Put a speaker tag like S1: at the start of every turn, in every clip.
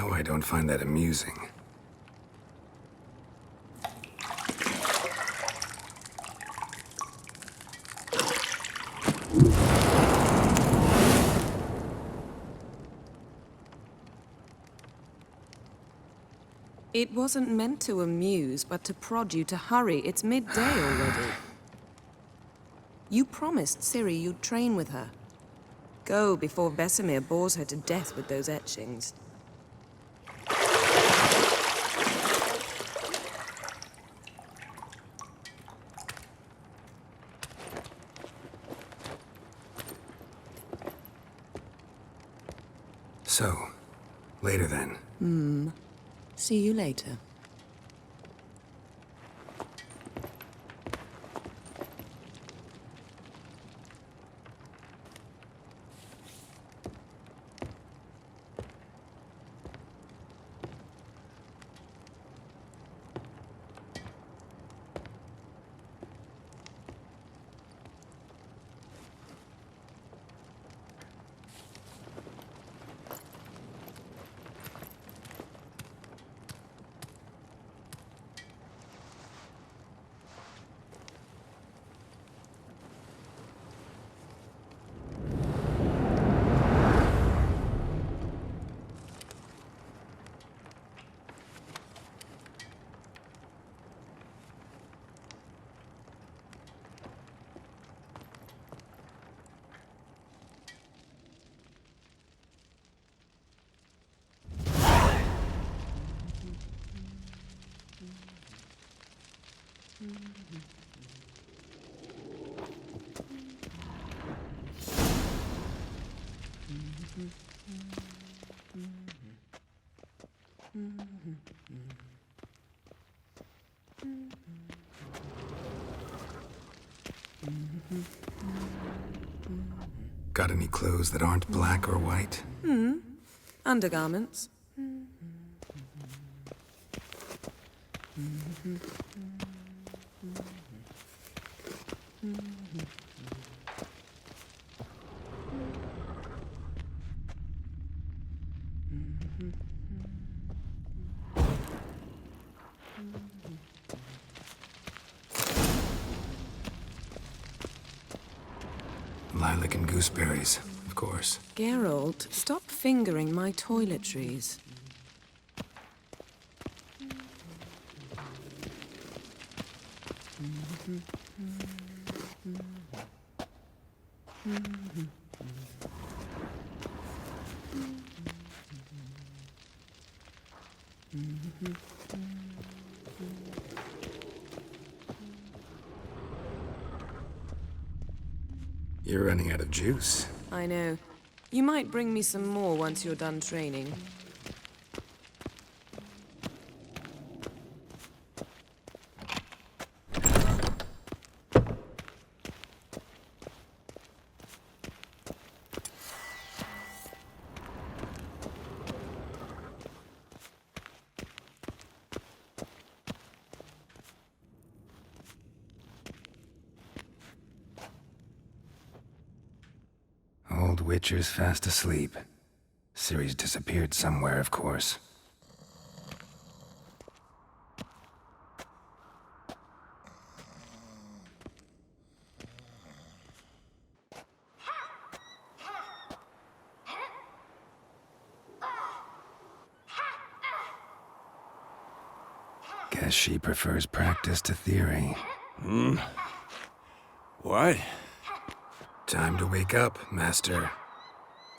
S1: know I don't find that amusing.
S2: It wasn't meant to amuse, but to prod you to hurry. It's midday already. You promised Ciri you'd train with her. Go before Vesemir bores her to death with those etchings.
S1: So, later then.
S2: See you later.
S1: Got any clothes that aren't black or white?
S2: Undergarments.
S1: Lilac and gooseberries, of course.
S2: Geralt, stop fingering my toiletries.
S1: You're running out of juice.
S2: I know. You might bring me some more once you're done training.
S1: Old Witcher's fast asleep. Ciri's disappeared somewhere, of course. Guess she prefers practice to theory.
S3: What?
S1: Time to wake up, Master.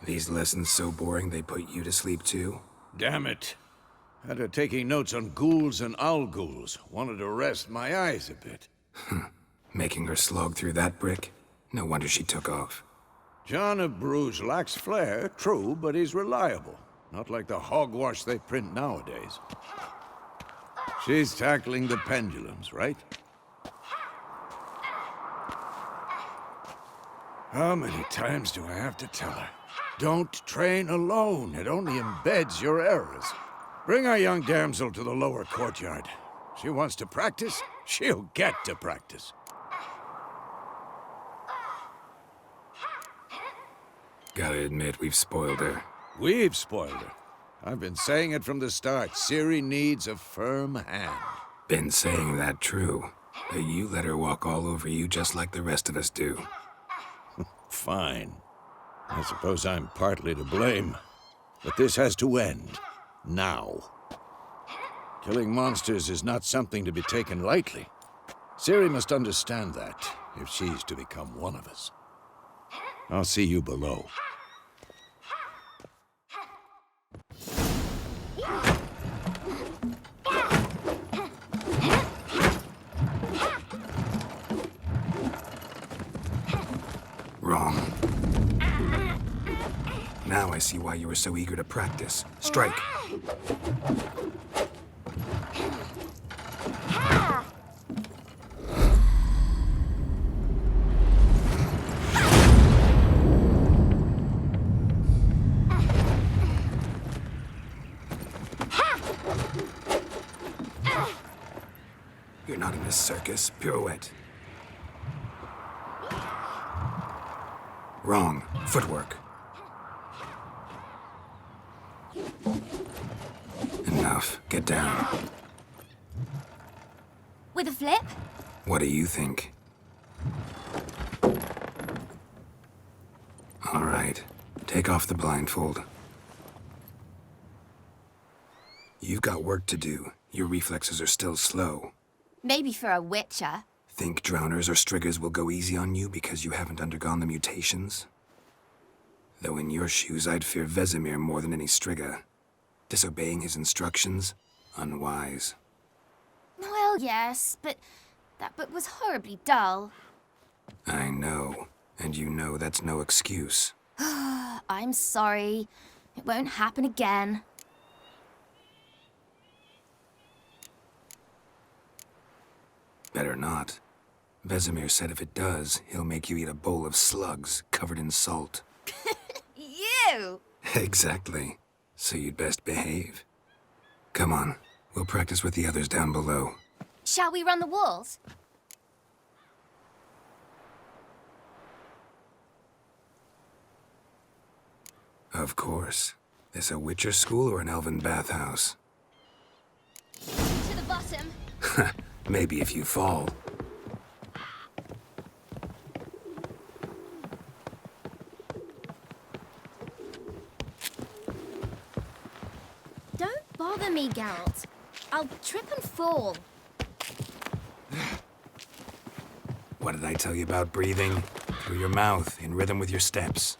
S1: These lessons so boring they put you to sleep too?
S3: Damn it. After taking notes on ghouls and owl-ghouls, wanted to rest my eyes a bit.
S1: Making her slog through that brick? No wonder she took off.
S3: John of Bruges lacks flair, true, but he's reliable. Not like the hogwash they print nowadays. She's tackling the pendulums, right? How many times do I have to tell her? Don't train alone. It only embeds your errors. Bring our young damsel to the lower courtyard. She wants to practice, she'll get to practice.
S1: Gotta admit, we've spoiled her.
S3: We've spoiled her. I've been saying it from the start. Ciri needs a firm hand.
S1: Been saying that true. But you let her walk all over you just like the rest of us do.
S3: Fine. I suppose I'm partly to blame. But this has to end. Now. Killing monsters is not something to be taken lightly. Ciri must understand that, if she's to become one of us. I'll see you below.
S1: Wrong. Now I see why you were so eager to practice. Strike. You're not in this circus. Pirouette. Wrong. Footwork. Enough. Get down.
S4: With a flip?
S1: What do you think? All right. Take off the blindfold. You've got work to do. Your reflexes are still slow.
S4: Maybe for a witcher.
S1: Think drowners or striggers will go easy on you because you haven't undergone the mutations? Though in your shoes, I'd fear Vesemir more than any strigger. Disobeying his instructions? Unwise.
S4: Well, yes, but that book was horribly dull.
S1: I know. And you know that's no excuse.
S4: I'm sorry. It won't happen again.
S1: Better not. Vesemir said if it does, he'll make you eat a bowl of slugs covered in salt.
S4: You!
S1: Exactly. So you'd best behave. Come on. We'll practice with the others down below.
S4: Shall we run the walls?
S1: Of course. This a Witcher school or an elven bathhouse?
S4: To the bottom.
S1: Maybe if you fall.
S4: Don't bother me, Geralt. I'll trip and fall.
S1: What did I tell you about breathing? Through your mouth, in rhythm with your steps.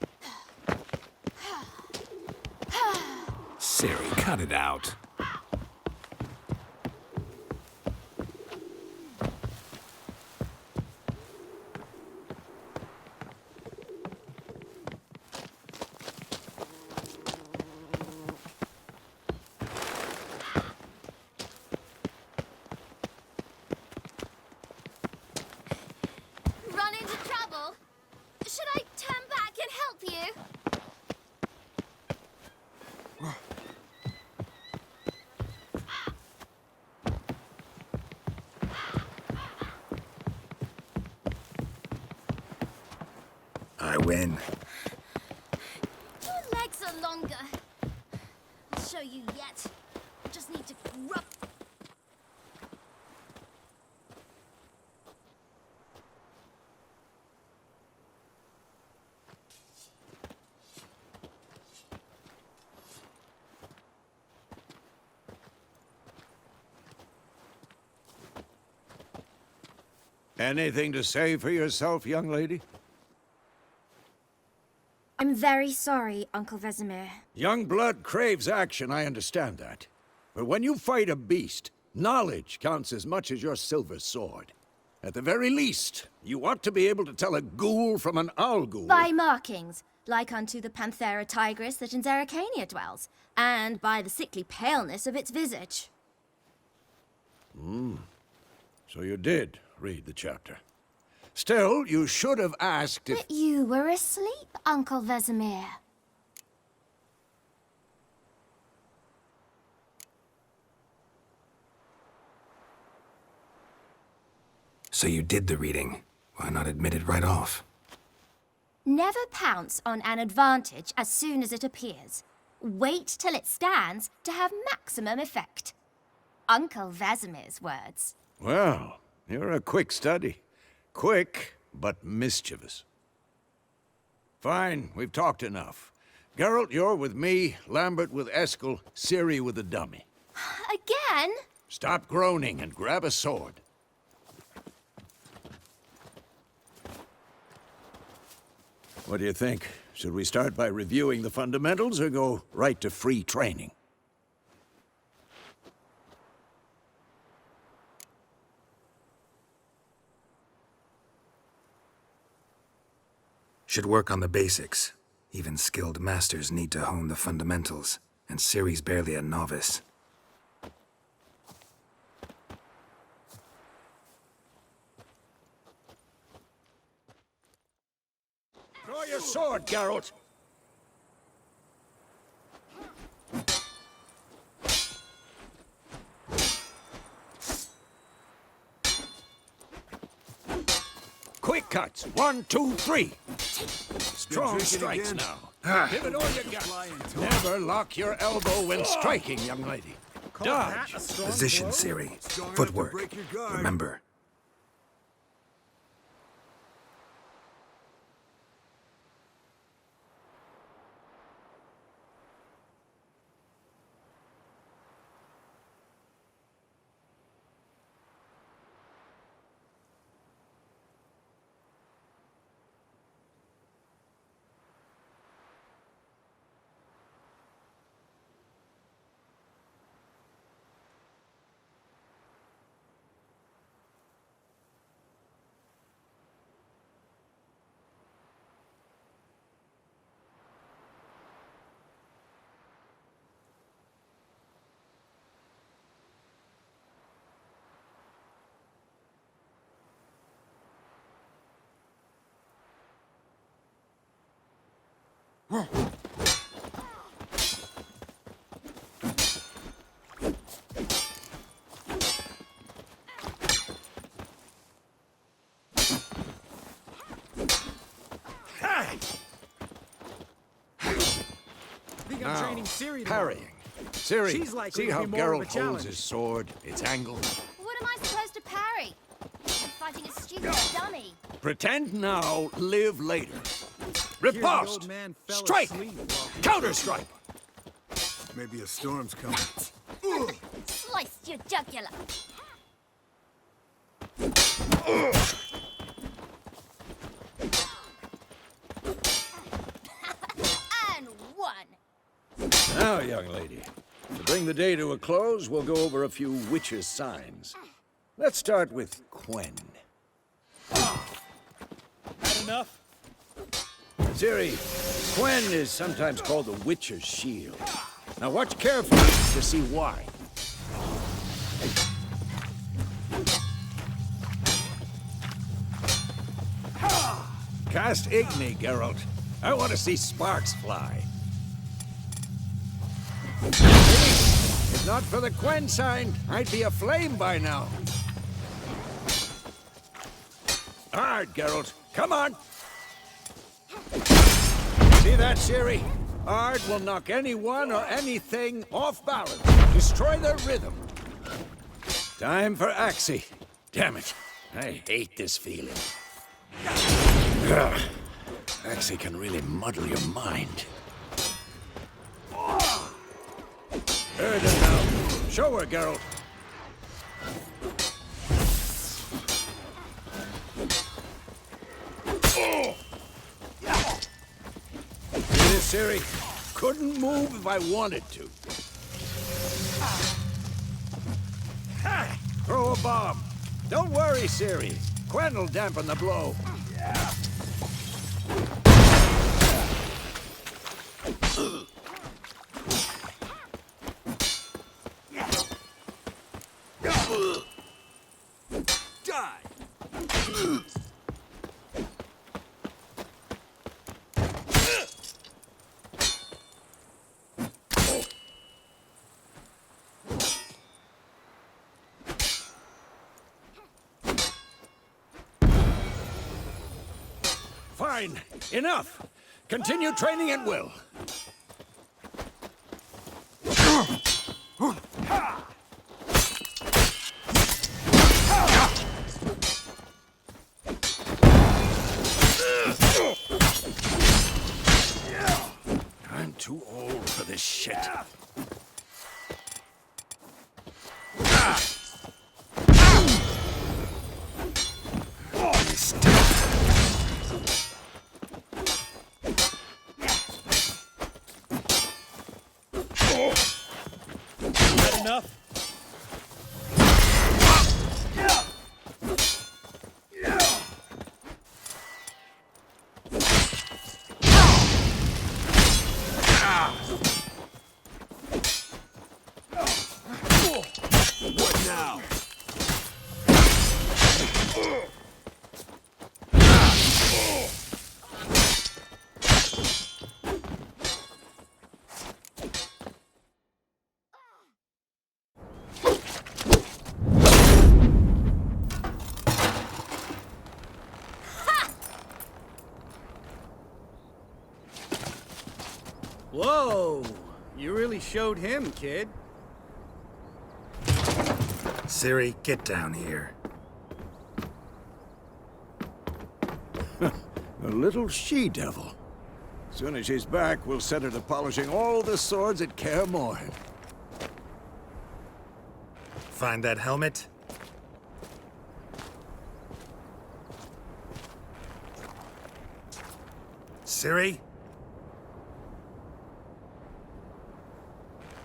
S1: Ciri, cut it out.
S4: Run into trouble? Should I turn back and help you?
S1: I win.
S4: Your legs are longer. I'll show you yet. I just need to grub.
S3: Anything to say for yourself, young lady?
S4: I'm very sorry, Uncle Vesemir.
S3: Young blood craves action, I understand that. But when you fight a beast, knowledge counts as much as your silver sword. At the very least, you ought to be able to tell a ghoul from an owl ghoul.
S4: By markings, like unto the Panthera tigris that in Zerrikania dwells, and by the sickly paleness of its visage.
S3: So you did read the chapter. Still, you should have asked if...
S4: But you were asleep, Uncle Vesemir.
S1: So you did the reading. Why not admit it right off?
S4: Never pounce on an advantage as soon as it appears. wait till it stands to have maximum effect. Uncle Vesemir's words.
S3: Well, you're a quick study. Quick, but mischievous. Fine, we've talked enough. Geralt, you're with me, Lambert with Eskel, Ciri with the dummy.
S4: Again?
S3: Stop groaning and grab a sword. What do you think? Should we start by reviewing the fundamentals or go right to free training?
S1: Should work on the basics. Even skilled masters need to hone the fundamentals, and Ciri's barely a novice.
S3: Draw your sword, Geralt! Quick cuts! 1, 2, 3! Strong strikes now. Give it all you got. Never lock your elbow when striking, young lady. Dodge!
S1: Position, Ciri. Footwork. Remember.
S5: I'm training Ciri tomorrow.
S3: Parrying. Ciri,
S5: She's likely
S3: see
S5: to
S3: how
S5: be more of a
S3: Geralt holds
S5: challenge.
S3: his sword, its angle?
S4: What am I supposed to parry? I'm fighting a stupid dummy.
S3: Pretend now, live later.
S5: Hear the
S3: Riposte!
S5: old man fell
S3: Strike!
S5: asleep while-
S3: Counter-strike!
S6: Maybe a storm's coming.
S4: Sliced your jugular. And one.
S3: Now, young lady, to bring the day to a close, we'll go over a few witches' signs. Let's start with Quen.
S5: Had enough?
S3: Ciri, Quen is sometimes called the Witcher's Shield. Now watch carefully to see why. Cast Igni, Geralt. I want to see sparks fly. If not for the Quen sign, I'd be aflame by now. Hard, Geralt. Come on! See that, Ciri? Ard will knock anyone or anything off balance. Destroy their rhythm. Time for Axii. Damn it. I hate this feeling. Ugh. Axii can really muddle your mind. Erda now. Show her, Geralt. See this, Ciri? Couldn't move if I wanted to. Throw a bomb. Don't worry, Ciri. Quen will dampen the blow. Fine. Enough. Continue training at will.
S5: Whoa! You really showed him, kid.
S1: Ciri, get down here.
S3: A little she-devil. Soon as she's back, we'll set her to polishing all the swords at Kaer Morhen.
S1: Find that helmet? Ciri?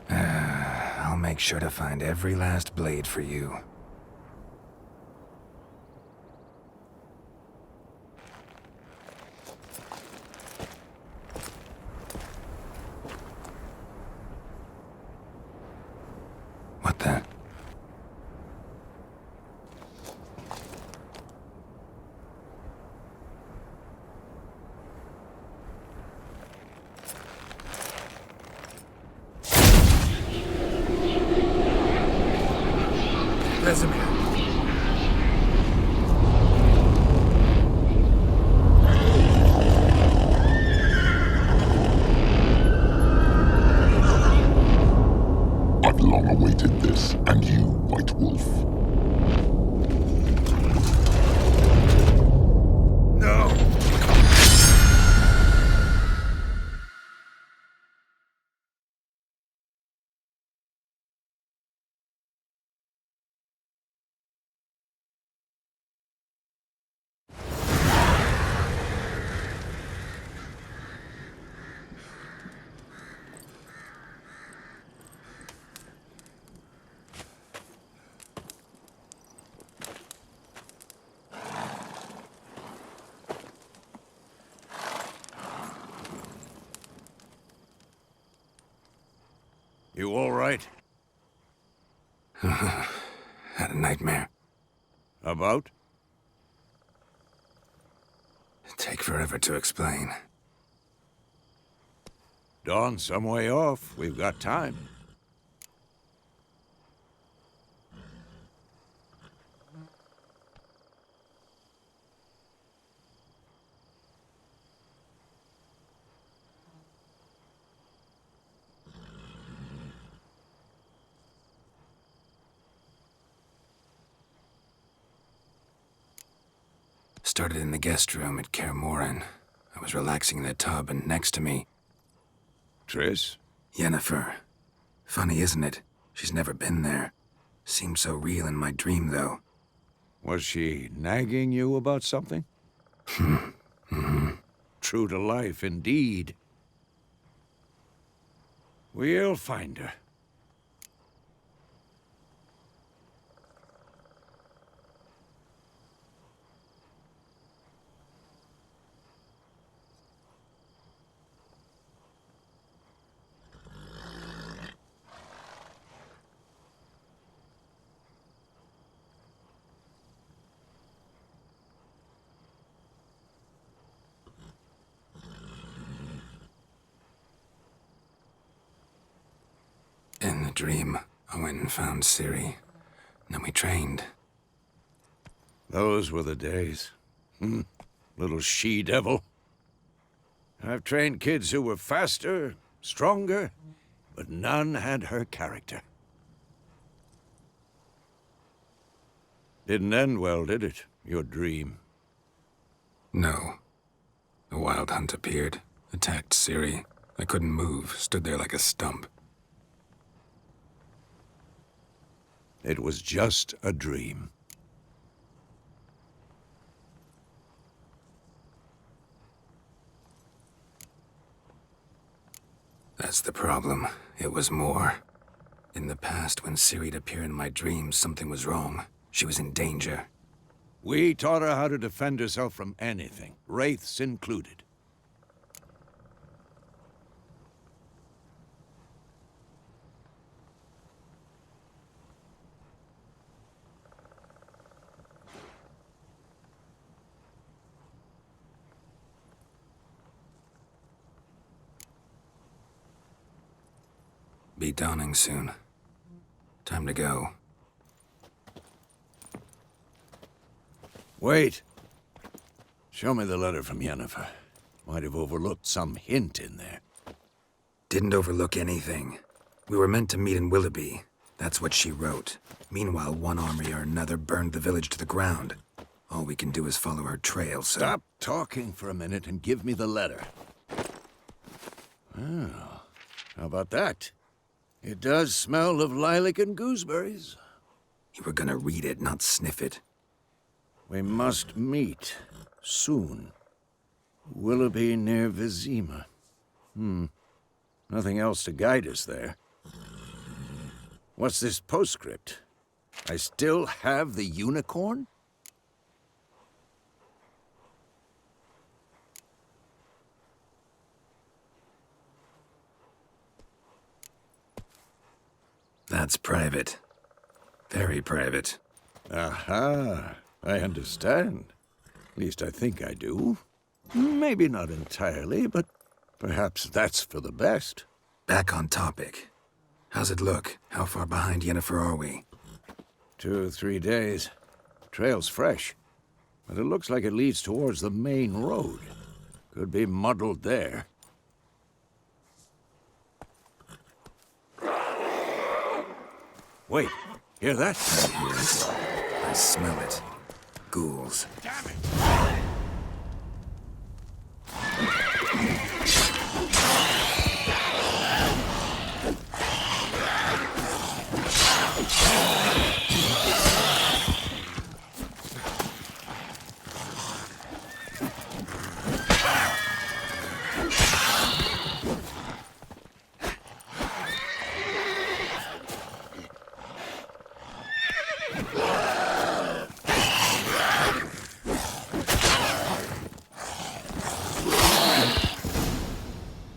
S1: I'll make sure to find every last blade for you. What the? Vesemir.
S7: I've long awaited this, and you, White Wolf.
S1: No!
S3: You all right?
S1: Had a nightmare.
S3: About?
S1: Take forever to explain.
S3: Dawn's some way off. We've got time.
S1: Started in the guest room at Kaer Morhen. I was relaxing in the tub, and next to me,
S3: Triss?
S1: Yennefer. Funny, isn't it? She's never been there. Seemed so real in my dream, though.
S3: Was she nagging you about something? True to life, indeed. We'll find her.
S1: In the dream, I went and found Ciri. Then we trained.
S3: Those were the days. Little she-devil. I've trained kids who were faster, stronger, but none had her character. Didn't end well, did it? Your dream.
S1: No. The Wild Hunt appeared, attacked Ciri. I couldn't move, stood there like a stump.
S3: It was just a dream.
S1: That's the problem. It was more. In the past, when Ciri'd appear in my dreams, something was wrong. She was in danger.
S3: We taught her how to defend herself from anything, wraiths included.
S1: Be dawning soon. Time to go.
S3: Wait. Show me the letter from Yennefer. Might have overlooked some hint in there.
S1: Didn't overlook anything. We were meant to meet in Willoughby. That's what she wrote. Meanwhile, one army or another burned the village to the ground. All we can do is follow her trail, so...
S3: Stop talking for a minute and give me the letter. Oh, how about that? It does smell of lilac and gooseberries.
S1: You were gonna read it, not sniff it.
S3: We must meet soon. Willoughby near Vizima. Nothing else to guide us there. What's this postscript? I still have the unicorn?
S1: That's private. Very private.
S3: Aha, I understand. At least I think I do. Maybe not entirely, but perhaps that's for the best.
S1: Back on topic. How's it look? How far behind Yennefer are we?
S3: 2 or 3 days. Trail's fresh, but it looks like it leads towards the main road. Could be muddled there. Wait, hear that?
S1: I hear it. I smell it. Ghouls.
S3: Damn it!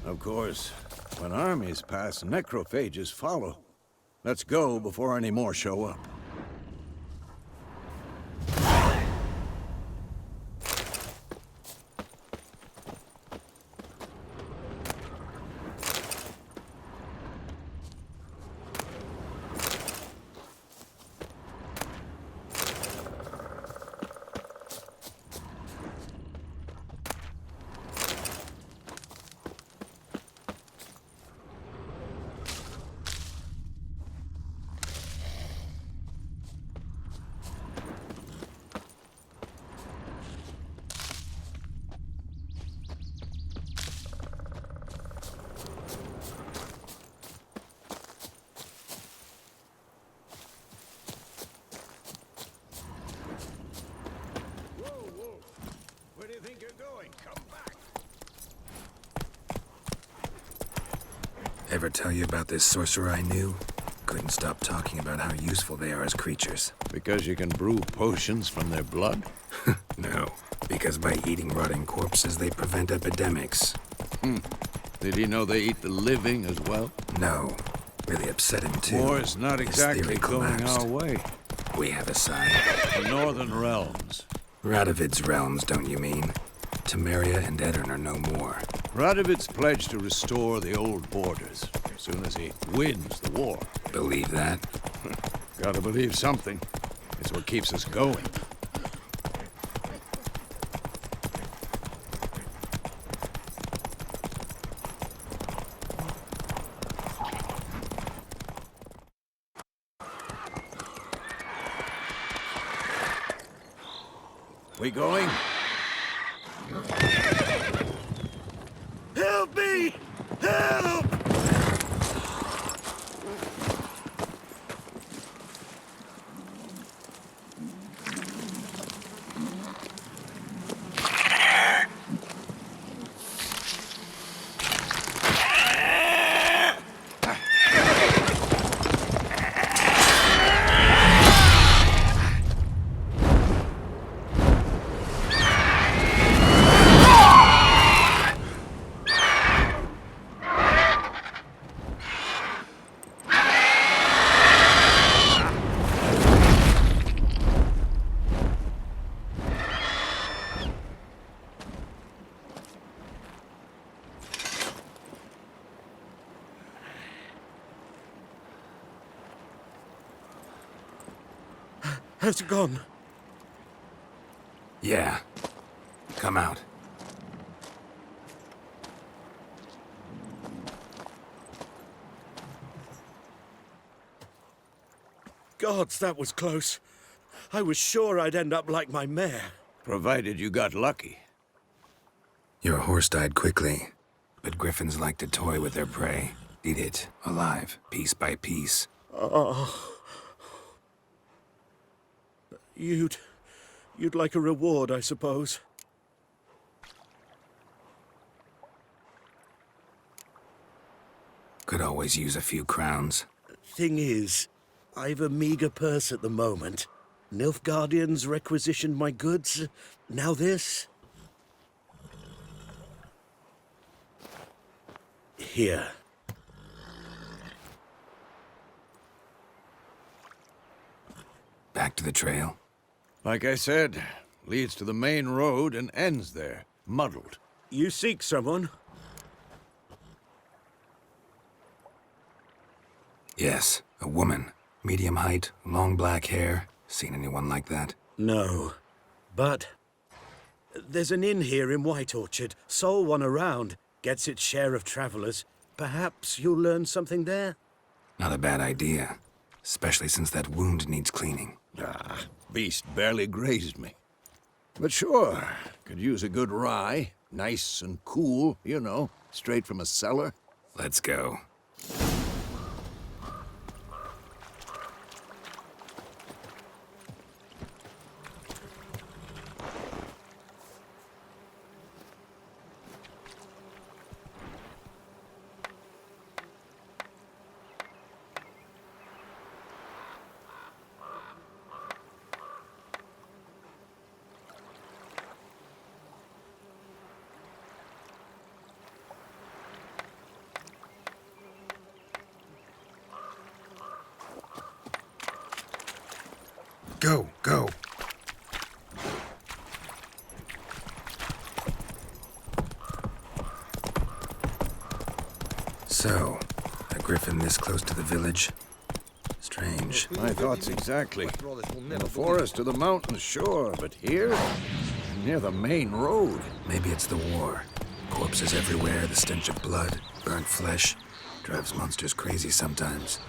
S3: Of course, when armies pass, necrophages follow. Let's go before any more show up. Where do you think you're going? Come back!
S1: Ever tell you about this sorcerer I knew? Couldn't stop talking about how useful they are as creatures.
S3: Because you can brew potions from their blood?
S1: No, because by eating rotting corpses, they prevent epidemics.
S3: Did he know they eat the living as well?
S1: No, really upset him too.
S3: War's not
S1: His
S3: exactly
S1: theory
S3: going
S1: collapsed.
S3: our way.
S1: We have a side.
S3: The Northern Realms.
S1: Radovid's realms, don't you mean? Temeria and Edirn are no more.
S3: Radovid's pledged to restore the old borders as soon as he wins the war.
S1: Believe that?
S3: Gotta believe something. It's what keeps us going. We going? Help me! Help!
S6: Has it gone?
S1: Yeah. Come out.
S6: Gods, that was close. I was sure I'd end up like my mare.
S3: Provided you got lucky.
S1: Your horse died quickly, but griffins like to toy with their prey. Eat it, alive, piece by piece.
S6: You'd like a reward, I suppose.
S1: Could always use a few crowns.
S6: Thing is, I've a meager purse at the moment. Nilfgaardians requisitioned my goods. Now this. Here.
S1: Back to the trail.
S3: Like I said, leads to the main road and ends there, muddled.
S6: You seek someone?
S1: Yes, a woman. Medium height, long black hair. Seen anyone like that?
S6: No. But there's an inn here in White Orchard. Sole one around. Gets its share of travelers. Perhaps you'll learn something there?
S1: Not a bad idea. Especially since that wound needs cleaning.
S3: Ah, beast barely grazed me. But sure, could use a good rye. Nice and cool, you know, straight from a cellar.
S1: Let's go. Go, go. So, a griffin this close to the village? Strange.
S3: My thoughts exactly. In the forest or the mountains, sure, but here? Near the main road.
S1: Maybe it's the war. Corpses everywhere, the stench of blood, burnt flesh. Drives monsters crazy sometimes.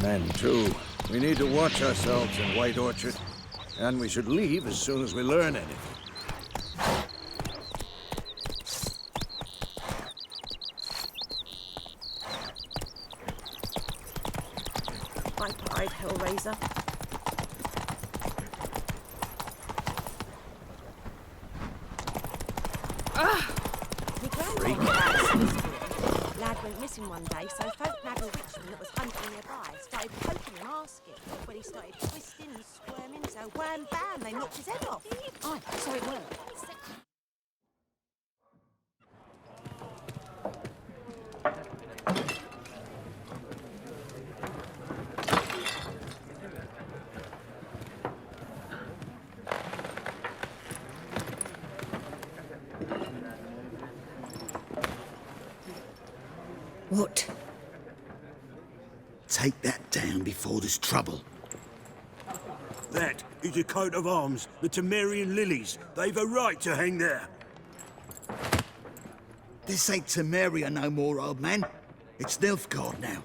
S3: Men, too. We need to watch ourselves in White Orchard. And we should leave as soon as we learn anything.
S2: I cried, Hellraiser.
S8: Lad went missing one day, so folk nagged a witchman that was hunting nearby. Started poking him, asking. When he started twisting and squirming, so wham bam, they knocked his head off. Aye, so it worked.
S2: What?
S9: Take that down before there's trouble.
S6: That is a coat of arms, the Temerian lilies. They've a right to hang there.
S9: This ain't Temeria no more, old man. It's Nilfgaard now.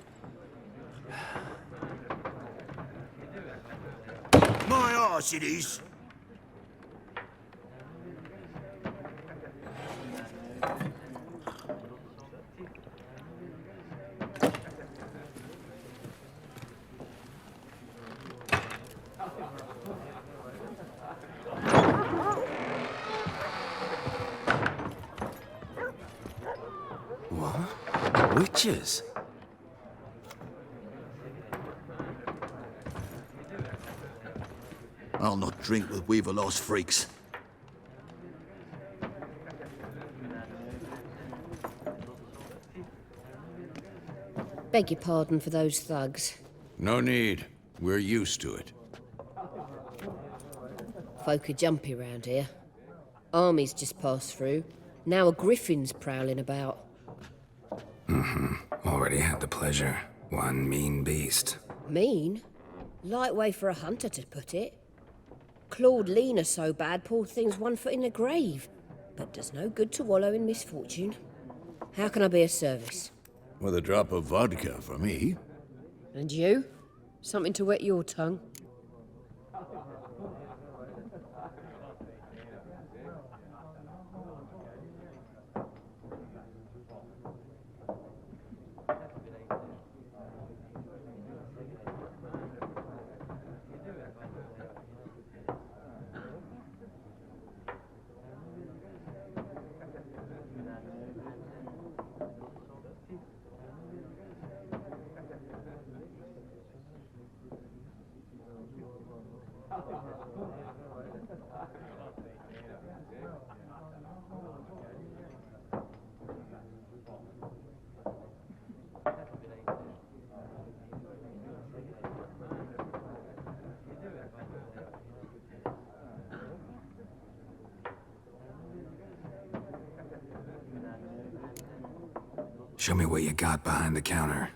S6: My arse it is.
S1: What? Witches?
S9: I'll not drink with Weaverlost freaks.
S10: Beg your pardon for those thugs.
S3: No need. We're used to it.
S10: Folk are jumpy round here. Armies just passed through. Now a griffin's prowling about.
S1: Already had the pleasure. One mean beast.
S10: Mean? Light way for a hunter to put it. Clawed Lena so bad, poor thing's 1 foot in the grave. But does no good to wallow in misfortune. How can I be of service?
S3: With a drop of vodka for me.
S10: And you? Something to wet your tongue?
S1: Show me what you got behind the counter.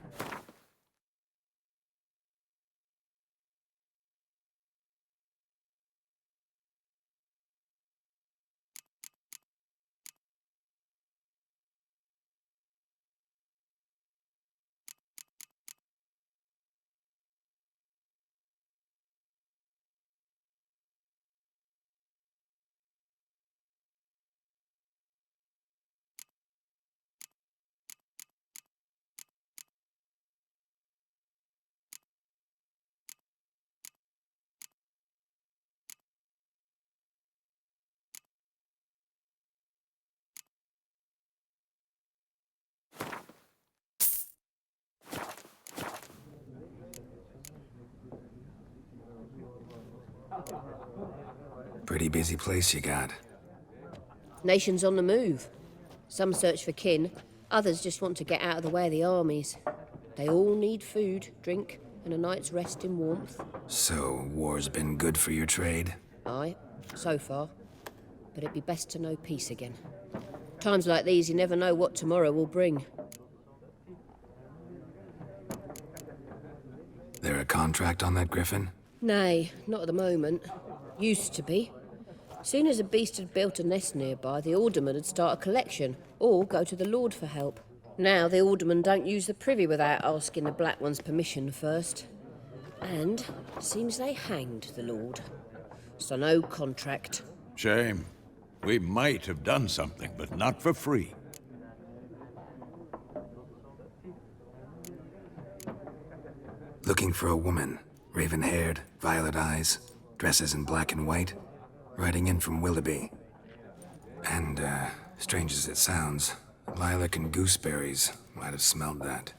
S1: Pretty busy place you got.
S10: Nations on the move. Some search for kin, others just want to get out of the way of the armies. They all need food, drink, and a night's rest in warmth.
S1: So, war's been good for your trade?
S10: Aye, so far. But it'd be best to know peace again. Times like these, you never know what tomorrow will bring.
S1: There a contract on that griffin?
S10: Nay, not at the moment. Used to be. Soon as a beast had built a nest nearby, the alderman would start a collection, or go to the Lord for help. Now the aldermen don't use the privy without asking the Black One's permission first. And seems they hanged the Lord. So no contract.
S3: Shame. We might have done something, but not for free.
S1: Looking for a woman. Raven-haired, violet eyes, dresses in black and white. Riding in from Willoughby. And, strange as it sounds, lilac and gooseberries might have smelled that.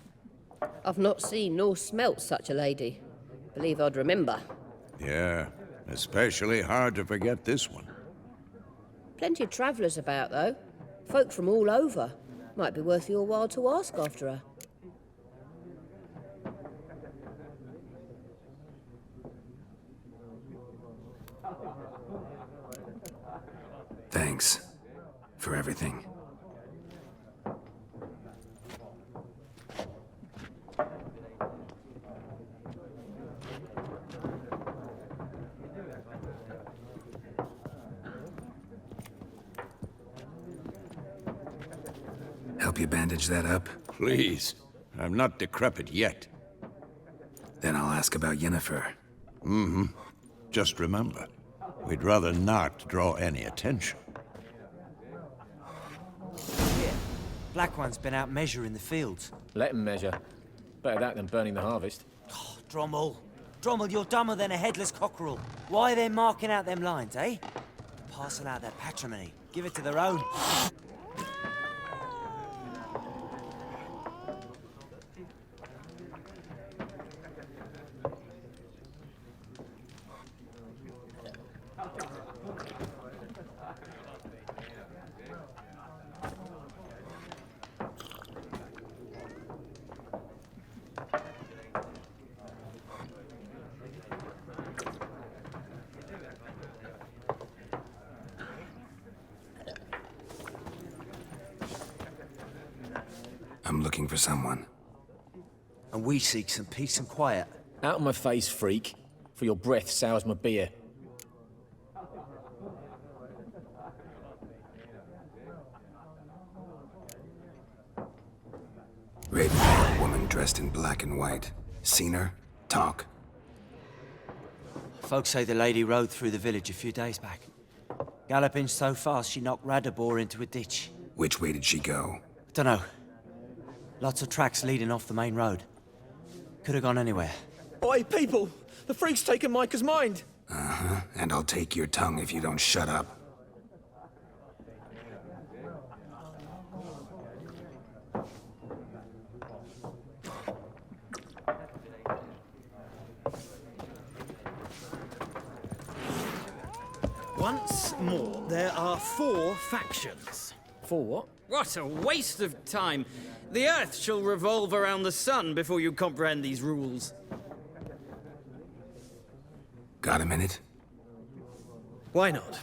S10: I've not seen nor smelt such a lady. Believe I'd remember.
S3: Yeah, especially hard to forget this one.
S10: Plenty of travellers about, though. Folk from all over. Might be worth your while to ask after her.
S1: Thanks. For everything. Help you bandage that up?
S3: Please. I'm not decrepit yet.
S1: Then I'll ask about Yennefer.
S3: Mm-hmm. Just remember, we'd rather not draw any attention.
S11: Yeah. Black One's been out measuring the fields.
S12: Let him measure. Better that than burning the harvest.
S11: Oh, Drommel. Drommel, you're dumber than a headless cockerel. Why are they marking out them lines, eh? Parcel out their patrimony. Give it to their own.
S1: I'm looking for someone.
S11: And we seek some peace and quiet.
S12: Out of my face, freak. For your breath sours my beer.
S1: Raven-haired woman dressed in black and white. Seen her? Talk.
S11: Folks say the lady rode through the village a few days back. Galloping so fast she knocked Radabor into a ditch.
S1: Which way did she go?
S11: Dunno. Lots of tracks leading off the main road. Could have gone anywhere.
S12: Oi, people! The freak's taken Micah's mind!
S1: Uh-huh, and I'll take your tongue if you don't shut up.
S5: Once more, there are 4 factions.
S12: 4 what?
S5: What a waste of time! The Earth shall revolve around the sun before you comprehend these rules.
S1: Got a minute?
S5: Why not?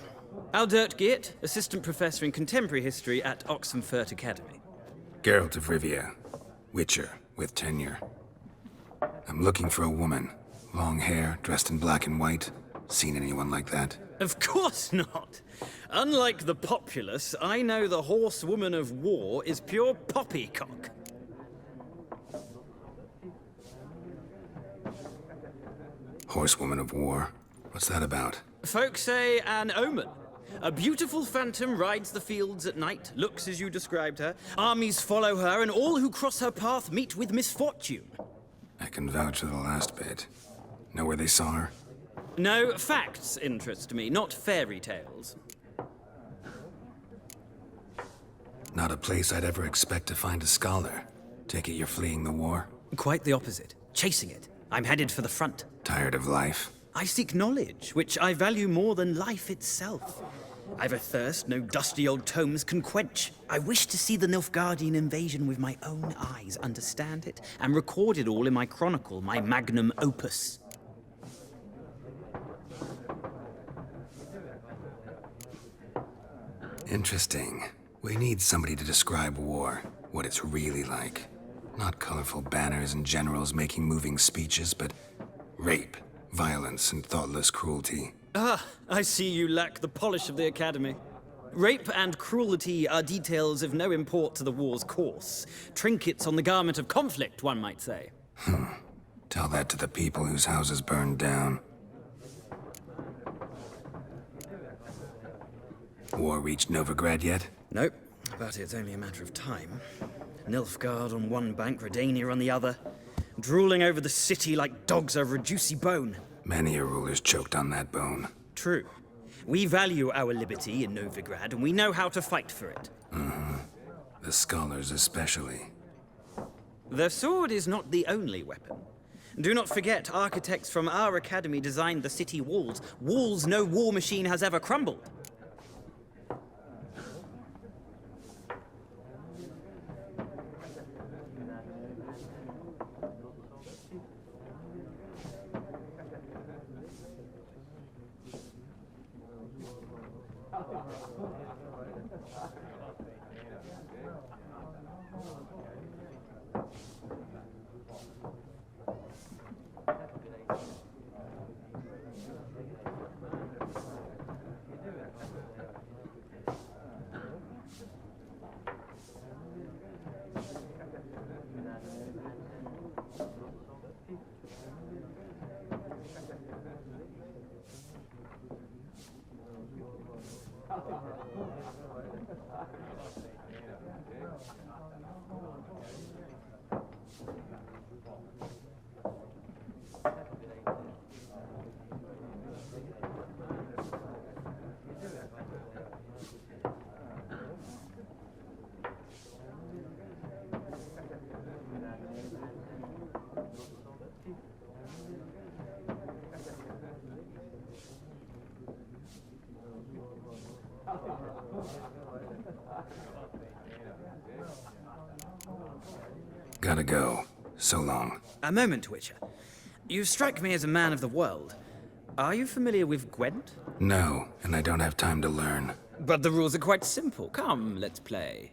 S5: Aldert Geert, Assistant Professor in Contemporary History at Oxenfurt Academy.
S1: Geralt of Rivia. Witcher, with tenure. I'm looking for a woman. Long hair, dressed in black and white. Seen anyone like that?
S5: Of course not! Unlike the populace, I know the horsewoman of war is pure poppycock.
S1: Horsewoman of war? What's that about?
S5: Folks say an omen. A beautiful phantom rides the fields at night, looks as you described her. Armies follow her, and all who cross her path meet with misfortune.
S1: I can vouch for the last bit. Know where they saw her?
S5: No, facts interest me, not fairy tales.
S1: Not a place I'd ever expect to find a scholar. Take it you're fleeing the war?
S5: Quite the opposite. Chasing it. I'm headed for the front.
S1: Tired of life?
S5: I seek knowledge, which I value more than life itself. I've a thirst no dusty old tomes can quench. I wish to see the Nilfgaardian invasion with my own eyes, understand it, and record it all in my chronicle, my magnum opus.
S1: Interesting. We need somebody to describe war, what it's really like. Not colorful banners and generals making moving speeches, but rape, violence, and thoughtless cruelty.
S5: Ah, I see you lack the polish of the Academy. Rape and cruelty are details of no import to the war's course. Trinkets on the garment of conflict, one might say.
S1: Tell that to the people whose houses burned down. War reached Novigrad yet?
S5: Nope, but it's only a matter of time. Nilfgaard on one bank, Redania on the other, drooling over the city like dogs over a juicy bone.
S1: Many a ruler's choked on that bone.
S5: True. We value our liberty in Novigrad, and we know how to fight for it.
S1: The scholars especially.
S5: The sword is not the only weapon. Do not forget, architects from our academy designed the city walls. Walls no war machine has ever crumbled.
S1: Gotta go. So long.
S5: A moment, Witcher. You strike me as a man of the world. Are you familiar with Gwent?
S1: No, and I don't have time to learn.
S5: But the rules are quite simple. Come, let's play.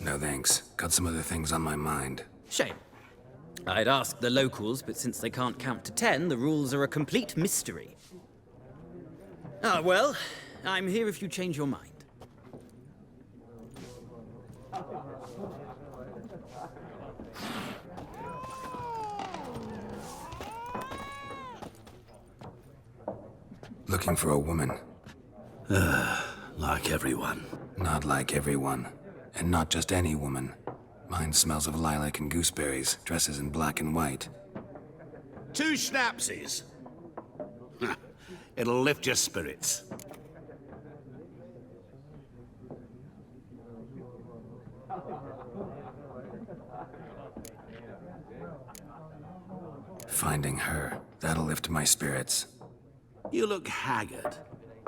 S1: No thanks. Got some other things on my mind.
S5: Shame. I'd ask the locals, but since they can't count to 10, the rules are a complete mystery. Ah, well, I'm here if you change your mind.
S1: Looking for a woman.
S6: Like everyone.
S1: Not like everyone. And not just any woman. Mine smells of lilac and gooseberries, dresses in black and white.
S13: 2 schnapsies. It'll lift your spirits.
S1: Finding her, that'll lift my spirits.
S13: You look haggard.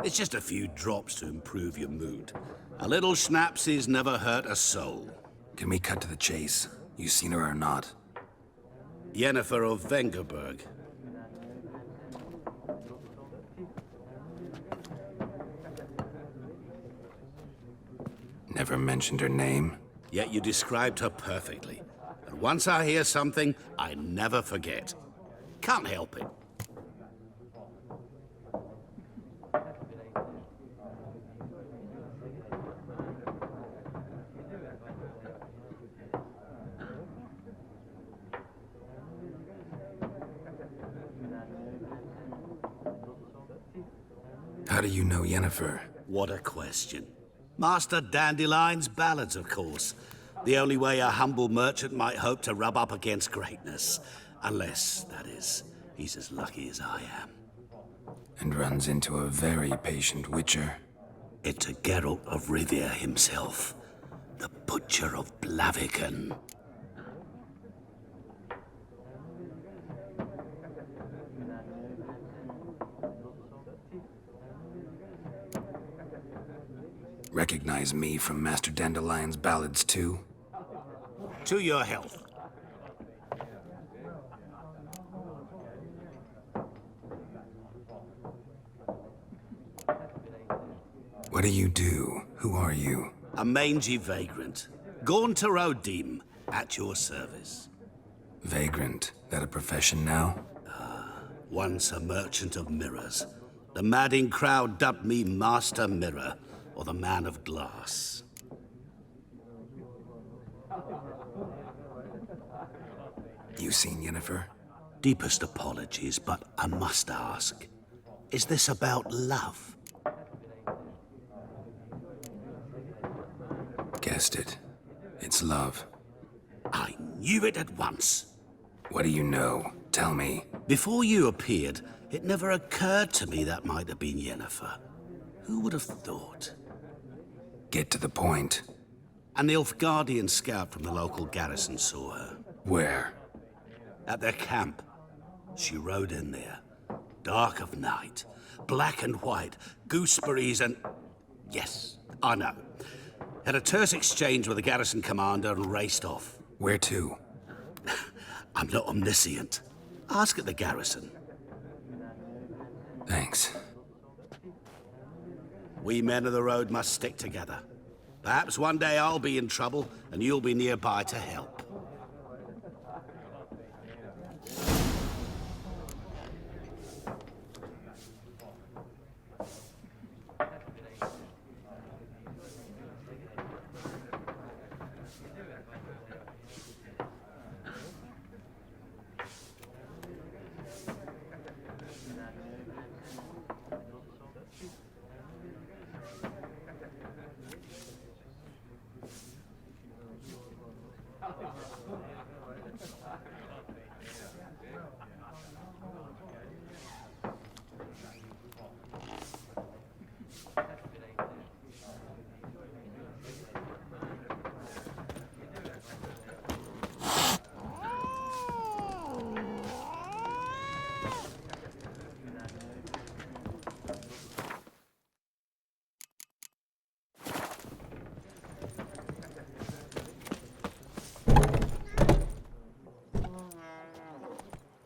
S13: It's just a few drops to improve your mood. A little schnapsies never hurt a soul.
S1: Can we cut to the chase? You seen her or not?
S13: Yennefer of Vengerberg.
S1: Never mentioned her name?
S13: Yet you described her perfectly. And once I hear something, I never forget. Can't help it.
S1: How do you know Yennefer?
S13: What a question. Master Dandelion's ballads, of course. The only way a humble merchant might hope to rub up against greatness. Unless, that is, he's as lucky as I am.
S1: And runs into a very patient witcher.
S13: It's a Geralt of Rivia himself. The Butcher of Blaviken.
S1: Recognize me from Master Dandelion's ballads too?
S13: To your health.
S1: What do you do? Who are you?
S13: A mangy vagrant. Gaunter O'Dim, at your service.
S1: Vagrant. That a profession now?
S13: Once a merchant of mirrors. The madding crowd dubbed me Master Mirror, or the Man of Glass.
S1: You seen Yennefer?
S13: Deepest apologies, but I must ask. Is this about love?
S1: Guessed it. It's love.
S13: I knew it at once.
S1: What do you know? Tell me.
S13: Before you appeared, it never occurred to me that might have been Yennefer. Who would have thought?
S1: Get to the point.
S13: A Nilfgaardian scout from the local garrison saw her.
S1: Where?
S13: At their camp. She rode in there. Dark of night. Black and white. Gooseberries and... Yes, I know. Had a terse exchange with the garrison commander and raced off.
S1: Where to?
S13: I'm not omniscient. Ask at the garrison.
S1: Thanks.
S13: We men of the road must stick together. Perhaps one day I'll be in trouble and you'll be nearby to help.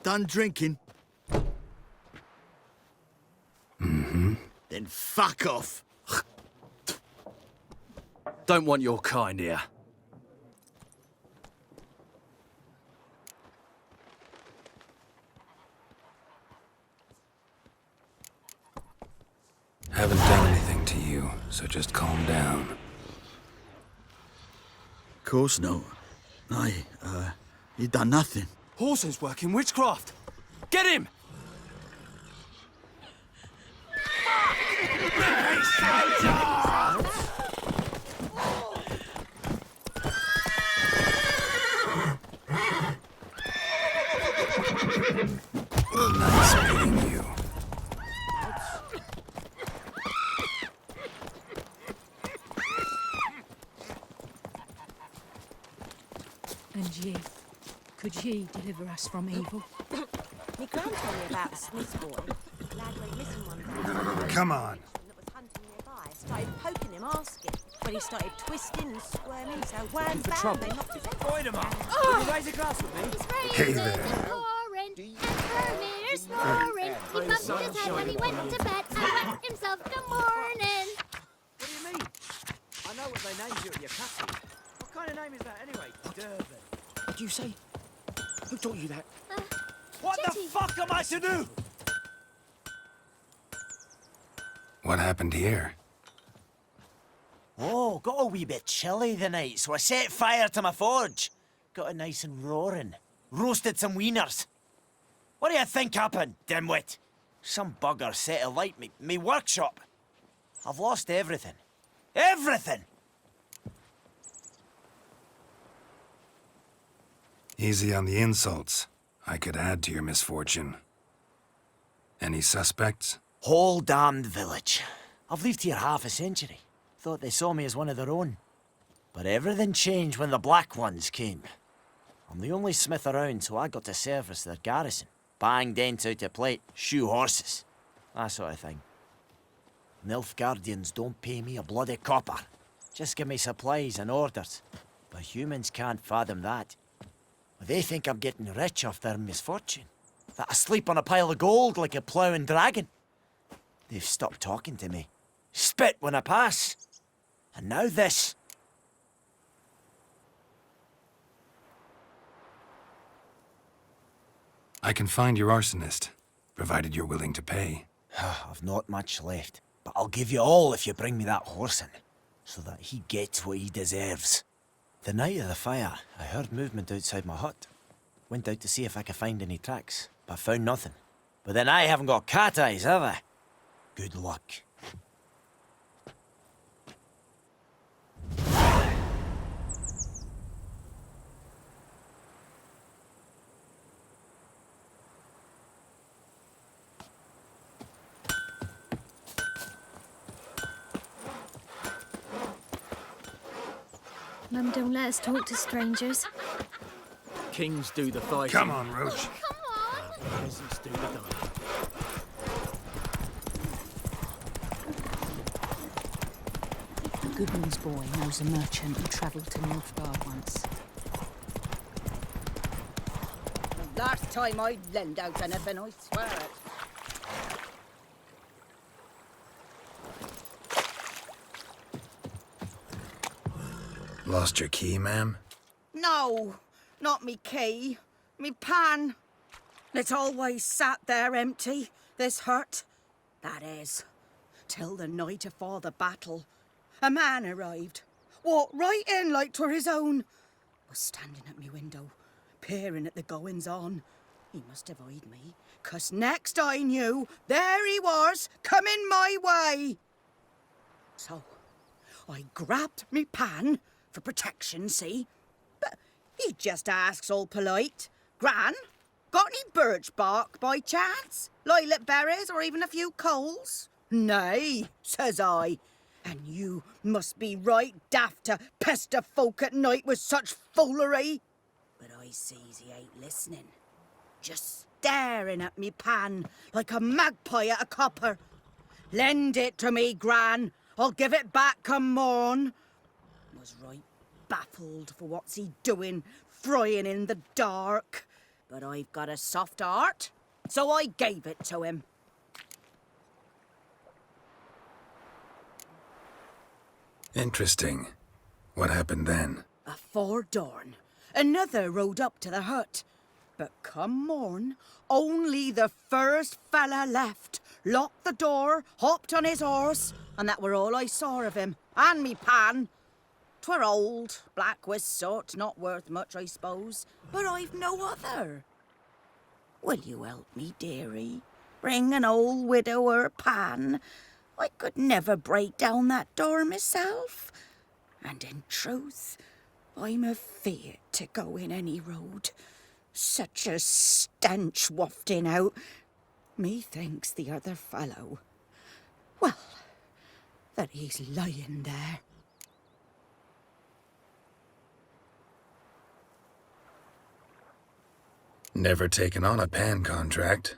S9: Done drinking?
S1: Mm-hmm.
S9: Then fuck off.
S12: Don't want your kind here.
S1: Haven't done anything to you, so just calm down.
S9: Course no. You done nothing.
S11: Horson's working witchcraft. Get him!
S1: Nice meeting you.
S14: And ye, could ye deliver us from evil?
S8: Me gran told me about the Smith boy. Lad went missing one day.
S1: Come on.
S8: That was hunting nearby. Started poking him, asking. But he started twisting and squirming, so wham bam, they knocked his head off.
S11: Void him up. Will you raise a glass with me?
S1: Hey there.
S4: And Vermeer's snoring. He bumped his head when he went to bed and wet himself in the morning.
S11: What do you mean? I know what they named you at your castle. What kind of name is that anyway? Durban.
S9: What do you say? Who taught you that?
S11: What the fuck am I to do?
S1: What happened here?
S11: Oh, got a wee bit chilly the night, so I set fire to my forge. Got it nice and roaring. Roasted some wieners. What do you think happened, dimwit? Some bugger set alight me workshop. I've lost everything. Everything!
S1: Easy on the insults. I could add to your misfortune. Any suspects?
S11: Whole damned village. I've lived here half a century. Thought they saw me as one of their own. But everything changed when the Black Ones came. I'm the only smith around, so I got to service their garrison. Bang dents out of plate, shoe horses. That sort of thing. Nilfgaardians don't pay me a bloody copper. Just give me supplies and orders. But humans can't fathom that. They think I'm getting rich off their misfortune. That I sleep on a pile of gold like a ploughing dragon. They've stopped talking to me. Spit when I pass. And now this.
S1: I can find your arsonist, provided you're willing to pay.
S11: I've not much left, but I'll give you all if you bring me that horse in, so that he gets what he deserves. The night of the fire, I heard movement outside my hut. Went out to see if I could find any tracks, but found nothing. But then I haven't got cat eyes, have I? Good luck.
S4: Mum, don't let us talk to strangers.
S12: Kings do the fighting.
S1: Come on, Roach.
S12: Peasants do the dying.
S14: A goodman's boy knows a merchant who travelled to Nilfgaard once.
S8: Last time I'd lend out anything, I swear it.
S1: Lost your key, ma'am?
S8: No, not me key. Me pan. It's always sat there empty, this hut. That is, till the night afore the battle. A man arrived, walked right in like 'twere his own. Was standing at me window, peering at the goings-on. He must have eyed me, 'cause next I knew, there he was, coming my way. So, I grabbed me pan, for protection, see? But he just asks all polite, Gran, got any birch bark by chance? Lilac berries or even a few coals? Nay, says I. And you must be right daft to pester folk at night with such foolery. But I sees he ain't listening. Just staring at me pan like a magpie at a copper. Lend it to me, Gran. I'll give it back come morn. Was right baffled for what's he doing, frying in the dark. But I've got a soft heart, so I gave it to him.
S1: Interesting. What happened then?
S8: Afore dawn, another rode up to the hut. But come morn, only the first fella left, locked the door, hopped on his horse, and that were all I saw of him. And me pan. 'Twere old, black with soot, not worth much, I suppose, but I've no other. Will you help me, dearie? Bring an old widower pan. I could never break down that door myself. And in truth, I'm afeard to go in any road. Such a stench wafting out. Methinks the other fellow, well, that he's lying there.
S1: Never taken on a pan contract.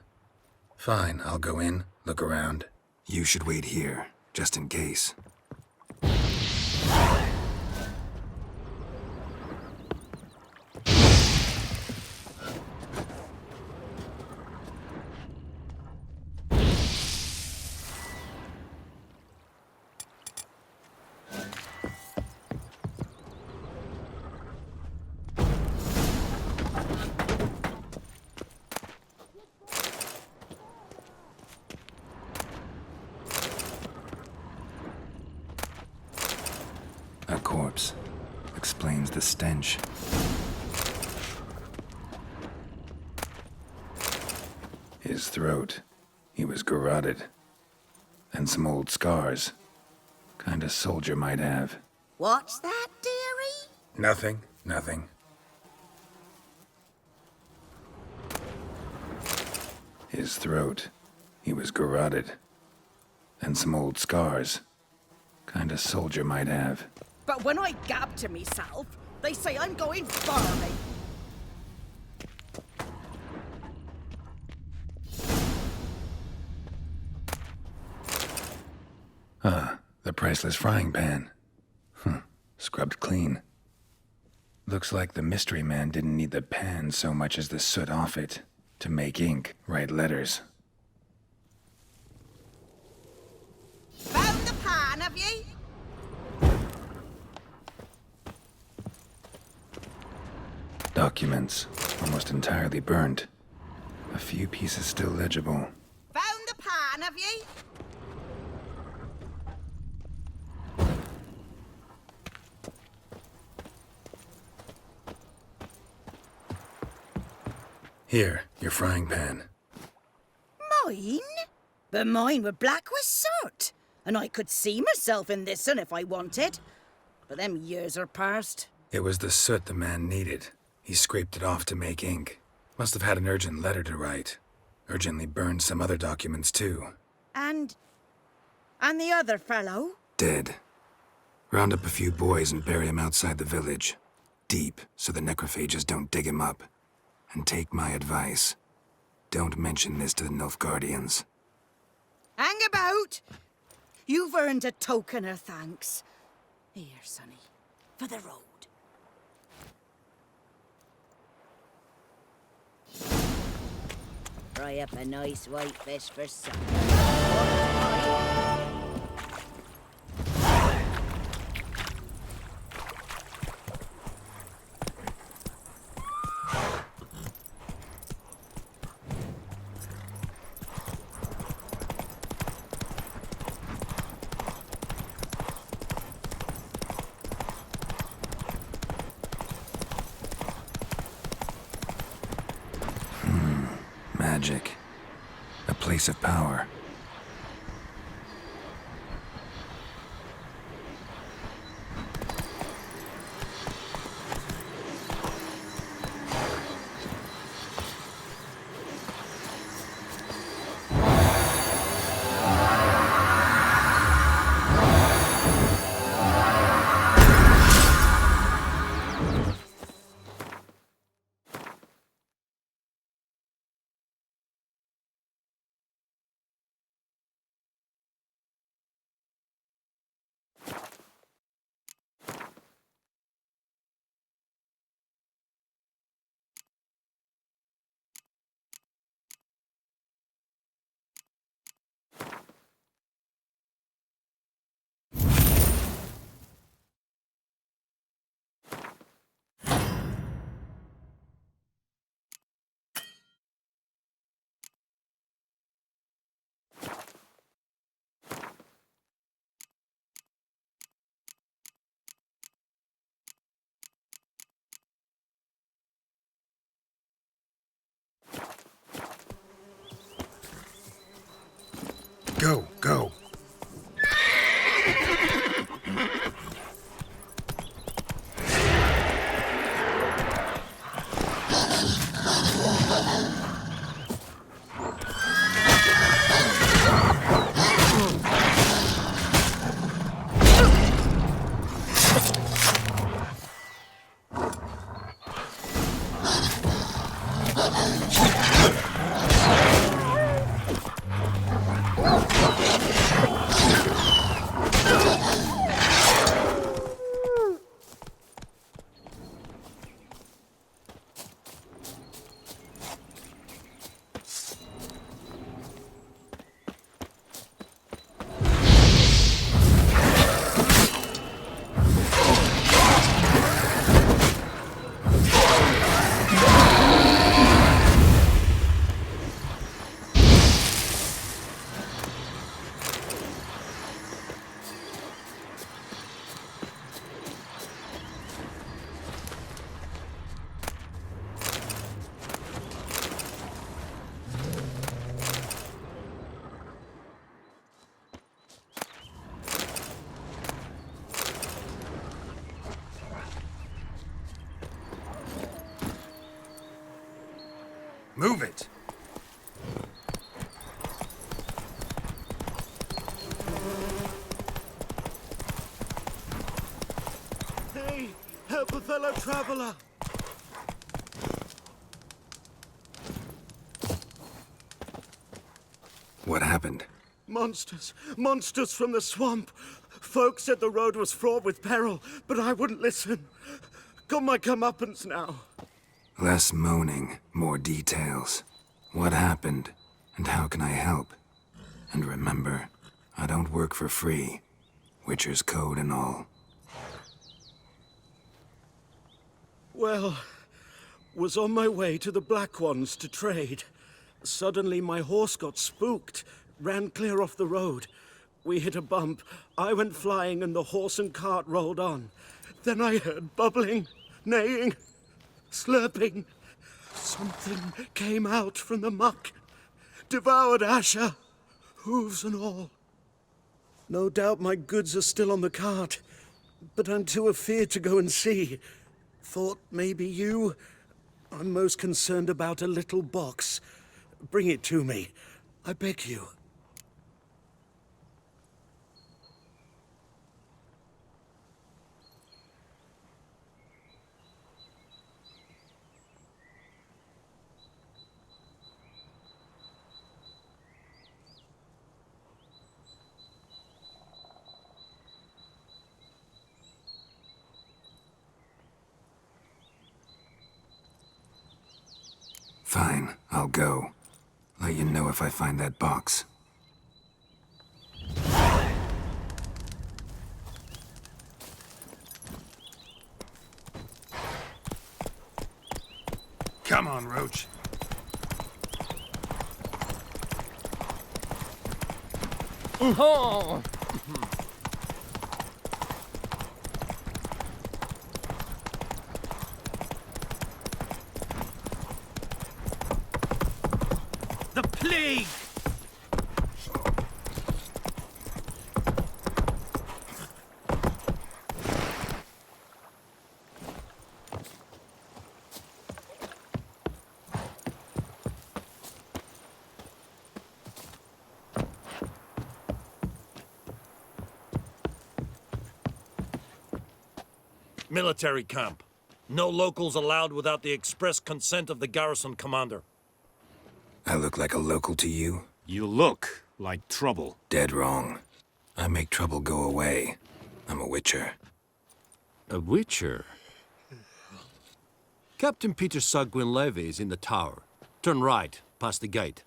S1: Fine, I'll go in, look around. You should wait here, just in case. A corpse. Explains the stench. His throat. He was garroted. And some old scars. Kind of soldier might have.
S8: What's that, dearie?
S1: Nothing. His throat. He was garroted. And some old scars. Kind of soldier might have.
S8: But when I gab to myself, they say I'm going farming.
S1: The priceless frying pan. Scrubbed clean. Looks like the mystery man didn't need the pan so much as the soot off it to make ink, write letters.
S8: Found the pan, have ye?
S1: Documents, almost entirely burnt. A few pieces still legible.
S8: Found the pan, have ye?
S1: Here, your frying pan.
S8: Mine? But mine were black with soot, and I could see myself in this one if I wanted. But them years are past.
S1: It was the soot the man needed. He scraped it off to make ink. Must have had an urgent letter to write. Urgently burned some other documents too.
S8: And the other fellow?
S1: Dead. Round up a few boys and bury him outside the village. Deep, so the necrophages don't dig him up. And take my advice. Don't mention this to the Nilfgaardians.
S8: Hang about! You've earned a token of thanks. Here, sonny, for the road. Fry up a nice white fish for supper.
S1: Magic. A place of power. Go, go. Move it!
S6: Hey, help a fellow traveler!
S1: What happened?
S6: Monsters! Monsters from the swamp! Folks said the road was fraught with peril, but I wouldn't listen. Got my comeuppance now.
S1: Less moaning, more details. What happened, and how can I help? And remember, I don't work for free. Witcher's code and all.
S6: Well, was on my way to the Black Ones to trade. Suddenly my horse got spooked, ran clear off the road. We hit a bump, I went flying and the horse and cart rolled on. Then I heard bubbling, neighing, slurping. Something came out from the muck, devoured Asher, hooves and all. No doubt my goods are still on the cart, but I'm too afeard to go and see. Thought maybe you... I'm most concerned about a little box. Bring it to me, I beg you.
S1: Fine, I'll go. Let you know if I find that box. Come on, Roach.
S12: Oh.
S6: The plague!
S15: Military camp. No locals allowed without the express consent of the garrison commander.
S1: I look like a local to you?
S16: You look like trouble.
S1: Dead wrong. I make trouble go away. I'm a witcher.
S16: A witcher? Captain Peter Sagwin Levy is in the tower. Turn right, past the gate.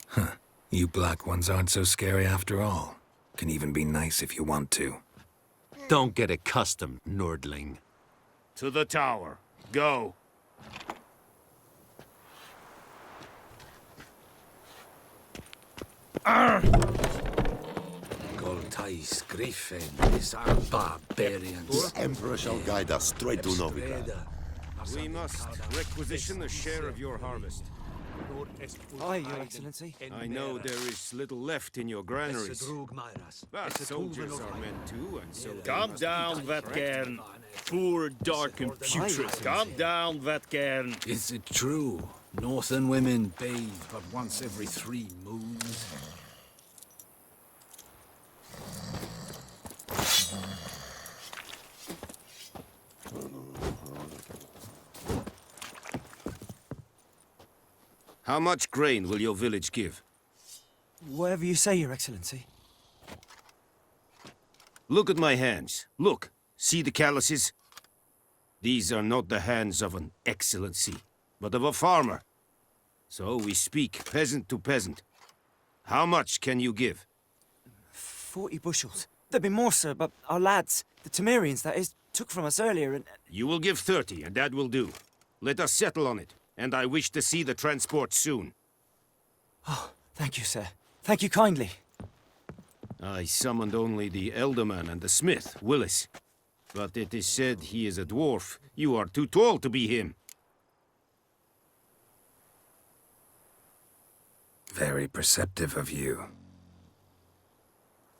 S1: Huh. You black ones aren't so scary after all. Can even be nice if you want to.
S16: Don't get accustomed, Nordling. To the tower. Go.
S13: Goltais Griffin, these are barbarians.
S7: The Emperor shall guide us straight to Novigrad.
S17: We must requisition a share of your harvest. Aye, Your Excellency.
S16: I know there is little left in your granaries. But soldiers are meant to, and so...
S18: Calm down, Vatcairn. Poor, dark, and putrid. Calm down, Vatcairn.
S1: Is it true? Northern women bathe but once every 3 moons?
S16: How much grain will your village give?
S17: Whatever you say, Your Excellency.
S16: Look at my hands. Look. See the calluses? These are not the hands of an excellency, but of a farmer. So we speak peasant to peasant. How much can you give?
S17: 40 bushels. There'd be more, sir, but our lads, the Temerians, that is, took from us earlier and...
S16: You will give 30, and that will do. Let us settle on it, and I wish to see the transport soon.
S17: Oh, thank you, sir. Thank you kindly.
S16: I summoned only the Elderman and the smith, Willis. But it is said he is a dwarf. You are too tall to be him.
S1: Very perceptive of you.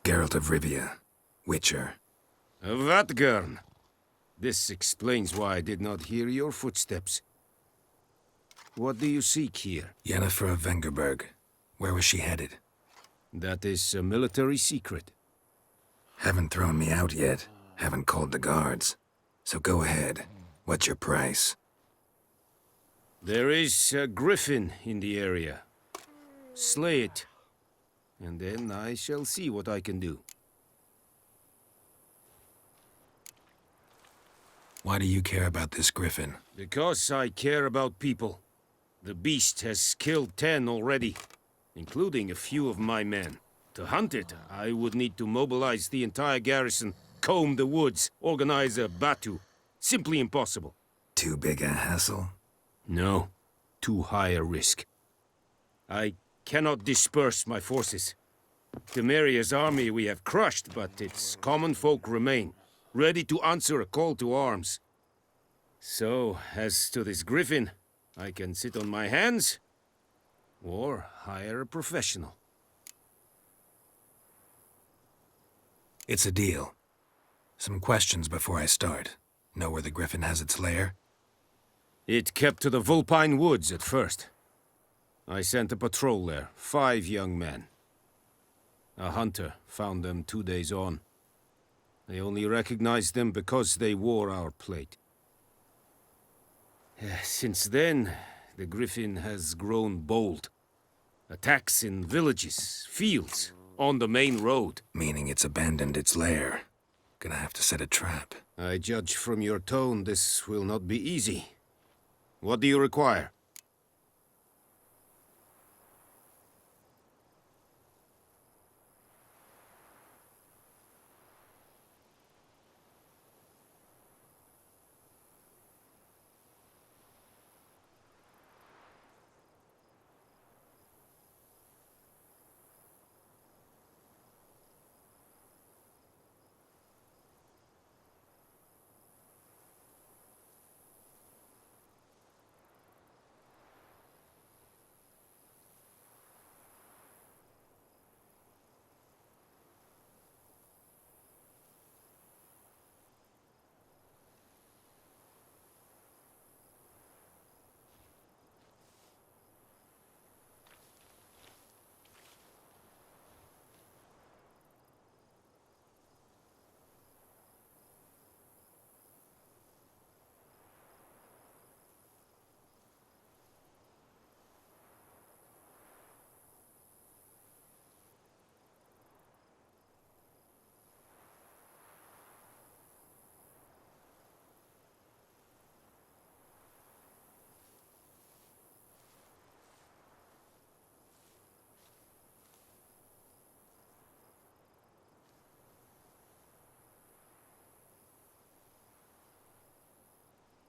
S1: Geralt of Rivia, Witcher.
S16: Vatcairn. This explains why I did not hear your footsteps. What do you seek here?
S1: Yennefer of Vengerberg. Where was she headed?
S16: That is a military secret.
S1: Haven't thrown me out yet. Haven't called the guards. So go ahead. What's your price?
S16: There is a griffin in the area. Slay it. And then I shall see what I can do.
S1: Why do you care about this griffin?
S16: Because I care about people. The beast has killed 10 already, including a few of my men. To hunt it, I would need to mobilize the entire garrison, comb the woods, organize a battue. Simply impossible.
S1: Too big a hassle?
S16: No. Too high a risk. I cannot disperse my forces. Temeria's army we have crushed, but its common folk remain, ready to answer a call to arms. So, as to this griffin, I can sit on my hands, or hire a professional.
S1: It's a deal. Some questions before I start. Know where the griffin has its lair?
S16: It kept to the Vulpine Woods at first. I sent a patrol there, 5 young men. A hunter found them 2 days on. They only recognized them because they wore our plate. Since then, the griffin has grown bold. Attacks in villages, fields, on the main road.
S1: Meaning it's abandoned its lair. Gonna have to set a trap.
S16: I judge from your tone this will not be easy. What do you require?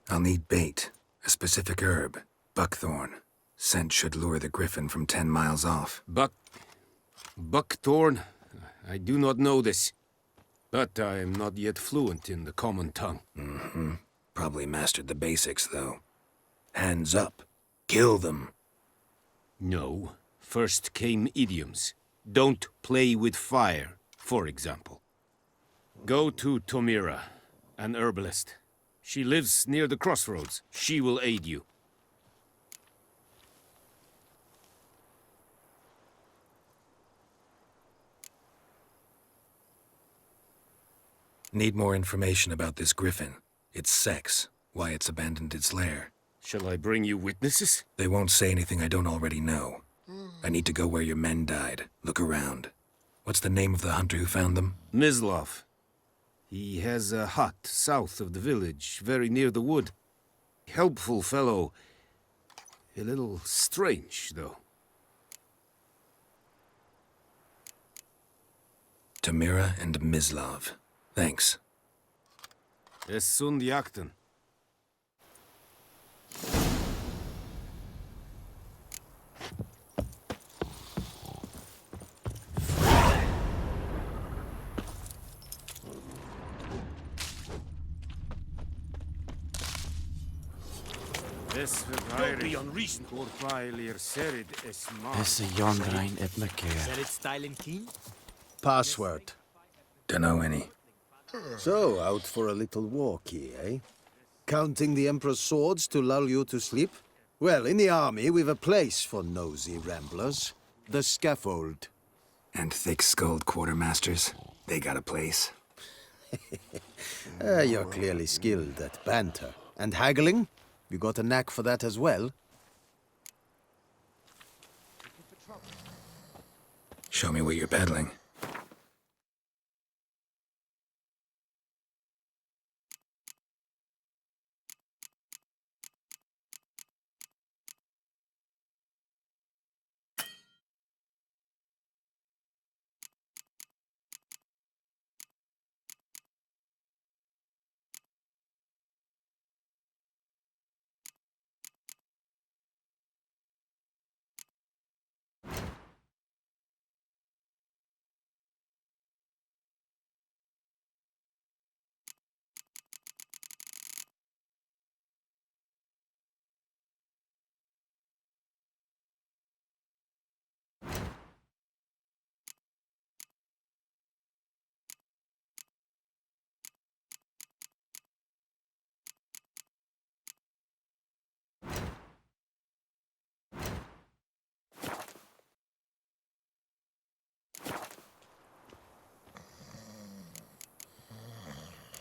S1: I'll need bait, a specific herb, buckthorn. Scent should lure the griffin from 10 miles off.
S16: Buckthorn? I do not know this. But I am not yet fluent in the common tongue.
S1: Mm-hmm. Probably mastered the basics, though. Hands up. Kill them.
S16: No. First came idioms. Don't play with fire, for example. Go to Tomira, an herbalist. She lives near the crossroads. She will aid you.
S1: Need more information about this griffin. Its sex, why it's abandoned its lair.
S16: Shall I bring you witnesses?
S1: They won't say anything I don't already know. I need to go where your men died. Look around. What's the name of the hunter who found them?
S16: Mislav. He has a hut south of the village, very near the wood. Helpful fellow. A little strange, though.
S1: Tomira and Mislav. Thanks.
S16: Es sunt jakten.
S18: Don't be unreasonable.
S11: Is a young rein at my care.
S18: Is it style and keen?
S19: Password.
S1: Dunno any.
S19: So, out for a little walkie, eh? Counting the Emperor's swords to lull you to sleep? Well, in the army, we've a place for nosy ramblers. The scaffold.
S1: And thick-skulled quartermasters. They got a place.
S19: You're clearly skilled at banter. And haggling? You got a knack for that as well?
S1: Show me what you're peddling.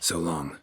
S1: So long.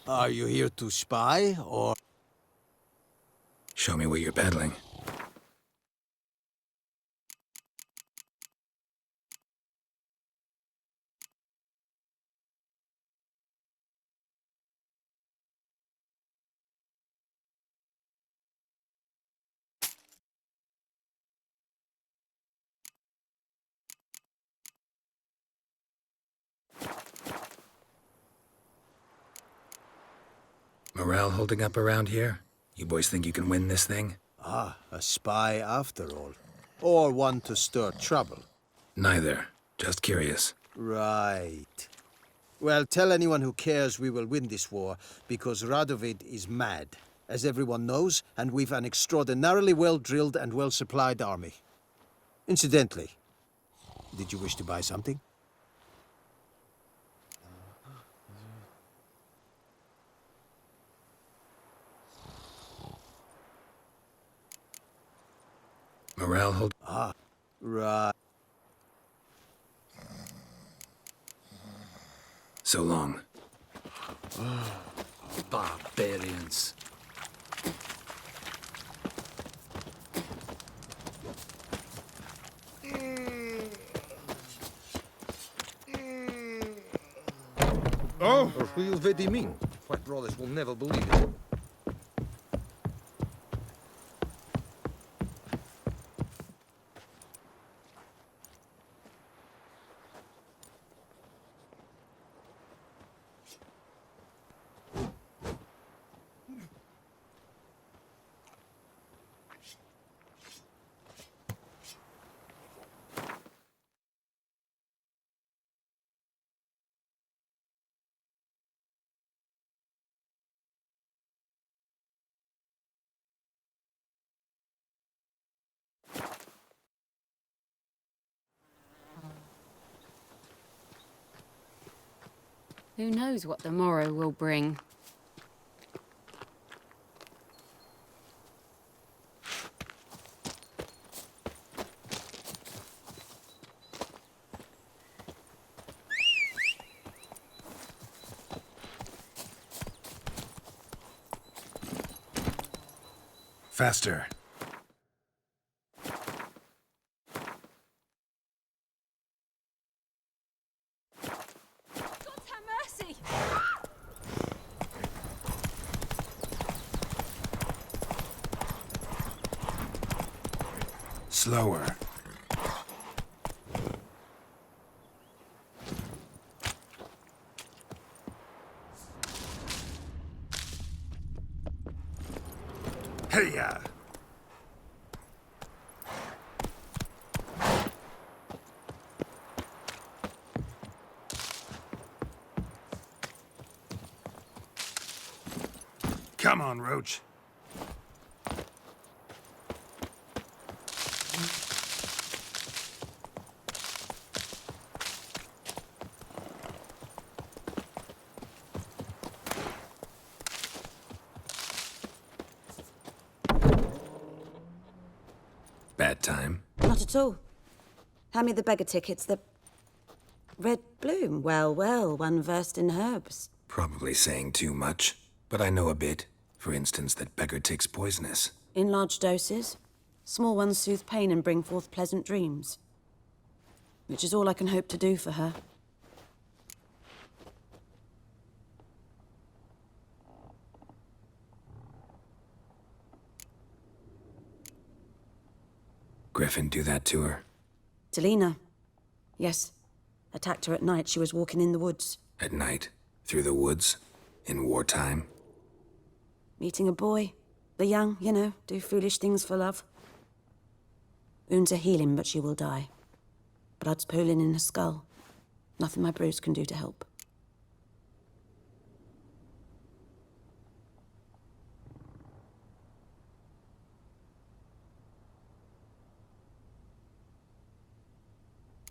S19: Are you here to spy, or...?
S1: Show me what you're peddling. Morale holding up around here? You boys think you can win this thing?
S19: Ah, a spy after all. Or one to stir trouble.
S1: Neither. Just curious.
S19: Right. Well, tell anyone who cares we will win this war, because Radovid is mad, as everyone knows, and we've an extraordinarily well-drilled and well-supplied army. Incidentally, Did you wish to buy something?
S1: Morale hold.
S19: Ah, right.
S1: So long.
S13: Barbarians.
S20: Oh, or who will they mean? White brothers will never believe it.
S21: Who knows what the morrow will bring?
S1: Faster. Slower. Hey-ya! Come on, Roach. Bad time?
S8: Not at all. Hand me the beggar tickets, the... Red bloom. Well, well, one versed in herbs.
S1: Probably saying too much, but I know a bit. For instance, that beggar tick's poisonous.
S8: In large doses. Small ones soothe pain and bring forth pleasant dreams. Which is all I can hope to do for her.
S1: Griffin do that to her?
S8: Delina. Yes. Attacked her at night. She was walking in the woods.
S1: At night? Through the woods? In wartime?
S8: Meeting a boy. The young, you know, do foolish things for love. Wounds are healing, but she will die. Blood's pooling in her skull. Nothing my bruise can do to help.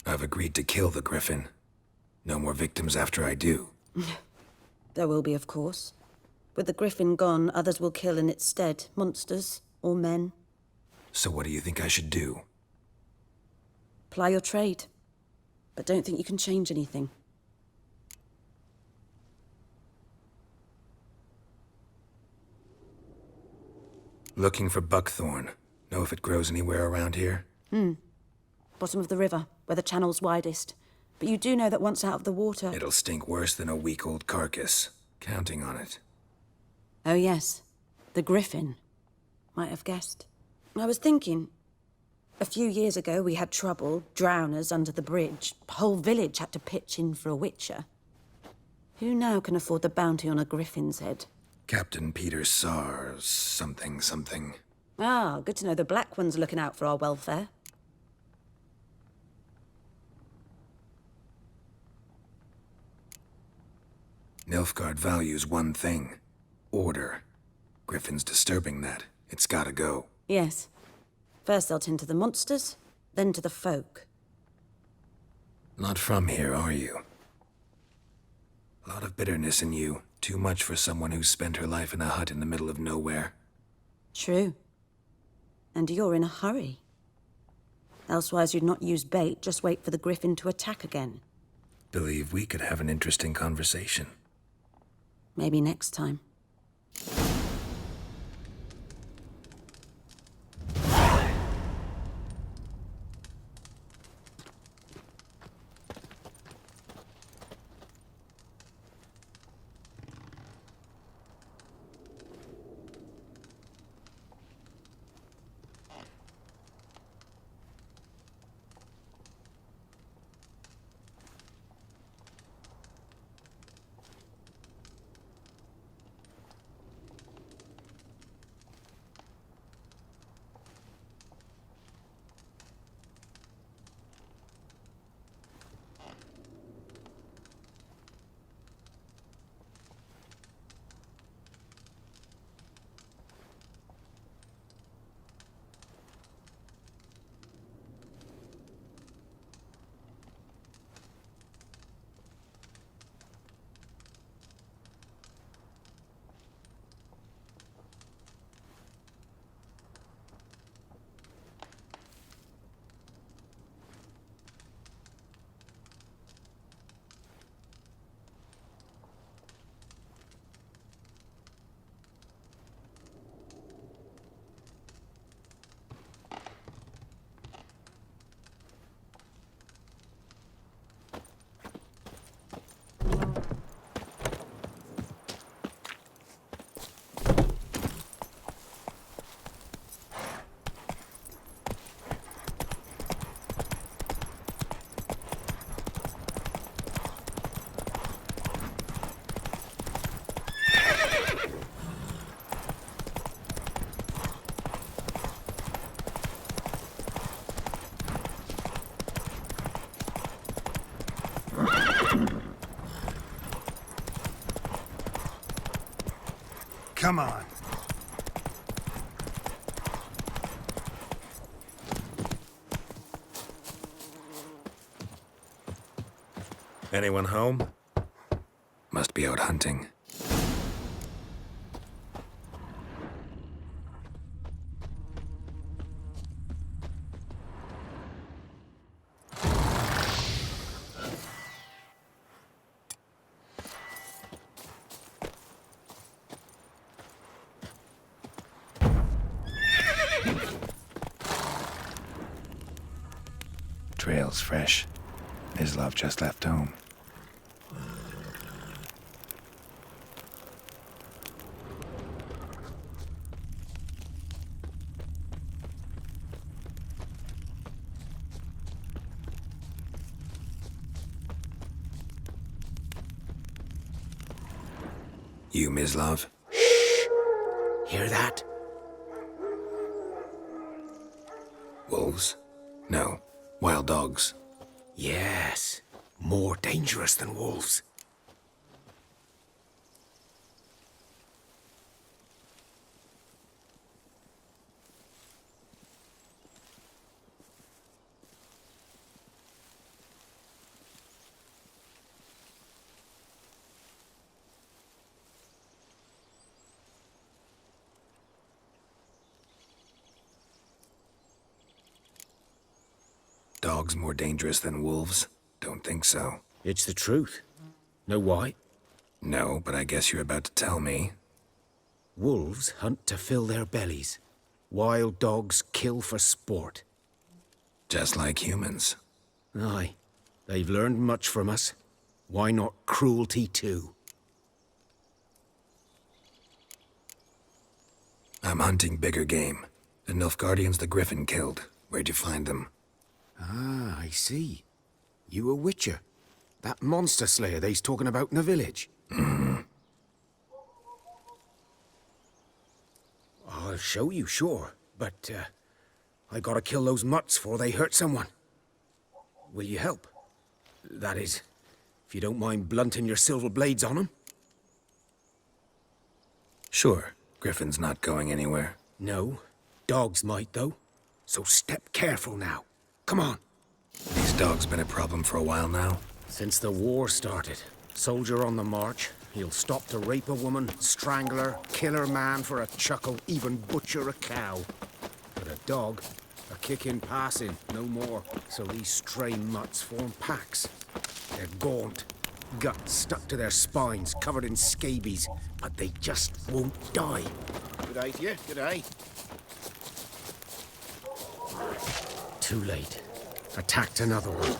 S1: I've agreed to kill the Griffin. No more victims after I do.
S8: There will be, of course. With the Griffin gone, others will kill in its stead. Monsters or men.
S1: So what do you think I should do?
S8: Ply your trade. But don't think you can change anything.
S1: Looking for buckthorn. Know if it grows anywhere around here?
S8: Bottom of the river, where the channel's widest. But you do know that once out of the water...
S1: It'll stink worse than a week-old carcass. Counting on it.
S8: Oh, yes. The Griffin. Might have guessed. I was thinking... A few years ago, we had trouble. Drowners under the bridge. The whole village had to pitch in for a witcher. Who now can afford the bounty on a Griffin's head?
S1: Captain Peter Sars... something.
S8: Ah, good to know the Black One's looking out for our welfare.
S1: Nilfgaard values one thing. Order. Griffin's disturbing that. It's gotta go.
S8: Yes. First they'll tend to the monsters, then to the folk.
S1: Not from here, are you? A lot of bitterness in you. Too much for someone who's spent her life in a hut in the middle of nowhere.
S8: True. And you're in a hurry. Elsewise you'd not use bait, just wait for the griffin to attack again.
S1: Believe we could have an interesting conversation.
S8: Maybe next time.
S1: Come on.
S2: Anyone home?
S1: Must be out hunting. Trail's fresh. Mislav just left home. You, Mislav?
S11: Hear that?
S1: Wolves? No. Wild dogs.
S2: Yes. More dangerous than wolves.
S1: Dogs more dangerous than wolves? Don't think so.
S2: It's the truth. Know why?
S1: No, but I guess you're about to tell me.
S2: Wolves hunt to fill their bellies. Wild dogs kill for sport.
S1: Just like humans.
S2: Aye. They've learned much from us. Why not cruelty too?
S1: I'm hunting bigger game. The Nilfgaardians the Griffin killed. Where'd you find them?
S2: Ah, I see. You a witcher. That monster slayer they's talking about in the village. I'll show you, sure. But, I gotta kill those mutts before they hurt someone. Will you help? That is, if you don't mind blunting your silver blades on them.
S1: Sure. Griffin's not going anywhere.
S2: No. Dogs might, though. So step careful now. Come on.
S1: These dog's been a problem for a while now.
S2: Since the war started. Soldier on the march. He'll stop to rape a woman, strangle her, kill her man for a chuckle, even butcher a cow. But a dog, a kick in passing, no more. So these stray mutts form packs. They're gaunt, guts stuck to their spines, covered in scabies, but they just won't die.
S20: Good day to you, good day.
S2: Too late. Attacked another one.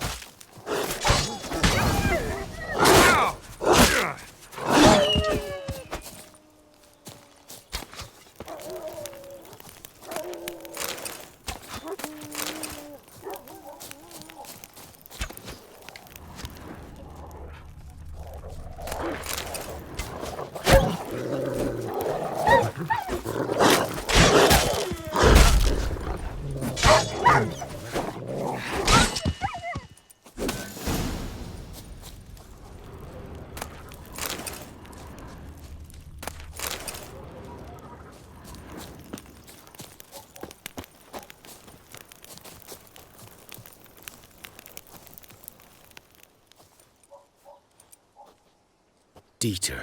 S2: Dieter.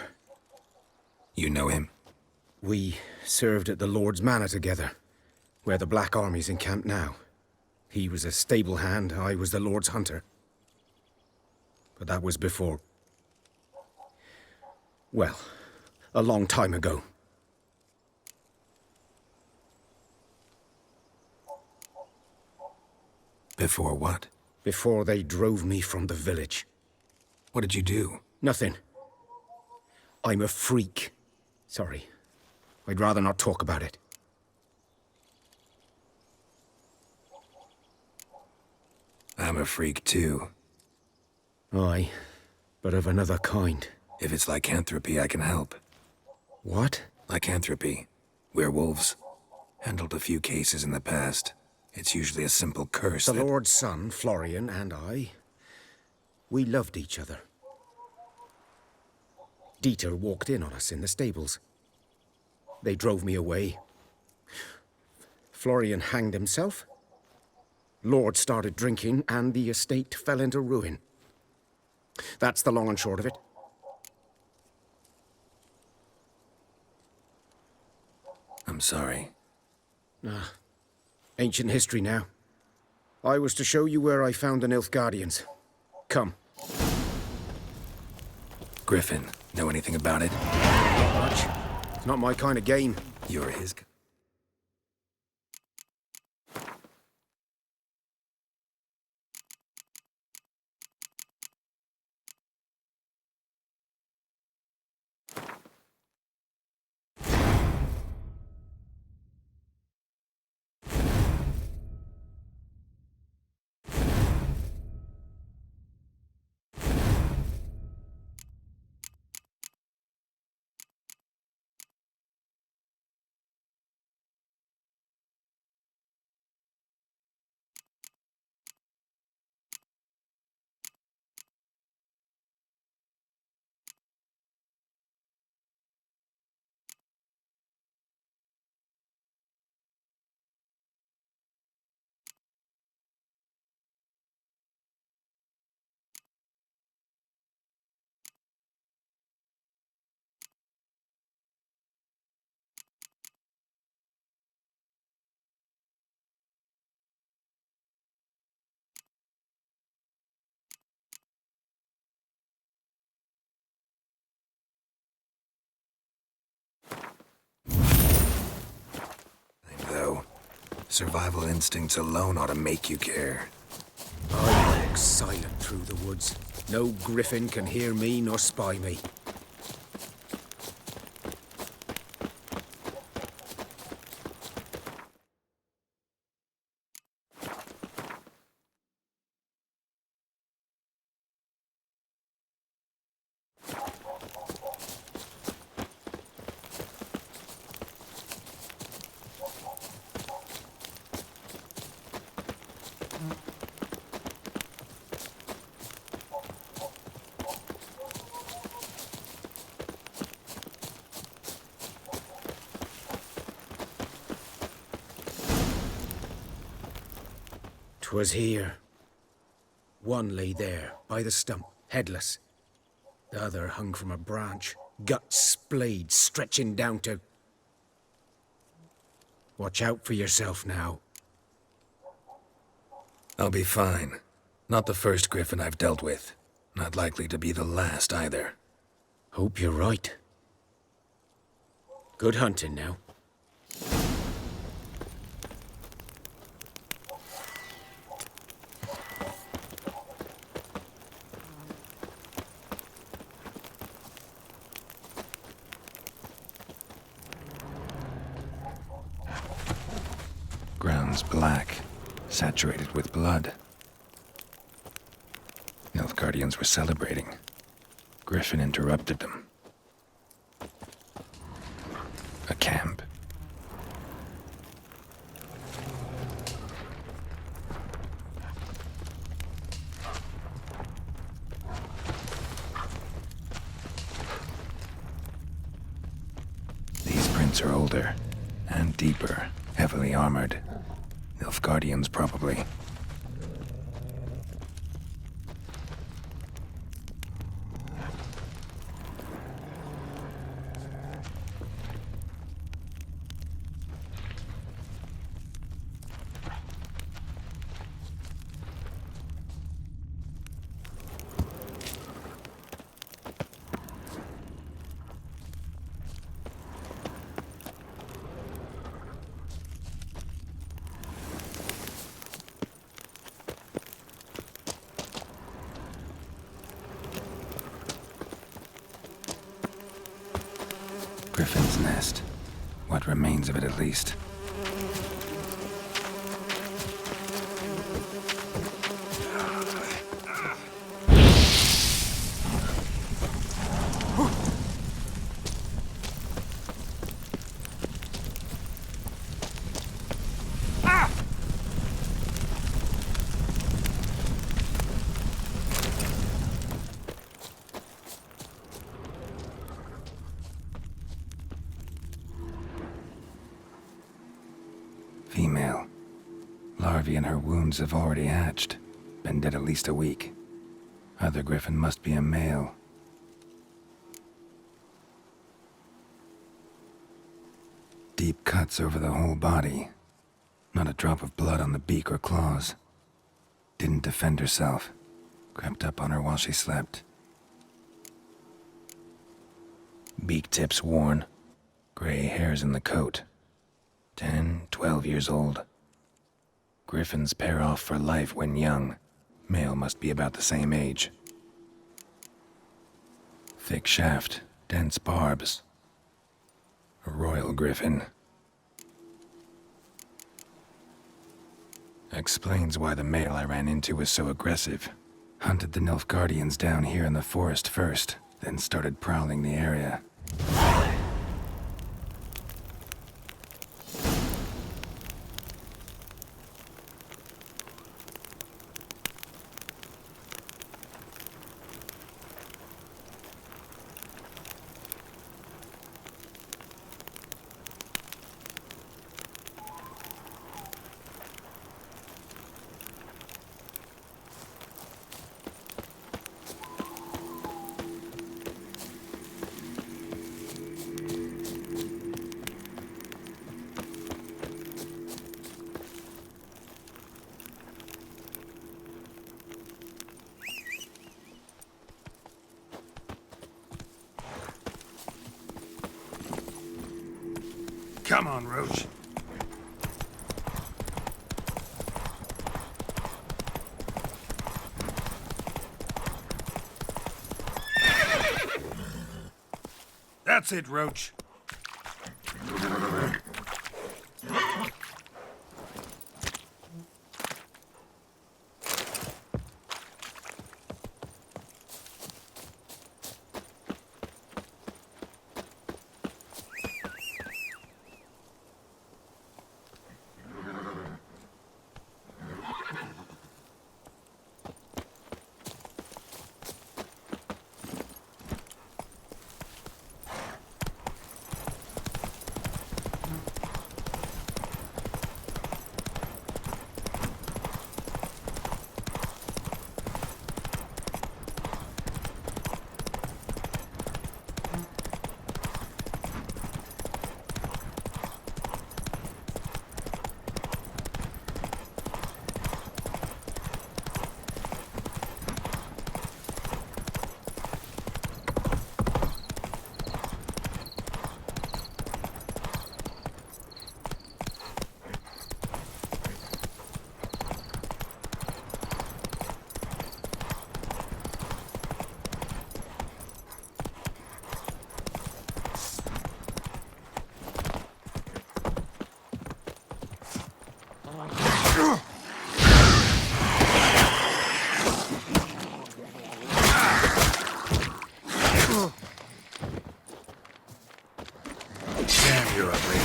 S1: You know him?
S2: We served at the Lord's Manor together, where the Black Army's encamped now. He was a stable hand, I was the Lord's hunter. But that was before... well, a long time ago.
S1: Before what?
S2: Before they drove me from the village.
S1: What did you do?
S2: Nothing. I'm a freak. Sorry. I'd rather not talk about it.
S1: I'm a freak too.
S2: Aye, but of another kind.
S1: If it's lycanthropy, I can help.
S2: What?
S1: Lycanthropy. Werewolves. Handled a few cases in the past. It's usually a simple curse
S2: The
S1: that...
S2: Lord's son, Florian, and I, we loved each other. Dieter walked in on us in the stables. They drove me away. Florian hanged himself. Lord started drinking, and the estate fell into ruin. That's the long and short of it.
S1: I'm sorry.
S2: Ancient history now. I was to show you where I found the Nilfgaardians. Come.
S1: Griffin, know anything about it?
S2: Not much. It's not my kind of game.
S1: You're his... Though, survival instincts alone ought to make you care.
S2: I walk silent through the woods. No griffin can hear me nor spy me. 'Twas here. One lay there, by the stump, headless. The other hung from a branch, guts splayed, stretching down to... Watch out for yourself now.
S1: I'll be fine. Not the first griffin I've dealt with. Not likely to be the last either.
S2: Hope you're right. Good hunting now.
S1: Ground's black, saturated with blood. Nilfgaardians were celebrating. Griffin interrupted them. A camp. These prints are older and deeper, heavily armored. Nilfgaardians, probably. Griffin's nest. What remains of it, at least. Female. Larvae in her wounds have already hatched. Been dead at least a week. Other griffin must be a male. Deep cuts over the whole body. Not a drop of blood on the beak or claws. Didn't defend herself. Crept up on her while she slept. Beak tips worn. Gray hairs in the coat. 10, 12 years old. Griffins pair off for life when young. Male must be about the same age. Thick shaft, dense barbs. A royal griffin. Explains why the male I ran into was so aggressive. Hunted the Nilfgaardians down here in the forest first, then started prowling the area.
S16: Come on, Roach. That's it, Roach.
S3: Damn, you're ugly.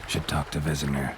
S1: Should talk to Vesemir.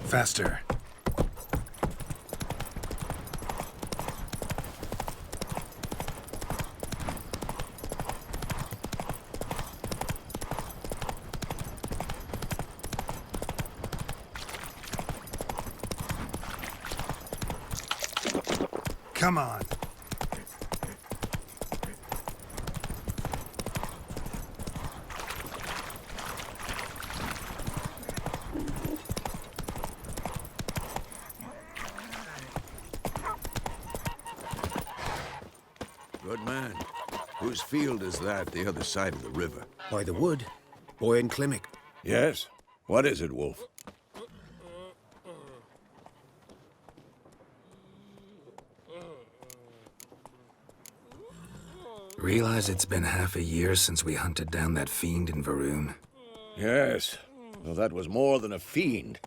S1: Faster. Come on.
S3: Good man. Whose field is that, the other side of the river?
S2: By the wood. Boy and Klimek.
S3: Yes? What is it, Wolf?
S1: Realize it's been half a year since we hunted down that fiend in Varun?
S3: Yes. Well, that was more than a fiend.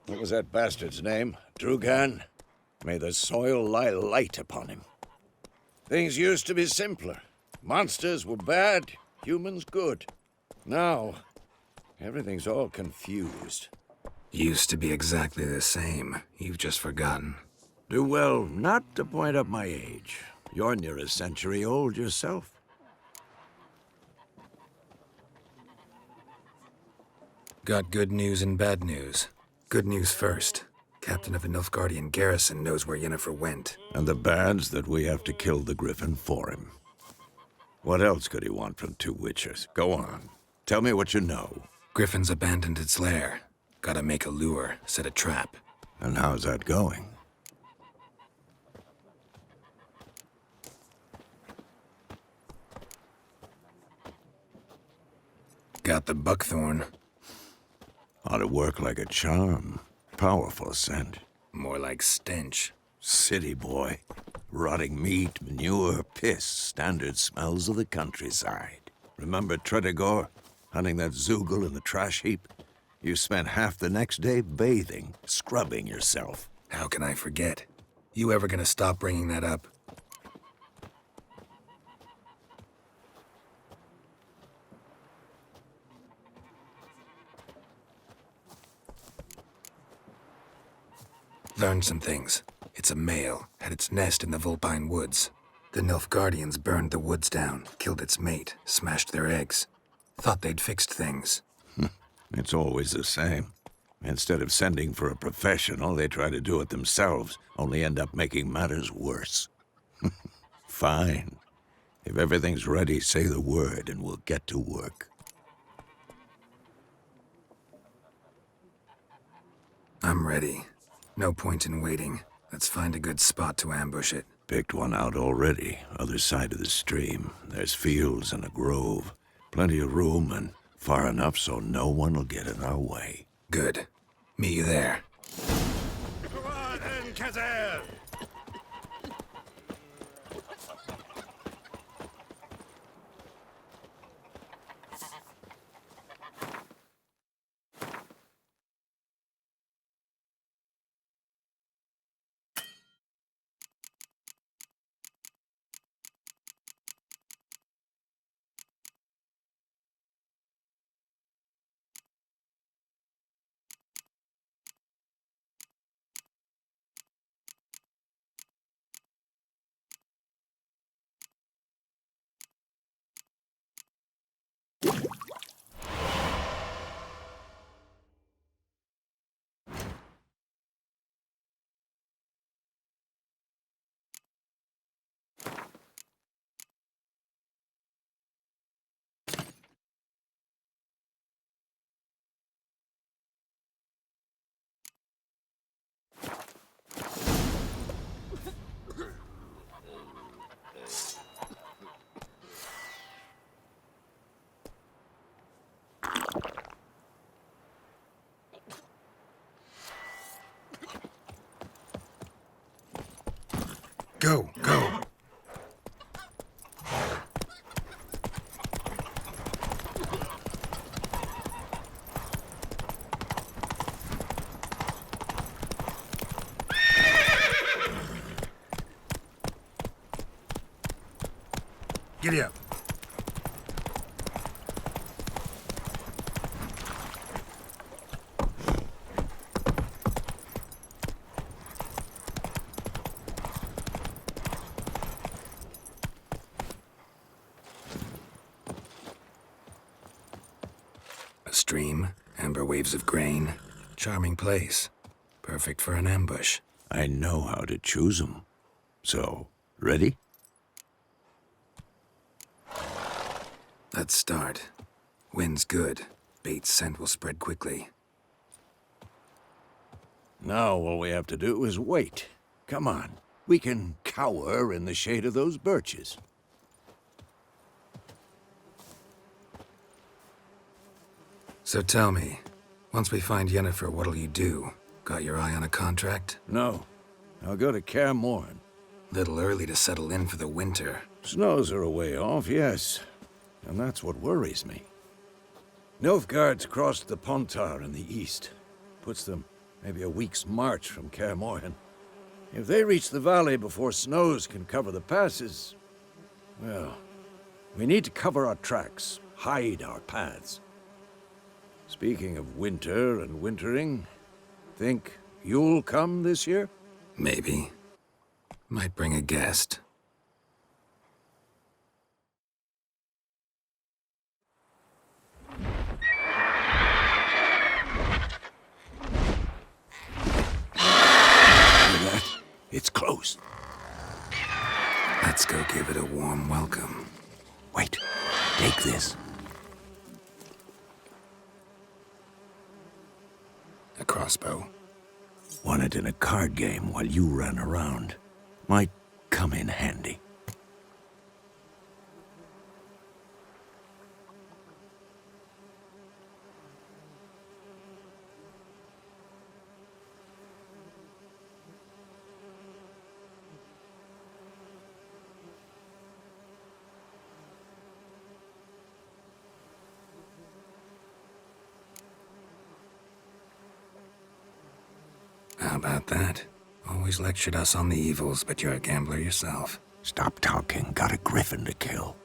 S3: What was that bastard's name? Drugan? May the soil lie light upon him. Things used to be simpler. Monsters were bad, humans good. Now, everything's all confused.
S1: Used to be exactly the same. You've just forgotten.
S3: Do well not to point up my age. You're near a century old yourself.
S1: Got good news and bad news. Good news first. Captain of the Nilfgaardian garrison knows where Yennefer went.
S3: And the bad's that we have to kill the Griffin for him. What else could he want from two witchers? Go on. Tell me what you know.
S1: Griffin's abandoned its lair. Gotta make a lure, set a trap.
S3: And how's that going?
S1: Got the buckthorn.
S3: Ought to work like a charm. Powerful scent.
S1: More like stench.
S3: City boy. Rotting meat, manure, piss. Standard smells of the countryside. Remember Tretogor? Hunting that Zoogle in the trash heap? You spent half the next day bathing, scrubbing yourself.
S1: How can I forget? You ever gonna stop bringing that up? Learned some things. It's a male, had its nest in the Vulpine Woods. The Nilfgaardians burned the woods down, killed its mate, smashed their eggs. Thought they'd fixed things.
S3: It's always the same. Instead of sending for a professional, they try to do it themselves, only end up making matters worse. Fine. If everything's ready, say the word and we'll get to work.
S1: I'm ready. No point in waiting. Let's find a good spot to ambush it.
S3: Picked one out already, other side of the stream. There's fields and a grove. Plenty of room and far enough so no one will get in our way.
S1: Good. Meet you there.
S3: Come on then, Kazan!
S1: Go, go. Giddy up. A stream, amber waves of grain. Charming place. Perfect for an ambush.
S3: I know how to choose 'em. So, ready?
S1: Let's start. Wind's good. Bait's scent will spread quickly.
S3: Now all we have to do is wait. Come on. We can cower in the shade of those birches.
S1: So tell me, once we find Yennefer, what'll you do? Got your eye on a contract?
S3: No. I'll go to Kaer Morhen.
S1: Little early to settle in for the winter.
S3: Snows are a way off, yes. And that's what worries me. Nilfgaard's crossed the Pontar in the east. Puts them maybe a week's march from Kaer Morhen. If they reach the valley before snows can cover the passes, well, we need to cover our tracks, hide our paths. Speaking of winter and wintering, think you'll come this year?
S1: Maybe. Might bring a guest.
S3: It's close.
S1: Let's go give it a warm welcome.
S3: Wait, take this.
S1: A crossbow.
S3: Won it in a card game while you ran around. Might come in handy.
S1: How about that? Always lectured us on the evils, but you're a gambler yourself.
S3: Stop talking. Got a griffin to kill.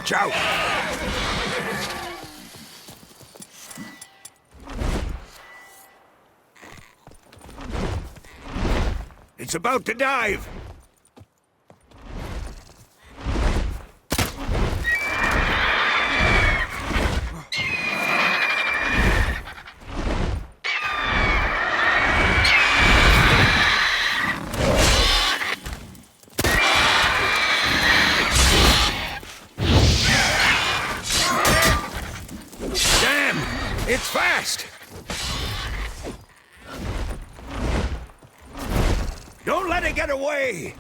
S3: Watch out! It's about to dive! Damn! It's fast! Don't let it get away!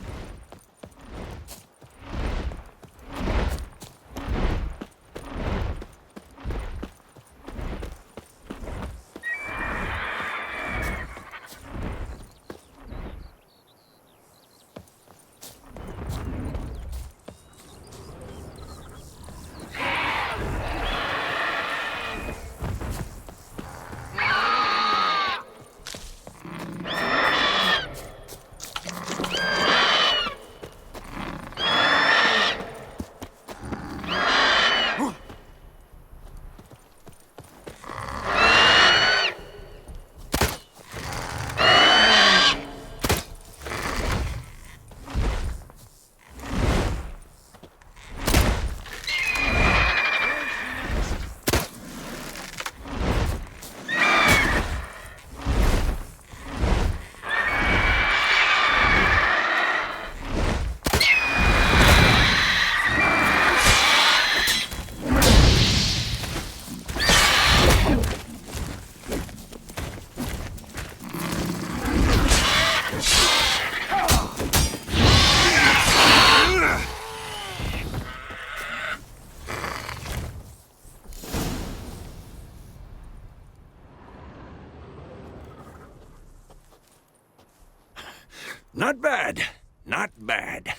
S3: Not bad. Not bad.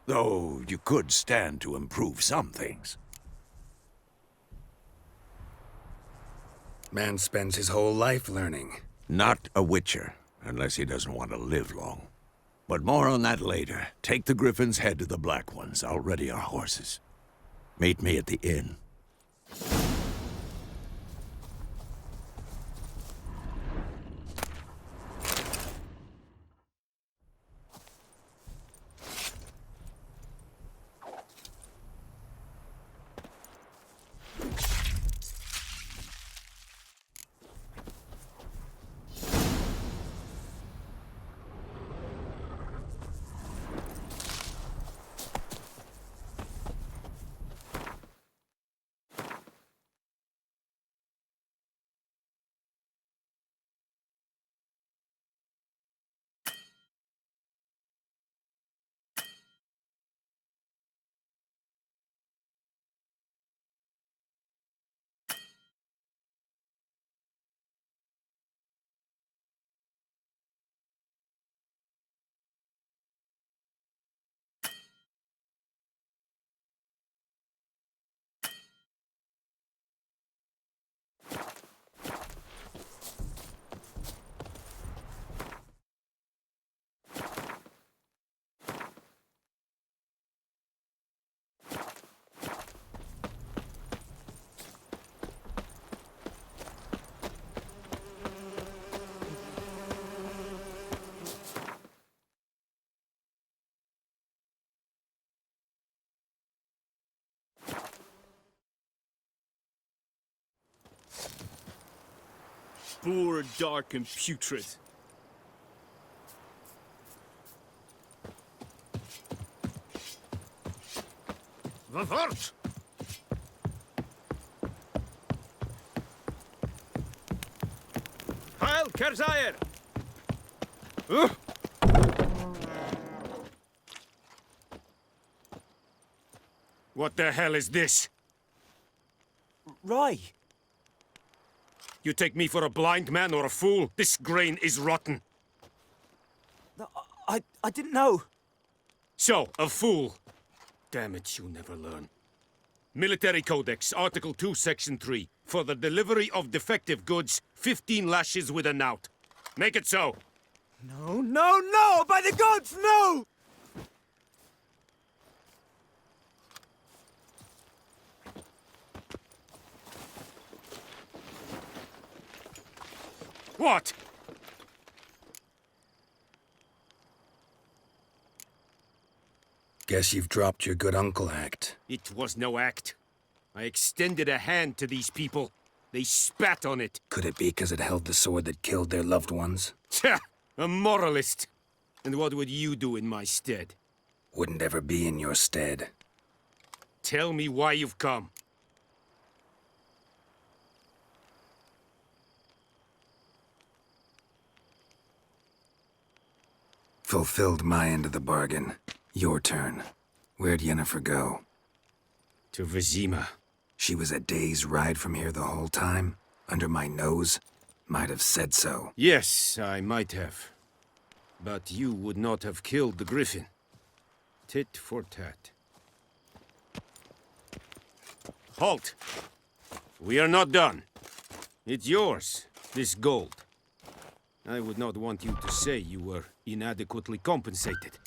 S3: Though you could stand to improve some things.
S1: Man spends his whole life learning.
S3: Not a witcher, unless he doesn't want to live long. But more on that later. Take the Griffin's head to the Black Ones. I'll ready our horses. Meet me at the inn.
S18: Poor, dark, and putrid.
S3: Vavort!
S16: Heil Kerzayer! What the hell is this?
S17: Roy!
S16: You take me for a blind man or a fool? This grain is rotten.
S17: I didn't know.
S16: So, a fool. Damn it, you never learn. Military Codex, Article 2, Section 3. For the delivery of defective goods, 15 lashes with a knout. Make it so.
S17: No, no, no! By the gods, no!
S16: What?
S1: Guess you've dropped your good uncle act.
S16: It was no act. I extended a hand to these people. They spat on it.
S1: Could it be because it held the sword that killed their loved ones?
S16: Tja, a moralist. And what would you do in my stead?
S1: Wouldn't ever be in your stead.
S16: Tell me why you've come.
S1: Fulfilled my end of the bargain. Your turn. Where'd Yennefer go?
S16: To Vizima.
S1: She was a day's ride from here the whole time? Under my nose? Might have said so.
S16: Yes, I might have. But you would not have killed the griffin. Tit for tat. Halt! We are not done. It's yours, this gold. I would not want you to say you were inadequately compensated.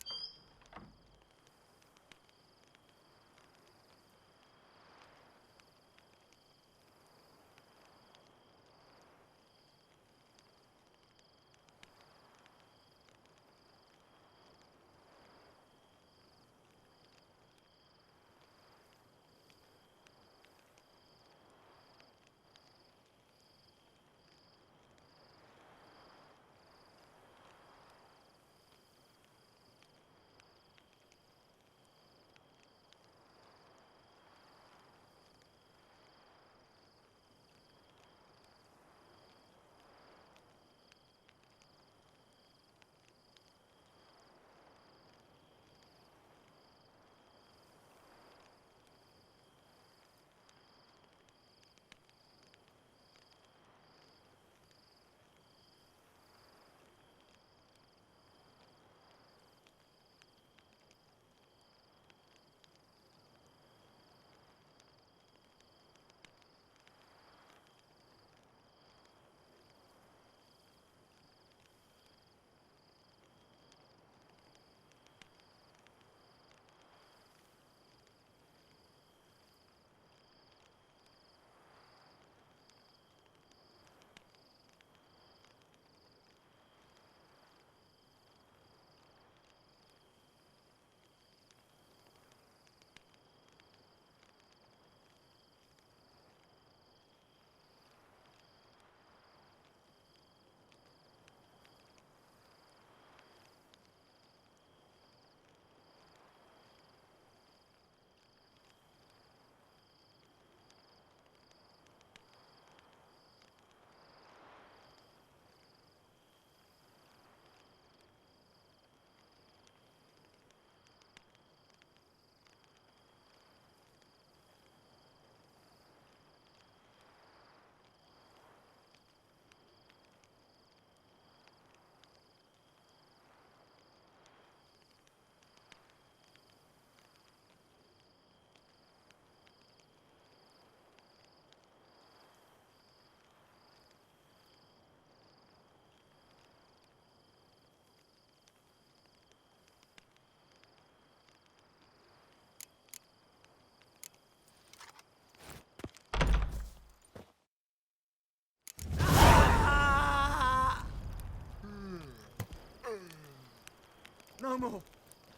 S11: No more.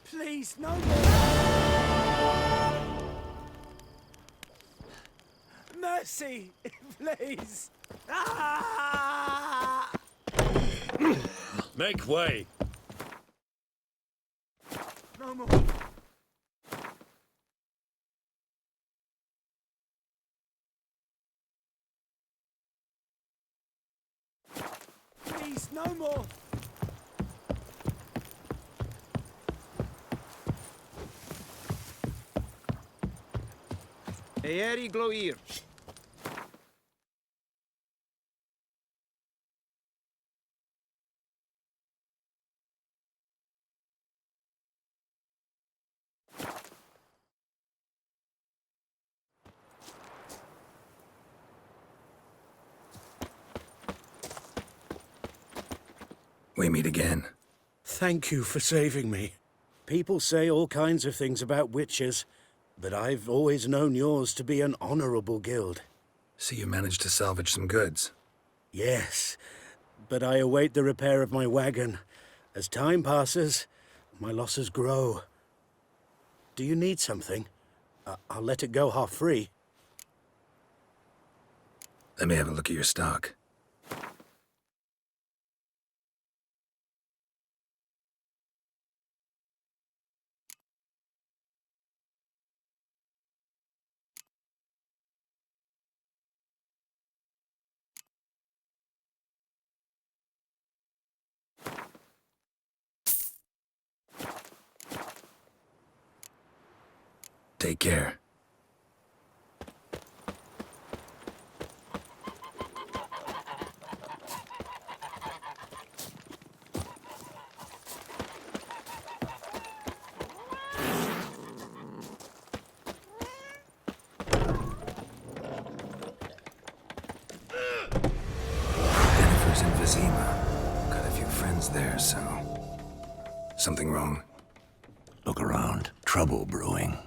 S11: Please, no more. Mercy, please. Ah!
S15: Make way.
S11: No more. Please, no more.
S2: Eeri Gloir.
S1: We meet again.
S6: Thank you for saving me. People say all kinds of things about witches, but I've always known yours to be an honorable guild.
S1: So you managed to salvage some goods?
S6: Yes, but I await the repair of my wagon. As time passes, my losses grow. Do you need something? I'll let it go half-free.
S1: Let me have a look at your stock. Take care. Jennifer's in Vizima. Got a few friends there, so... Something wrong?
S13: Look around. Trouble brewing.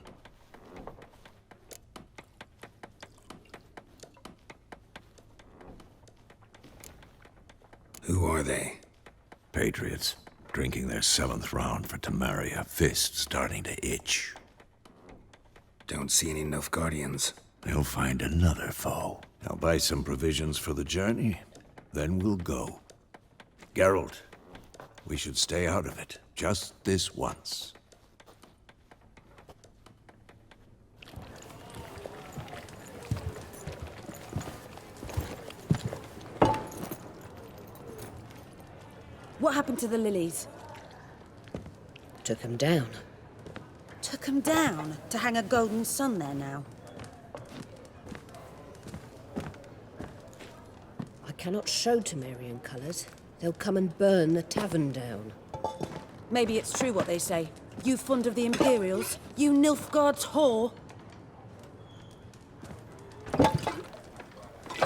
S1: Who are they?
S3: Patriots, drinking their 7th round for Temeria, fist starting to itch.
S1: Don't see any Nilfgaardians.
S3: They'll find another foe. I'll buy some provisions for the journey, then we'll go. Geralt, we should stay out of it, just this once.
S8: What happened to the lilies?
S10: Took him down.
S8: Took 'em down to hang a golden sun there now.
S10: I cannot show Temerian colours. They'll come and burn the tavern down.
S8: Maybe it's true what they say. You fond of the Imperials? You Nilfgaard's whore?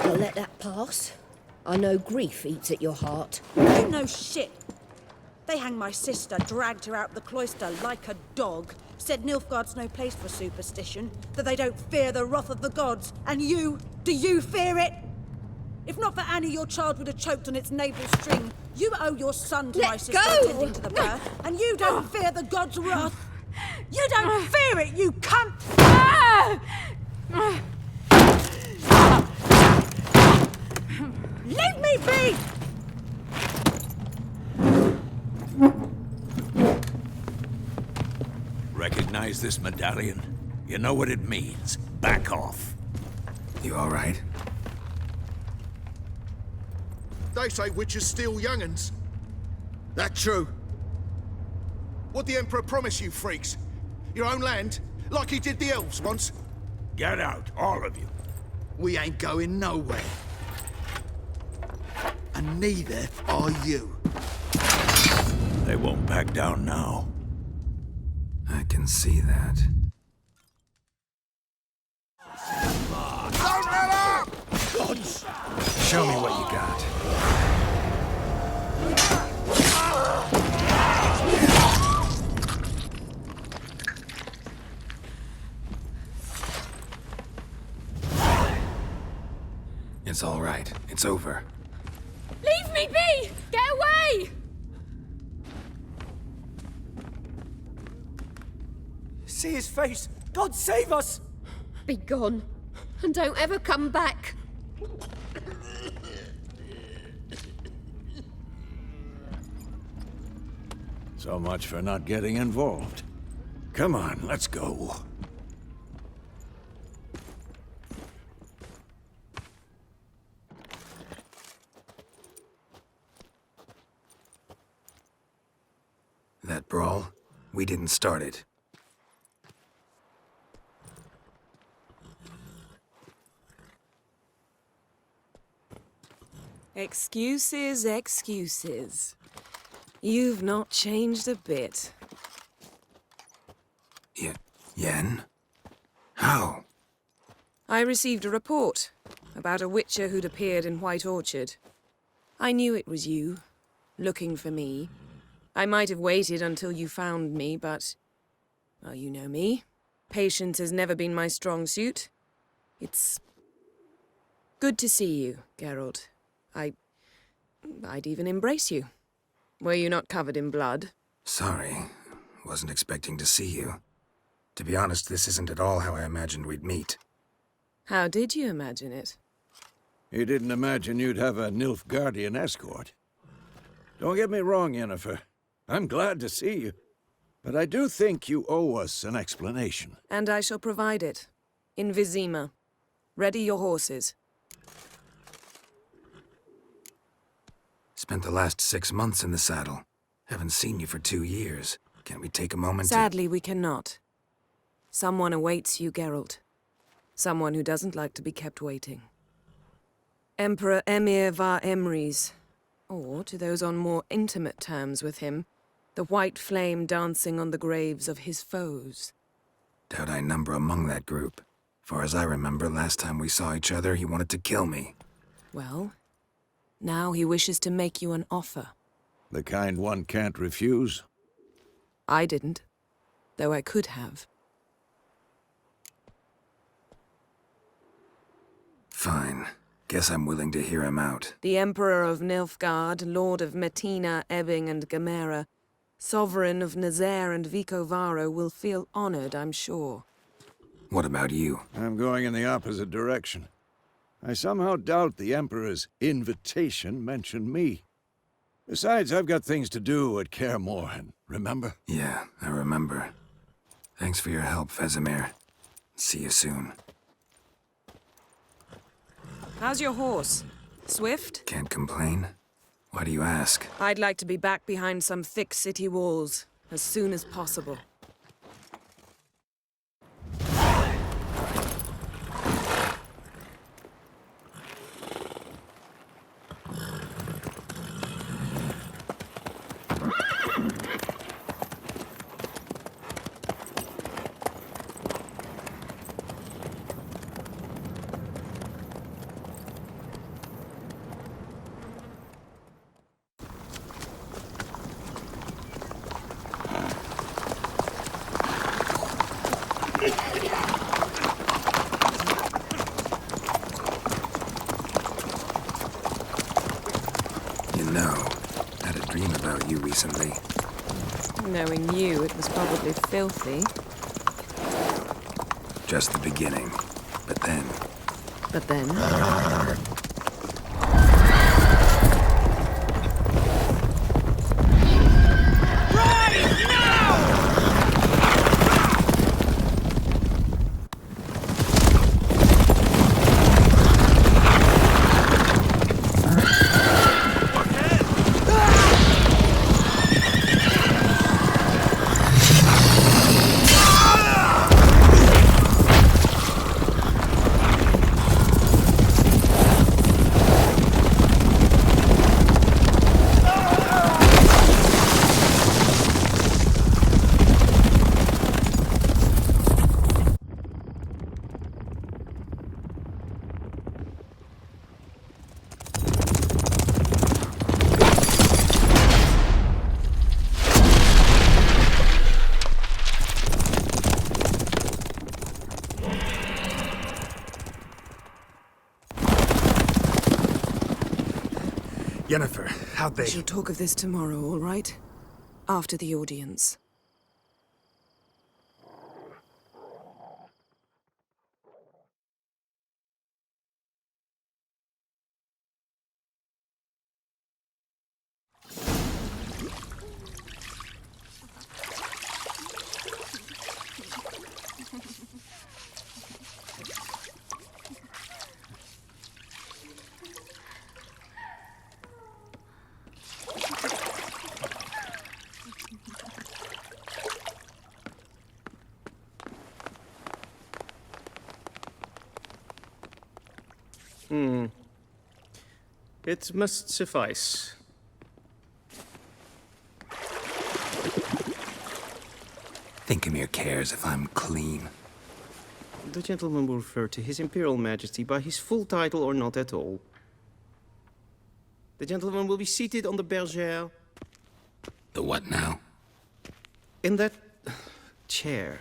S10: You'll let that pass? I know grief eats at your heart.
S8: You know shit. They hanged my sister, dragged her out the cloister like a dog, said Nilfgaard's no place for superstition, that they don't fear the wrath of the gods. And you, do you fear it? If not for Annie, your child would have choked on its navel string. You owe your son to my sister attending to the birth, and you don't fear the gods' wrath. You don't fear it, you cunt! Leave me be!
S3: Recognize this medallion? You know what it means. Back off.
S1: You all right?
S22: They say witches steal young'uns. That true? What'd the Emperor promise you, freaks? Your own land? Like he did the elves once?
S3: Get out, all of you.
S22: We ain't going nowhere. And neither are you.
S3: They won't back down now.
S1: I can see that.
S22: Don't let up! Gods!
S1: Show me what you got. It's all right. It's over.
S14: Leave me be! Get away!
S17: See his face! God save us!
S21: Be gone, and don't ever come back.
S3: So much for not getting involved. Come on, let's go.
S1: That brawl, we didn't start it.
S23: Excuses, excuses. You've not changed a bit.
S1: Yen? How?
S23: I received a report about a witcher who'd appeared in White Orchard. I knew it was you, looking for me. I might have waited until you found me, but... well, you know me. Patience has never been my strong suit. It's... good to see you, Geralt. I'd even embrace you. Were you not covered in blood?
S1: Sorry. Wasn't expecting to see you. To be honest, this isn't at all how I imagined we'd meet.
S23: How did you imagine it?
S3: You didn't imagine you'd have a Nilfgaardian escort. Don't get me wrong, Yennefer. I'm glad to see you. But I do think you owe us an explanation.
S23: And I shall provide it. In Vizima. Ready your horses.
S1: Spent the last 6 months in the saddle. Haven't seen you for 2 years. Can't we take a moment
S23: Sadly, we cannot. Someone awaits you, Geralt. Someone who doesn't like to be kept waiting. Emperor Emir var Emrys. Or, to those on more intimate terms with him, the white flame dancing on the graves of his foes.
S1: Doubt I number among that group. Far as I remember, last time we saw each other, he wanted to kill me.
S23: Well, now he wishes to make you an offer.
S3: The kind one can't refuse?
S23: I didn't, though I could have.
S1: Fine. Guess I'm willing to hear him out.
S23: The Emperor of Nilfgaard, Lord of Metina, Ebbing, and Gamera, Sovereign of Nazaire and Vicovaro, will feel honored, I'm sure.
S1: What about you?
S3: I'm going in the opposite direction. I somehow doubt the Emperor's invitation mentioned me. Besides, I've got things to do at Kaer Morhen, remember?
S1: Yeah, I remember. Thanks for your help, Vesemir. See you soon.
S23: How's your horse? Swift?
S1: Can't complain. Why do you ask?
S23: I'd like to be back behind some thick city walls as soon as possible.
S1: You know, I had a dream about you recently.
S23: Knowing you, it was probably filthy.
S1: Just the beginning. But then...
S23: But then?
S1: Yennefer, how'd they...
S23: We shall talk of this tomorrow, all right? After the audience.
S4: It must suffice.
S1: Thinkamere cares if I'm clean.
S4: The gentleman will refer to His Imperial Majesty by his full title or not at all. The gentleman will be seated on the bergère.
S1: The what now?
S4: In that chair.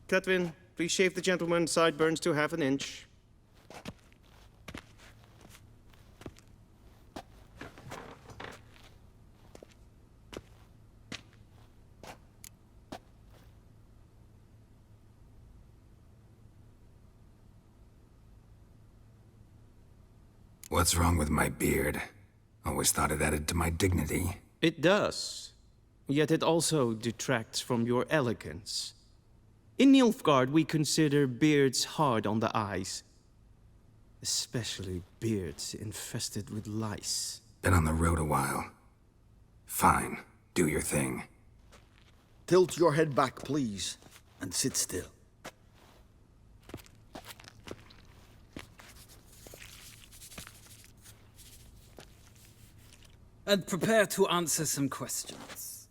S4: Cletwin, please shave the gentleman's sideburns to half an inch.
S1: What's wrong with my beard? Always thought it added to my dignity.
S4: It does. Yet it also detracts from your elegance. In Nilfgaard, we consider beards hard on the eyes. Especially beards infested with lice.
S1: Been on the road a while. Fine, do your thing.
S22: Tilt your head back, please, and sit still.
S5: And prepare to answer some questions.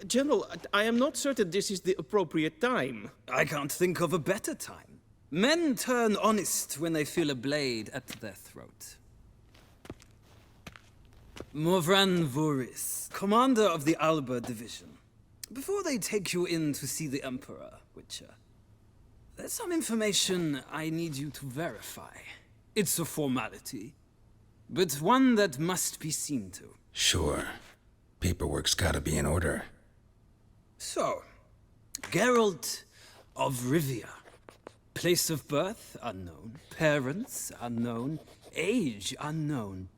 S4: General, I am not certain this is the appropriate time.
S5: I can't think of a better time. Men turn honest when they feel a blade at their throat. Morvran Voris, commander of the Alba Division. Before they take you in to see the Emperor, Witcher, there's some information I need you to verify. It's a formality, but one that must be seen to.
S1: Sure. Paperwork's gotta be in order.
S5: So, Geralt of Rivia. Place of birth, unknown. Parents, unknown. Age, unknown.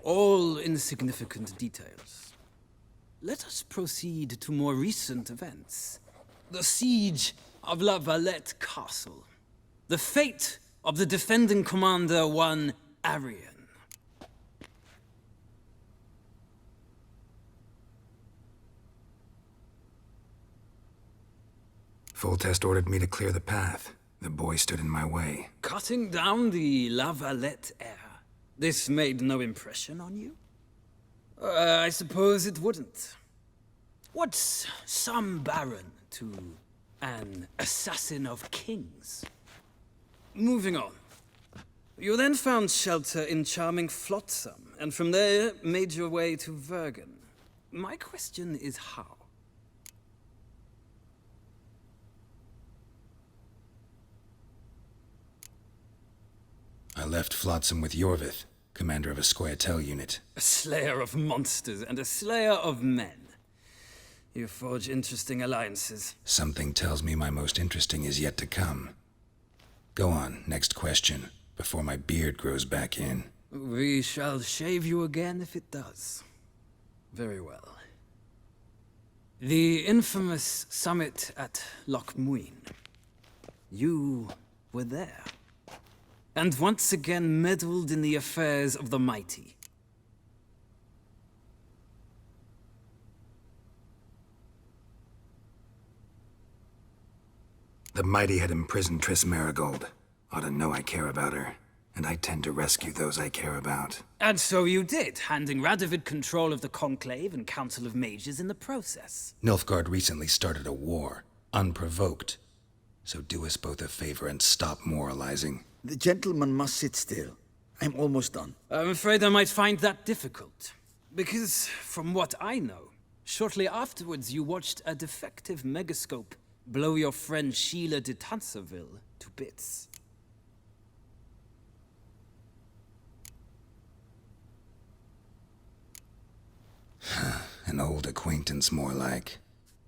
S5: All insignificant details. Let us proceed to more recent events. The siege of La Valette Castle. The fate of the defending commander, one Arian.
S1: Foltest ordered me to clear the path. The boy stood in my way.
S5: Cutting down the La Valette heir. This made no impression on you? I suppose it wouldn't. What's some baron to an assassin of kings? Moving on. You then found shelter in charming Flotsam, and from there made your way to Vergen. My question is how?
S1: I left Flotsam with Yorvith, commander of a Scoia'tael unit.
S5: A slayer of monsters and a slayer of men. You forge interesting alliances.
S1: Something tells me my most interesting is yet to come. Go on, next question, before my beard grows back in.
S5: We shall shave you again if it does. Very well. The infamous summit at Loch Muin. You were there. And once again meddled in the affairs of the mighty.
S1: The mighty had imprisoned Triss Merigold. Ought to know I care about her, and I tend to rescue those I care about.
S5: And so you did, handing Radovid control of the Conclave and Council of Mages in the process.
S1: Nilfgaard recently started a war, unprovoked. So do us both a favor and stop moralizing.
S22: The gentleman must sit still. I'm almost done.
S5: I'm afraid I might find that difficult. Because, from what I know, shortly afterwards you watched a defective megascope blow your friend Sheila de Tanserville to bits.
S1: An old acquaintance, more like.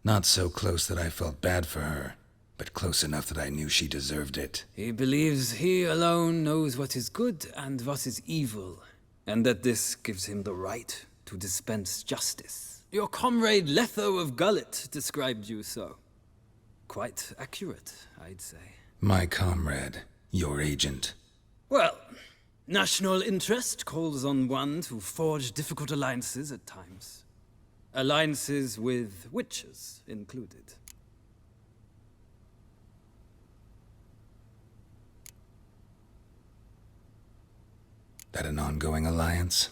S1: Not so close that I felt bad for her, but close enough that I knew she deserved it.
S5: He believes he alone knows what is good and what is evil, and that this gives him the right to dispense justice. Your comrade Letho of Gullet described you so. Quite accurate, I'd say.
S1: My comrade, your agent.
S5: Well, national interest calls on one to forge difficult alliances at times. Alliances with witches included.
S1: That an ongoing alliance?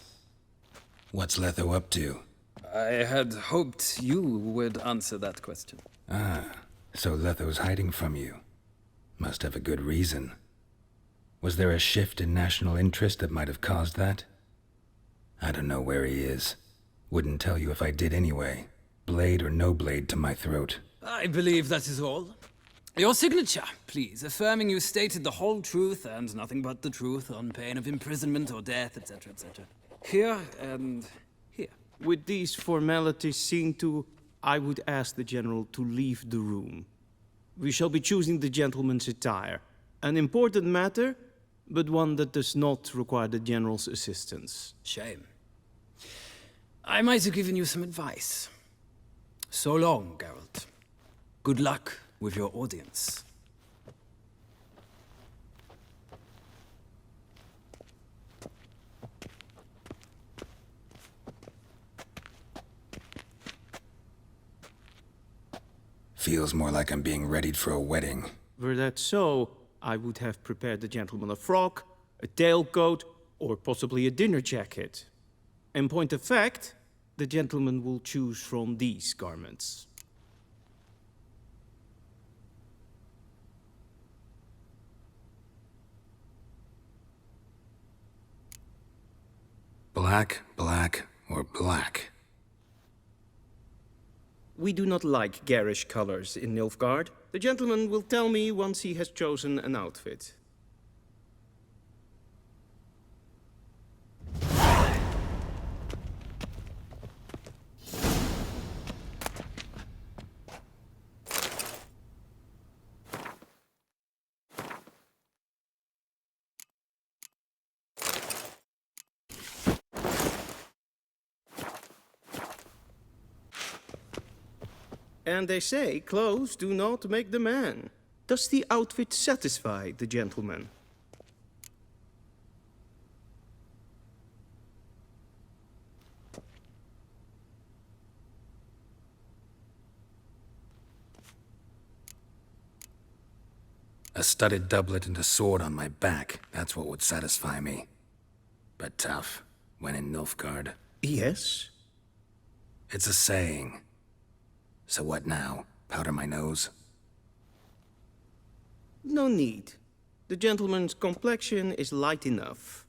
S1: What's Letho up to?
S5: I had hoped you would answer that question.
S1: Ah, so Letho's hiding from you. Must have a good reason. Was there a shift in national interest that might have caused that? I don't know where he is. Wouldn't tell you if I did anyway. Blade or no blade to my throat.
S5: I believe that is all. Your signature, please, affirming you stated the whole truth and nothing but the truth on pain of imprisonment or death, etc., etc. Here and here.
S4: With these formalities seen to, I would ask the General to leave the room. We shall be choosing the gentleman's attire. An important matter, but one that does not require the General's assistance.
S5: Shame. I might have given you some advice. So long, Geralt. Good luck with your audience.
S1: Feels more like I'm being readied for a wedding.
S4: Were that so, I would have prepared the gentleman a frock, a tailcoat, or possibly a dinner jacket. In point of fact, the gentleman will choose from these garments.
S1: Black, black, or black?
S4: We do not like garish colors in Nilfgaard. The gentleman will tell me once he has chosen an outfit. And they say clothes do not make the man. Does the outfit satisfy the gentleman?
S1: A studded doublet and a sword on my back, that's what would satisfy me. But tough, when in Nilfgaard.
S4: Yes?
S1: It's a saying. So what now? Powder my nose?
S4: No need. The gentleman's complexion is light enough.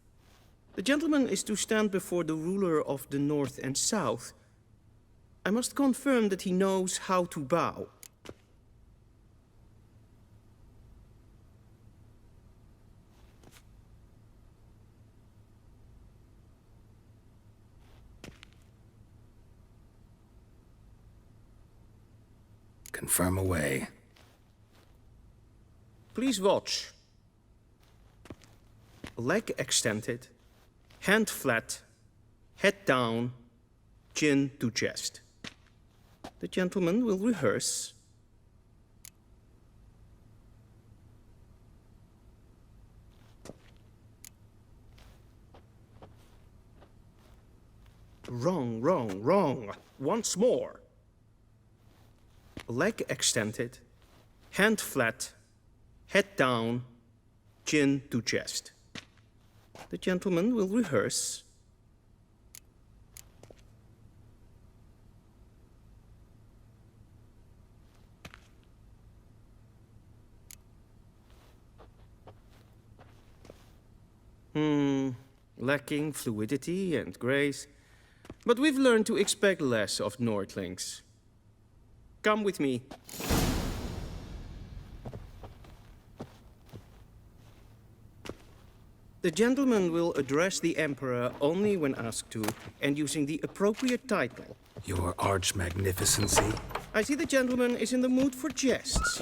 S4: The gentleman is to stand before the ruler of the North and South. I must confirm that he knows how to bow.
S1: Confirm away.
S4: Please watch. Leg extended, hand flat, head down, chin to chest. The gentleman will rehearse. Wrong, wrong, wrong. Once more. Leg extended, hand flat, head down, chin to chest. The gentleman will rehearse. Lacking fluidity and grace. But we've learned to expect less of Nordlings. Come with me. The gentleman will address the Emperor only when asked to, and using the appropriate title.
S1: Your Arch-Magnificency?
S4: I see the gentleman is in the mood for jests.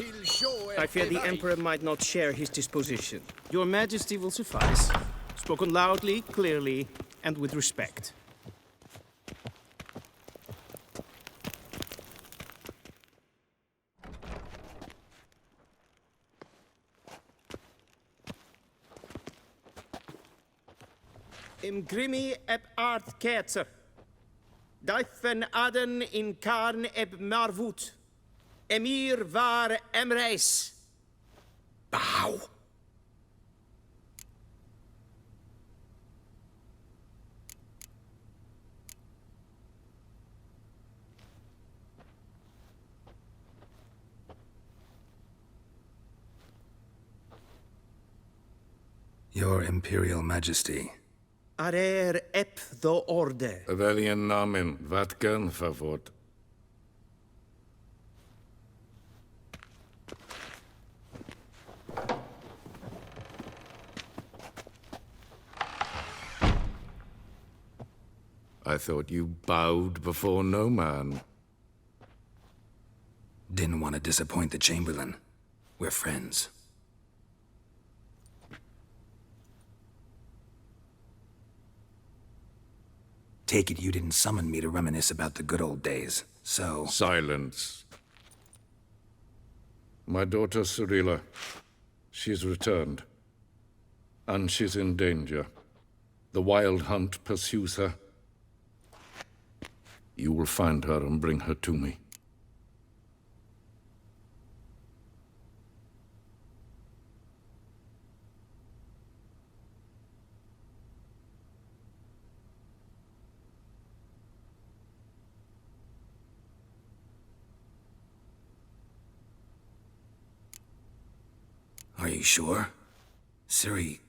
S4: I fear the Emperor might not share his disposition. Your Majesty will suffice. Spoken loudly, clearly, and with respect. Im grimi eb art ketzer. Daifen aden in karn eb marvut. Emir var emreis. Bow.
S1: Your Imperial Majesty.
S4: Arer ep the orde.
S7: Welchen Namen? Wat gern verwort? I thought you bowed before no man.
S1: Didn't want to disappoint the Chamberlain. We're friends. Take it you didn't summon me to reminisce about the good old days, so...
S7: Silence. My daughter Cirilla, she's returned. And she's in danger. The Wild Hunt pursues her. You will find her and bring her to me.
S1: Are you sure? Ciri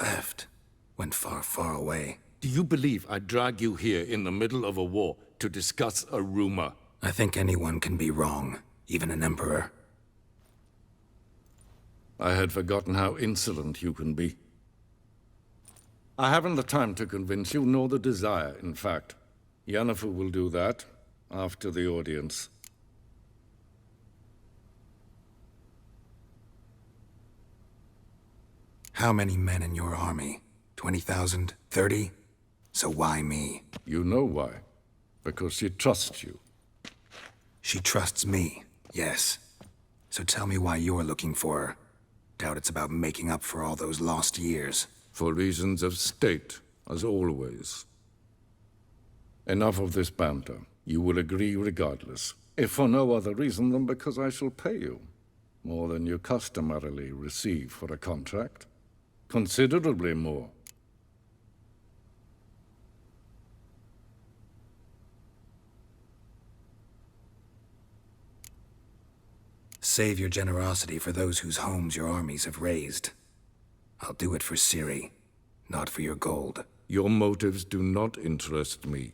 S1: left. Went far, far away.
S7: Do you believe I drag you here in the middle of a war to discuss a rumor?
S1: I think anyone can be wrong, even an emperor.
S7: I had forgotten how insolent you can be. I haven't the time to convince you, nor the desire, in fact. Yennefer will do that after the audience.
S1: How many men in your army? 20,000? 30? So why me?
S7: You know why. Because she trusts you.
S1: She trusts me, yes. So tell me why you're looking for her. Doubt it's about making up for all those lost years.
S7: For reasons of state, as always. Enough of this banter. You will agree regardless. If for no other reason than because I shall pay you. More than you customarily receive for a contract. Considerably more.
S1: Save your generosity for those whose homes your armies have razed. I'll do it for Ciri, not for your gold.
S7: Your motives do not interest me.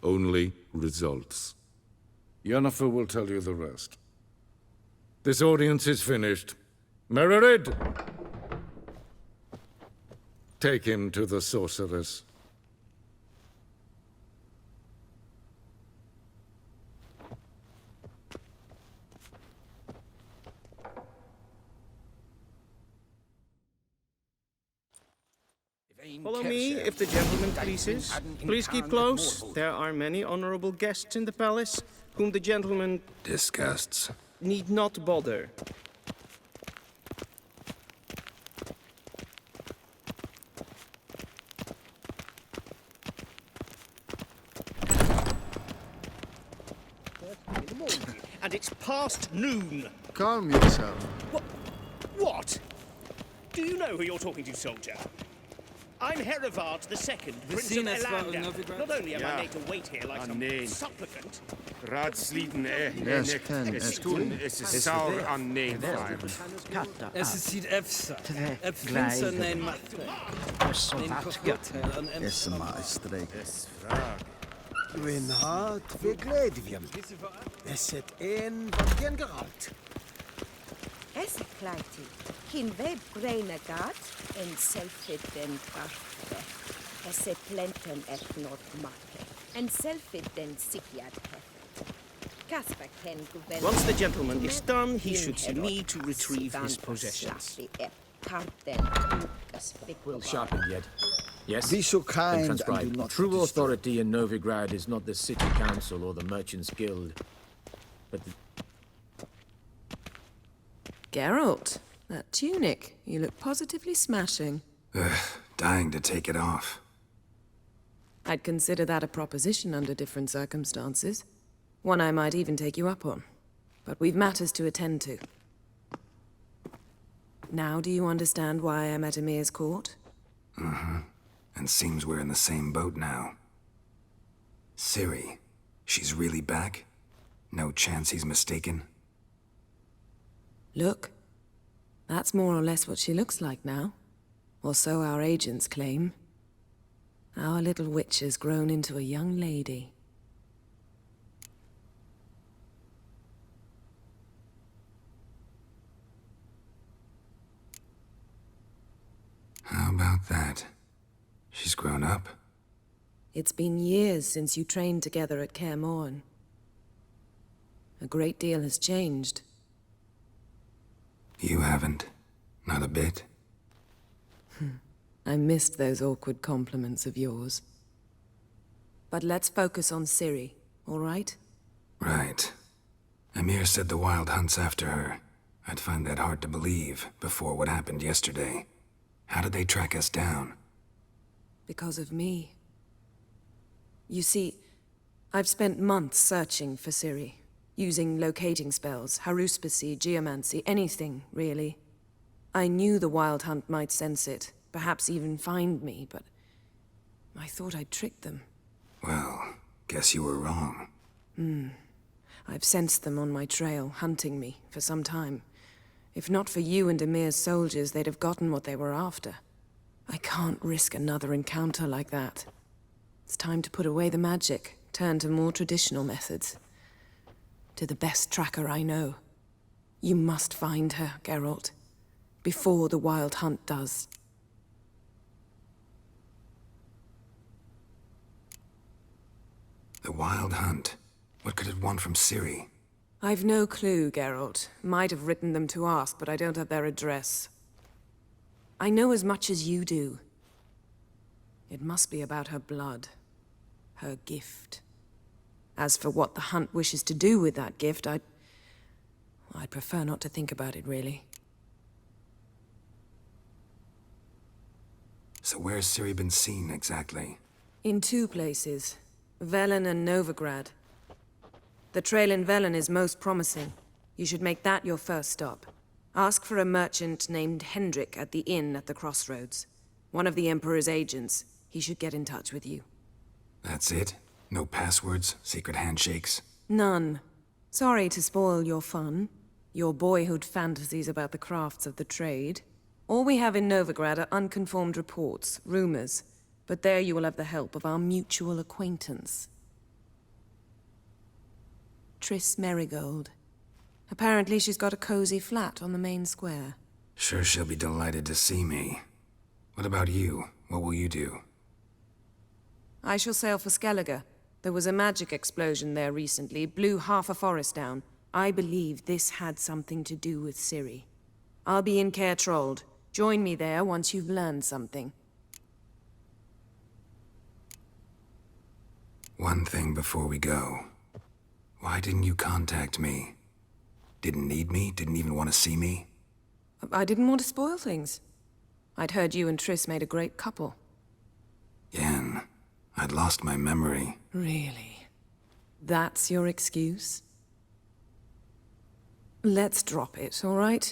S7: Only results. Yennefer will tell you the rest. This audience is finished. Mererid! Take him to the sorceress.
S4: Follow me, if the gentleman pleases. Please keep close. There are many honorable guests in the palace, whom the gentleman
S1: disgusts.
S4: Need not bother.
S18: And it's past noon.
S22: Calm yourself.
S18: What? Do you know who you're talking to, soldier? I'm Herivard II, Prince of Elander. Not only am I made to wait here like some supplicant...
S16: Raadsleden
S22: Yes, Ken,
S16: is saur aan neervaar.
S5: Es ziet efsa. Het prinsen neem
S22: Yes, maestri.
S9: Gwyn hart fe gledfiam. Eset een van gen geralt.
S8: Es kleiti. Kin web greine gat en selfit den karte. Esse plenten et not make. En selfit den sikiat hefet. Casper ken guvel.
S4: Once the gentleman is done, he should see me to retrieve his possessions.
S2: Will sharpen yet. Yes?
S22: Be so kind
S2: and
S22: and do not
S2: True authority in Novigrad is not the city council or the merchants' guild, but the...
S23: Geralt, that tunic. You look positively smashing.
S1: Ugh, dying to take it off.
S23: I'd consider that a proposition under different circumstances. One I might even take you up on. But we've matters to attend to. Now do you understand why I'm at Emir's court?
S1: Mm-hmm. And seems we're in the same boat now. Ciri, she's really back? No chance he's mistaken?
S23: Look. That's more or less what she looks like now. Or so our agents claim. Our little witch has grown into a young lady.
S1: How about that? She's grown up.
S23: It's been years since you trained together at Kaer Morhen. A great deal has changed.
S1: You haven't. Not a bit.
S23: I missed those awkward compliments of yours. But let's focus on Ciri, all right?
S1: Right. Emir said the Wild Hunt's after her. I'd find that hard to believe before what happened yesterday. How did they track us down?
S23: Because of me. You see, I've spent months searching for Ciri, using locating spells, haruspicy, geomancy, anything, really. I knew the Wild Hunt might sense it, perhaps even find me, but I thought I'd tricked them.
S1: Well, guess you were wrong.
S23: I've sensed them on my trail, hunting me, for some time. If not for you and Emir's soldiers, they'd have gotten what they were after. I can't risk another encounter like that. It's time to put away the magic, turn to more traditional methods. To the best tracker I know. You must find her, Geralt. Before the Wild Hunt does.
S1: The Wild Hunt? What could it want from Ciri?
S23: I've no clue, Geralt. Might have written them to ask, but I don't have their address. I know as much as you do. It must be about her blood. Her gift. As for what the Hunt wishes to do with that gift, I'd prefer not to think about it, really.
S1: So where's Ciri been seen, exactly?
S23: In 2 places. Velen and Novigrad. The trail in Velen is most promising. You should make that your first stop. Ask for a merchant named Hendrik at the inn at the crossroads. One of the Emperor's agents. He should get in touch with you.
S1: That's it? No passwords? Secret handshakes?
S23: None. Sorry to spoil your fun. Your boyhood fantasies about the crafts of the trade. All we have in Novigrad are unconfirmed reports, rumors. But there you will have the help of our mutual acquaintance. Triss Merigold. Apparently she's got a cozy flat on the main square.
S1: Sure she'll be delighted to see me. What about you? What will you do?
S23: I shall sail for Skellige. There was a magic explosion there recently, blew half a forest down. I believe this had something to do with Ciri. I'll be in Caer Trolde. Join me there once you've learned something.
S1: One thing before we go. Why didn't you contact me? Didn't need me? Didn't even want to see me?
S23: I didn't want to spoil things. I'd heard you and Triss made a great couple.
S1: Yen, I'd lost my memory.
S23: Really? That's your excuse? Let's drop it, all right?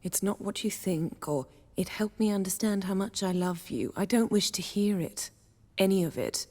S23: It's not what you think, or it helped me understand how much I love you. I don't wish to hear it. Any of it.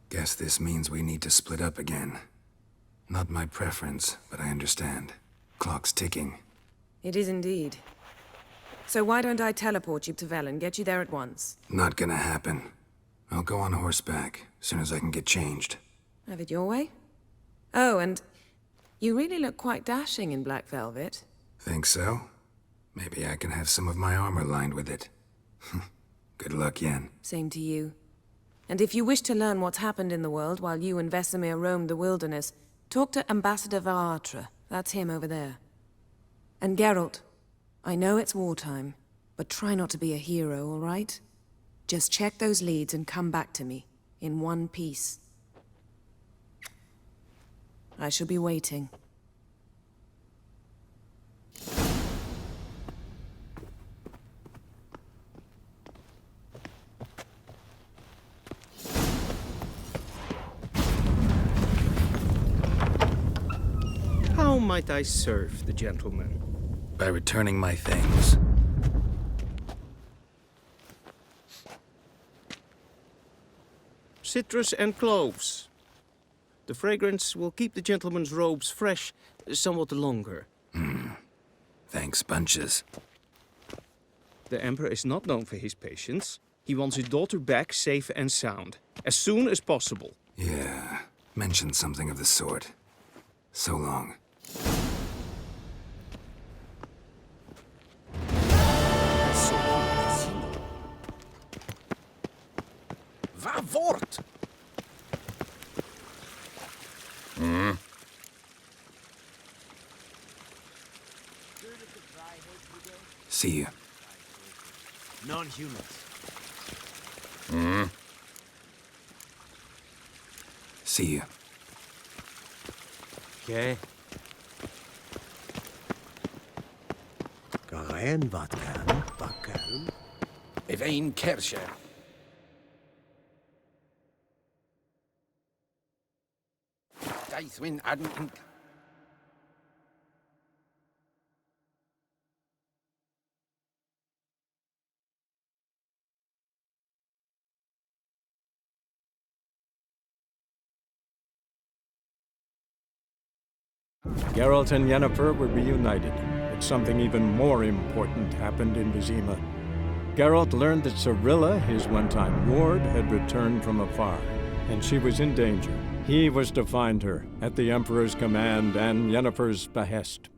S1: Guess this means we need to split up again. Not my preference, but I understand. Clock's ticking.
S23: It is indeed. So why don't I teleport you to Velen, get you there at once?
S1: Not gonna happen. I'll go on horseback, as soon as I can get changed.
S23: Have it your way? Oh, and you really look quite dashing in black velvet.
S1: Think so? Maybe I can have some of my armor lined with it. Good luck, Yen.
S23: Same to you. And if you wish to learn what's happened in the world while you and Vesemir roamed the wilderness, talk to Ambassador Varatra. That's him over there. And Geralt, I know it's wartime, but try not to be a hero, all right? Just check those leads and come back to me, in one piece. I shall be waiting.
S4: How might I serve the gentleman?
S1: By returning my things.
S4: Citrus and cloves. The fragrance will keep the gentleman's robes fresh somewhat longer.
S1: Thanks, bunches.
S4: The Emperor is not known for his patience. He wants his daughter back safe and sound, as soon as possible.
S1: Yeah, mentioned something of the sort. So long.
S2: Va voort!
S1: See you.
S11: Non-humans.
S1: See you.
S11: Okay.
S9: Gerein wat kan, bakken.
S2: Evein Kershe. Daithwyn Adn.
S12: Geralt and Yennefer were reunited, but something even more important happened in Vizima. Geralt learned that Cirilla, his one-time ward, had returned from afar, and she was in danger. He was to find her, at the Emperor's command and Yennefer's behest.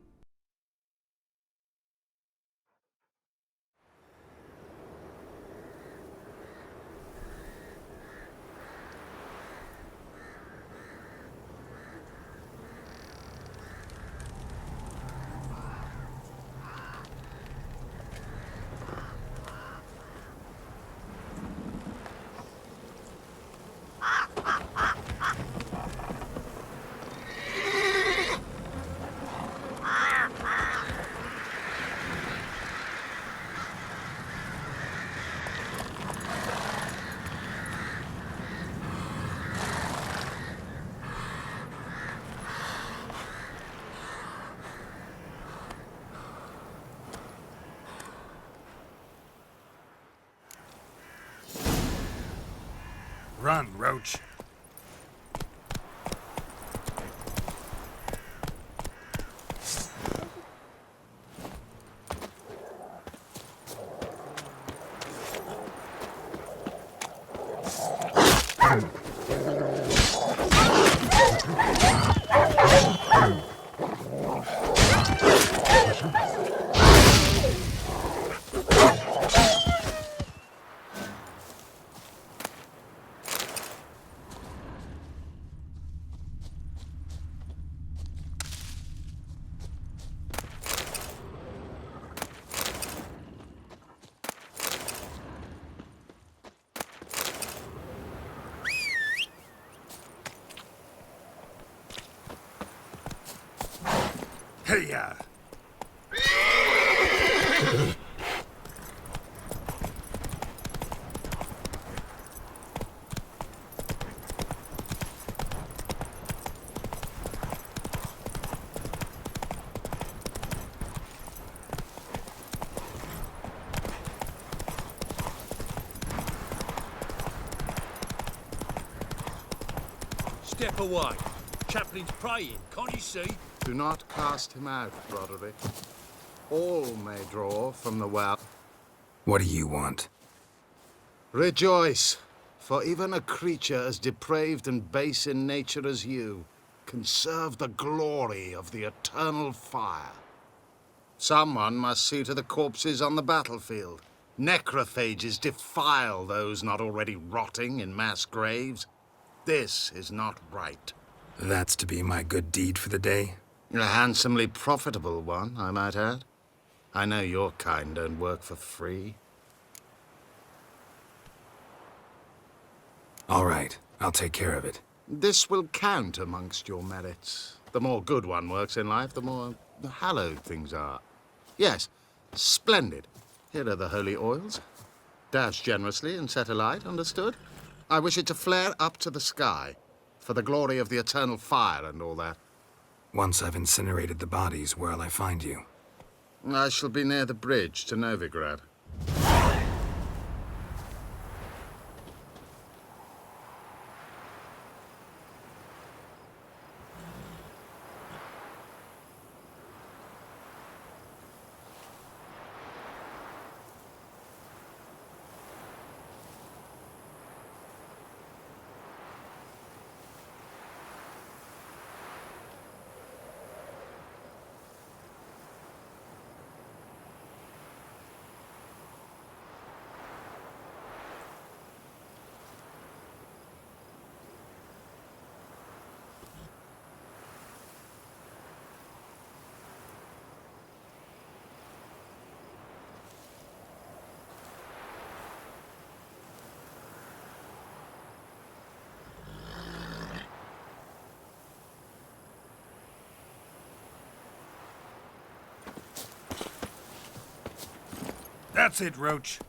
S3: Run, Roach. Hey-ya!
S15: Step away. Chaplain's praying, can't you see?
S19: Do not cast him out, Broderick. All may draw from the well.
S1: What do you want?
S19: Rejoice, for even a creature as depraved and base in nature as you can serve the glory of the eternal fire. Someone must see to the corpses on the battlefield. Necrophages defile those not already rotting in mass graves. This is not right.
S1: That's to be my good deed for the day?
S19: A handsomely profitable one, I might add. I know your kind don't work for free.
S1: All right, I'll take care of it.
S19: This will count amongst your merits. The more good one works in life, the more hallowed things are. Yes, splendid. Here are the holy oils. Dash generously and set alight, understood? I wish it to flare up to the sky, for the glory of the eternal fire and all that.
S1: Once I've incinerated the bodies, where'll I find you?
S19: I shall be near the bridge to Novigrad.
S15: That's it, Roach.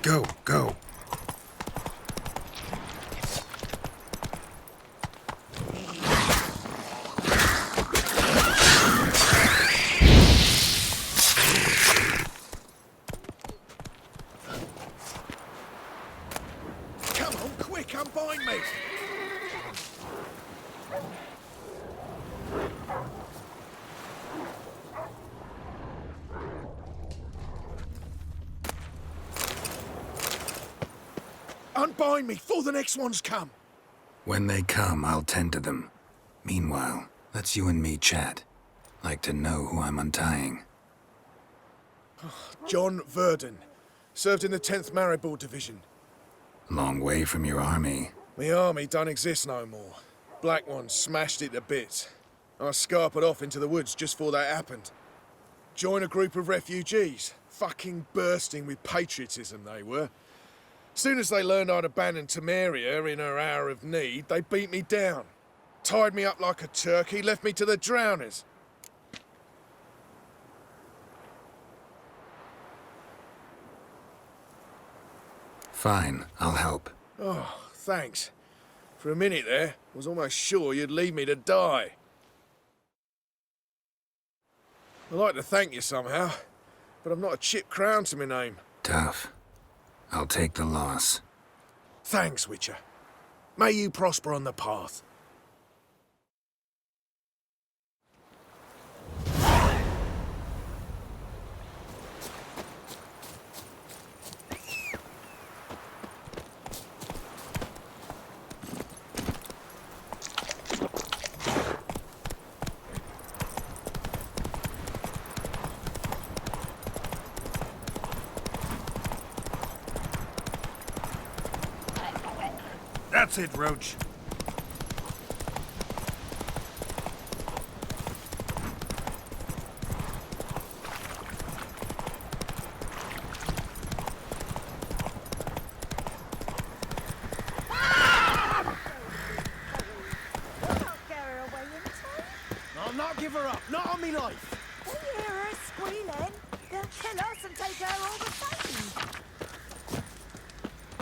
S1: Go, go.
S22: Come on, quick, unbind me! Unbind me, before the next ones come!
S1: When they come, I'll tend to them. Meanwhile, let's you and me chat. Like to know who I'm untying.
S22: John Verdon. Served in the 10th Maribor Division.
S1: Long way from your army.
S22: My army don't exist no more. Black Ones smashed it to bits. I scarpered off into the woods just before that happened. Joined a group of refugees. Fucking bursting with patriotism they were. Soon as they learned I'd abandoned Temeria in her hour of need, they beat me down. Tied me up like a turkey, left me to the drowners.
S1: Fine, I'll help.
S22: Oh, thanks. For a minute there, I was almost sure you'd leave me to die. I'd like to thank you somehow, but I've not a chip crown to my name.
S1: Tough. I'll take the loss.
S22: Thanks, Witcher. May you prosper on the path.
S15: That's it, Roach.
S18: I'll not give her up, not on me life.
S8: They hear her squealing. They'll kill us and take her all the same.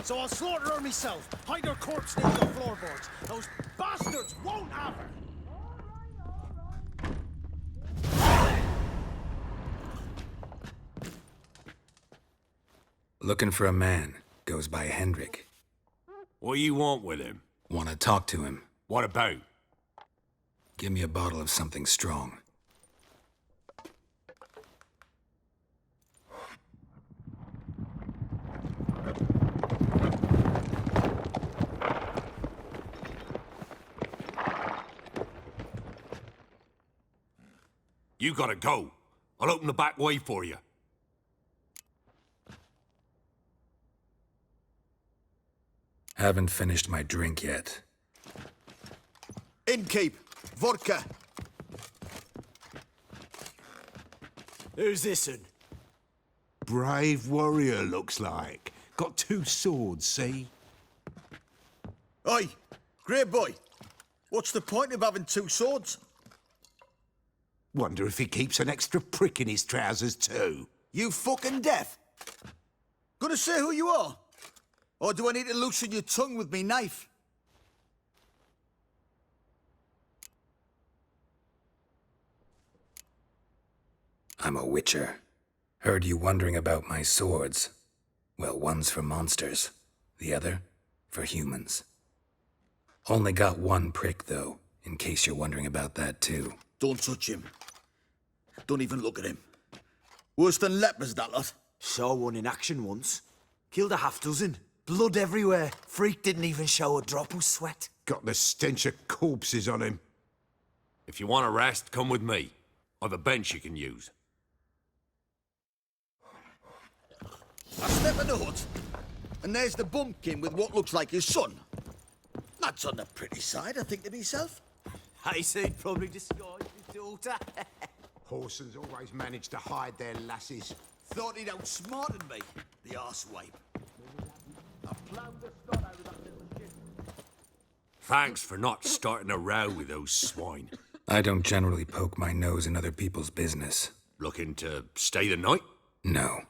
S18: So I'll slaughter her myself, hide her corpse near the floorboards. Those bastards won't have her.
S1: Looking for a man. Goes by Hendrik.
S15: What do you want with him?
S1: Want to talk to him.
S15: What about?
S1: Give me a bottle of something strong.
S15: You gotta go. I'll open the back way for you.
S1: Haven't finished my drink yet.
S6: Innkeep, vodka.
S11: Who's this'n?
S13: Brave warrior, looks like. Got 2 swords, see?
S6: Oi, great boy. What's the point of having 2 swords?
S13: Wonder if he keeps an extra prick in his trousers, too.
S6: You fucking deaf. Gonna say who you are? Or do I need to loosen your tongue with me knife?
S1: I'm a witcher. Heard you wondering about my swords. Well, one's for monsters, the other for humans. Only got 1 prick, though, in case you're wondering about that, too.
S6: Don't touch him. Don't even look at him. Worse than lepers, that lot.
S11: Saw one in action once. Killed a half-dozen. Blood everywhere. Freak didn't even show a drop of sweat.
S13: Got the stench of corpses on him.
S15: If you want a rest, come with me. I've a bench you can use.
S6: I step in the hut, and there's the bumpkin with what looks like his son. That's on the pretty side, I think to myself.
S11: I say he'd probably disguise his daughter.
S13: Horsons always manage to hide their lasses.
S6: Thought he'd outsmarted me, the arsewipe. I ploughed the snot out of that little shit.
S15: Thanks for not starting a row with those swine.
S1: I don't generally poke my nose in other people's business.
S15: Looking to stay the night?
S1: No.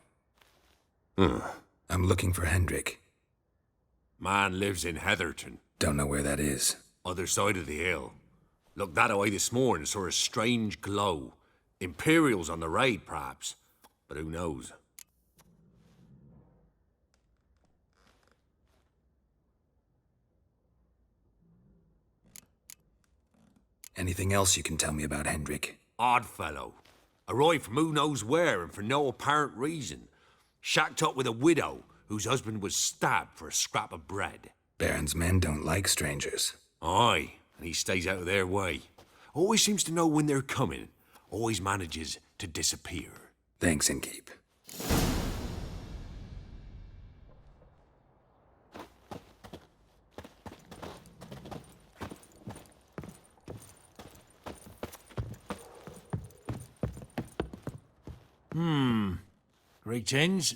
S1: I'm looking for Hendrik.
S15: Man lives in Heatherton.
S1: Don't know where that is.
S15: Other side of the hill. Looked that away this morning, saw a strange glow. Imperials on the raid, perhaps. But who knows?
S1: Anything else you can tell me about Hendrik?
S15: Odd fellow. Arrived from who knows where and for no apparent reason. Shacked up with a widow whose husband was stabbed for a scrap of bread.
S1: Baron's men don't like strangers.
S15: Aye, and he stays out of their way. Always seems to know when they're coming. Always manages to disappear.
S1: Thanks, Innkeep.
S15: Greetings.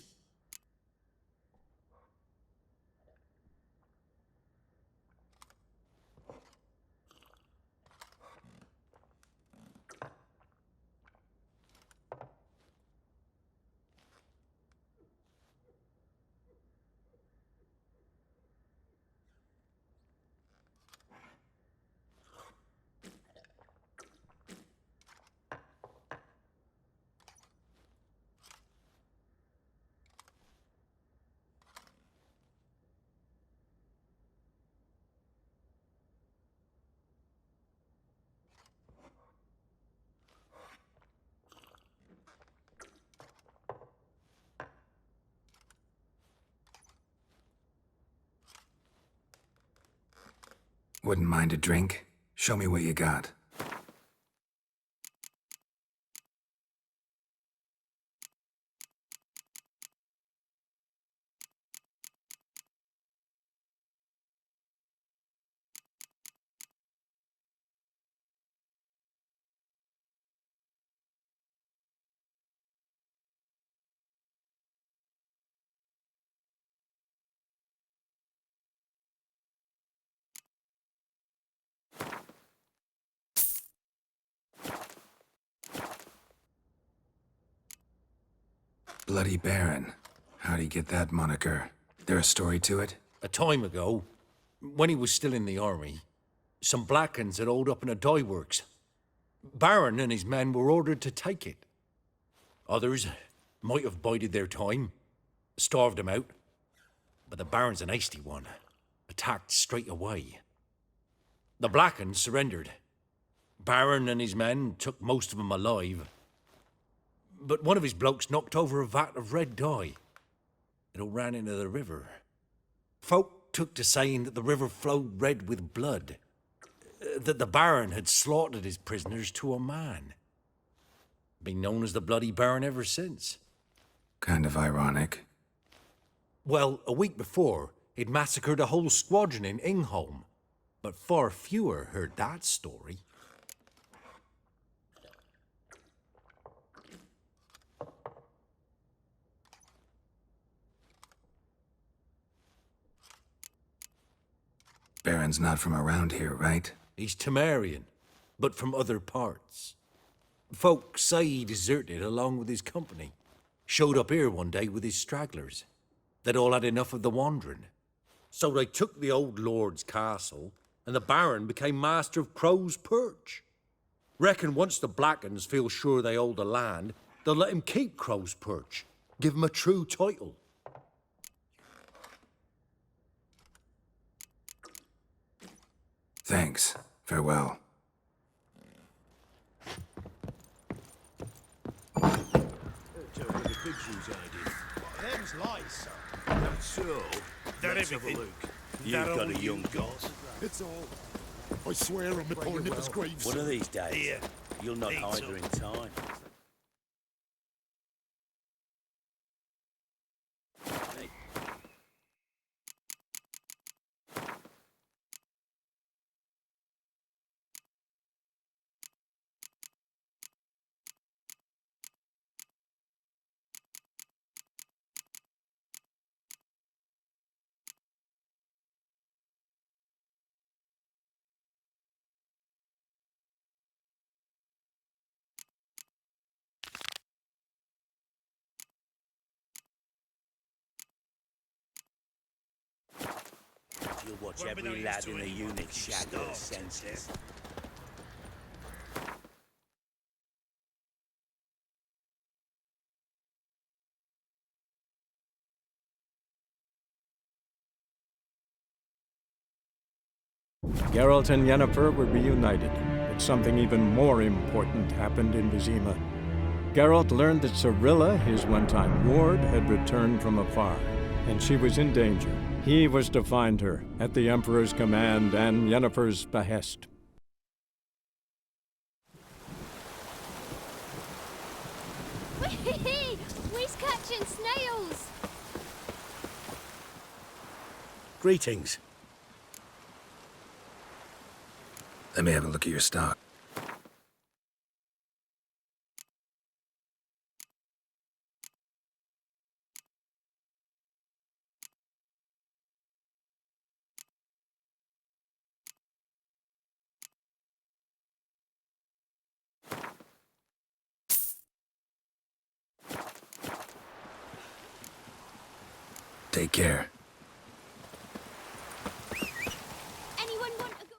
S1: Wouldn't mind a drink? Show me what you got. Bloody Baron. How'd he get that moniker? There a story to it?
S15: A time ago, when he was still in the army, some Blackens had holed up in a dye works. Baron and his men were ordered to take it. Others might have bided their time.
S10: Starved him out. But the Baron's an hasty one. Attacked straight away. The Blackens surrendered. Baron and his men took most of them alive. But one of his blokes knocked over a vat of red dye. It all ran into the river. Folk took to saying that the river flowed red with blood. That the Baron had slaughtered his prisoners to a man. Been known as the Bloody Baron ever since.
S1: Kind of ironic.
S10: Well, a week before, he'd massacred a whole squadron in Ingholm. But far fewer heard that story.
S1: Baron's not from around here, right?
S10: He's Temerian, but from other parts. Folk say he deserted along with his company. Showed up here one day with his stragglers. They'd all had enough of the wandering. So they took the old lord's castle, and the Baron became master of Crow's Perch. Reckon once the Blackens feel sure they hold the land, they'll let him keep Crow's Perch. Give him a true title.
S1: Thanks. Farewell.
S18: Them's lies, sir. That's so. That everything.
S14: You've got a young goss.
S13: It's all. I swear on my poor nipper's graves.
S14: One of these days,
S18: Here.
S14: you'll not
S18: Eat
S14: hide
S18: some.
S14: her in time. You'll watch
S18: Won't be no
S14: every
S18: use
S14: lad
S18: to
S14: in the
S18: anyone
S14: unit
S18: if you
S14: shatter her
S18: starve,
S14: senses.
S12: Geralt and Yennefer were reunited, but something even more important happened in Vizima. Geralt learned that Cirilla, his one-time ward, had returned from afar, and she was in danger. He was to find her, at the Emperor's command and Yennefer's behest.
S21: We's catching snails!
S14: Greetings.
S1: Let me have a look at your stock. Take care.
S21: Anyone want to go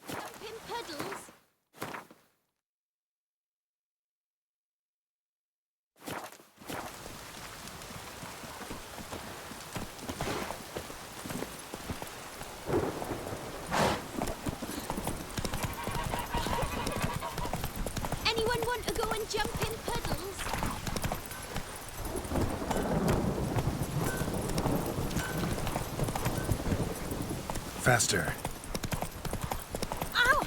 S21: jump in puddles? Anyone want to go and jump in puddles?
S1: Faster.
S21: Ow!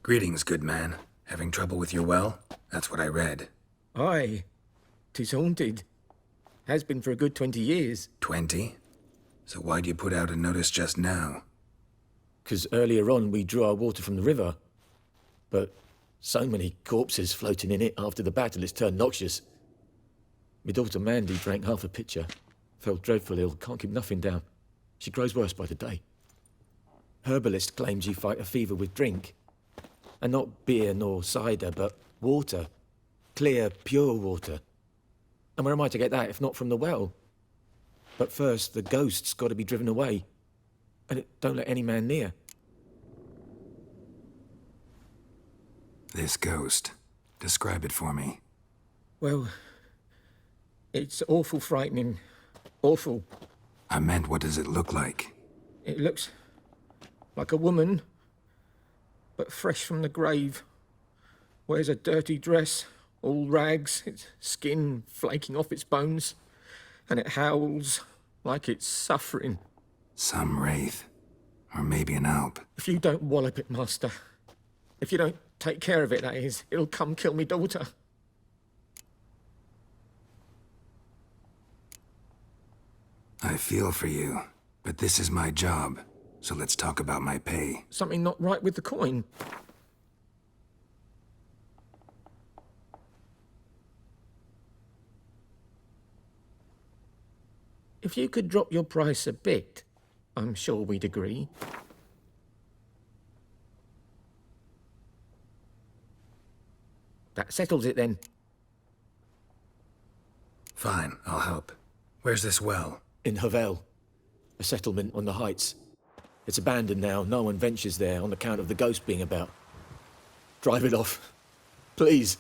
S1: Greetings, good man. Having trouble with your well? That's what I read.
S2: Aye. 'Tis haunted. Has been for a good 20 years.
S1: 20? So why'd you put out a notice just now?
S20: 'Cause earlier on we drew our water from the river. But so many corpses floating in it after the battle it's turned noxious. My daughter Mandy drank half a pitcher. Fell dreadful ill, can't keep nothing down. She grows worse by the day. Herbalist claims you fight a fever with drink. And not beer nor cider, but water. Clear, pure water. And where am I to get that if not from the well? But first, the ghost's got to be driven away. And don't let any man near.
S1: This ghost. Describe it for me.
S20: Well, it's awful frightening. Awful.
S1: I meant, what does it look like?
S20: It looks like a woman, but fresh from the grave. Wears a dirty dress, all rags, its skin flaking off its bones, and it howls like it's suffering.
S1: Some wraith. Or maybe an alp.
S20: If you don't wallop it, Master, if you don't take care of it, that is, it'll come kill me daughter.
S1: I feel for you, but this is my job, so let's talk about my pay.
S20: Something not right with the coin. If you could drop your price a bit, I'm sure we'd agree. That settles it then.
S1: Fine, I'll help. Where's this well?
S20: In Havel, a settlement on the heights. It's abandoned now. No one ventures there on account of the ghost being about. Drive it off, please.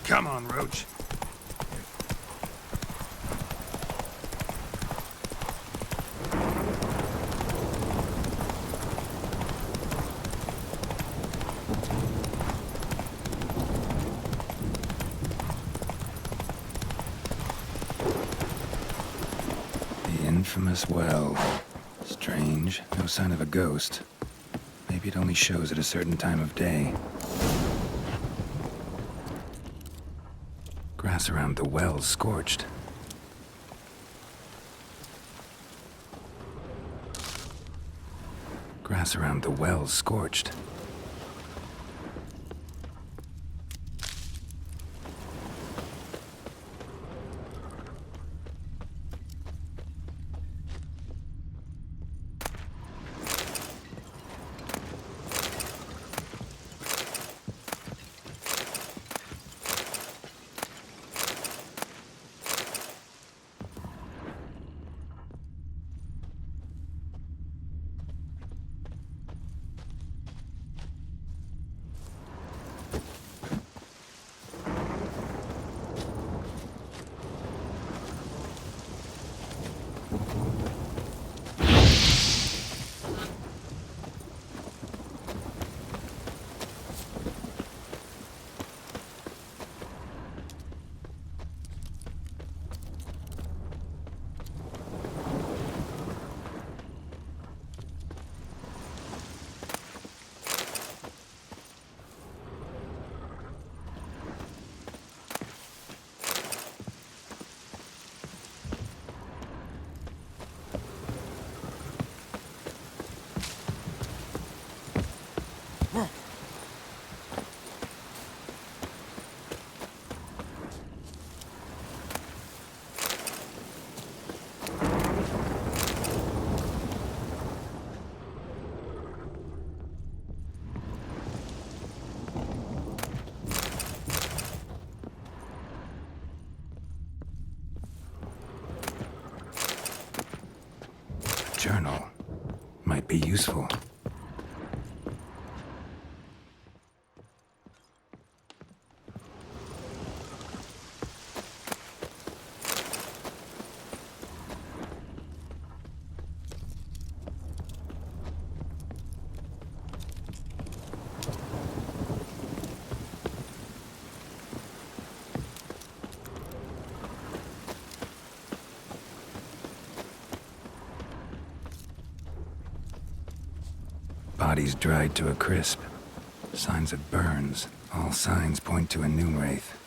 S13: Come on, Roach.
S1: The infamous well. Strange. No sign of a ghost. Maybe it only shows at a certain time of day. Grass around the well's scorched. Grass around the well's scorched. Journal might be useful. body's dried to a crisp. Signs of burns. All signs point to a Noonwraith.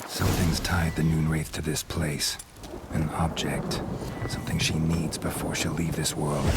S1: Something's tied the Noonwraith to this place. An object. Something she needs before she'll leave this world.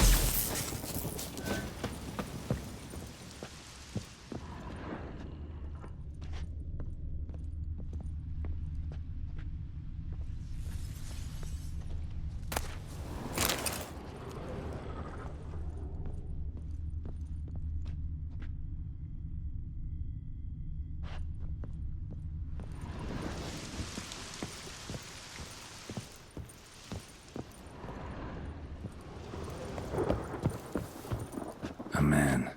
S1: A man,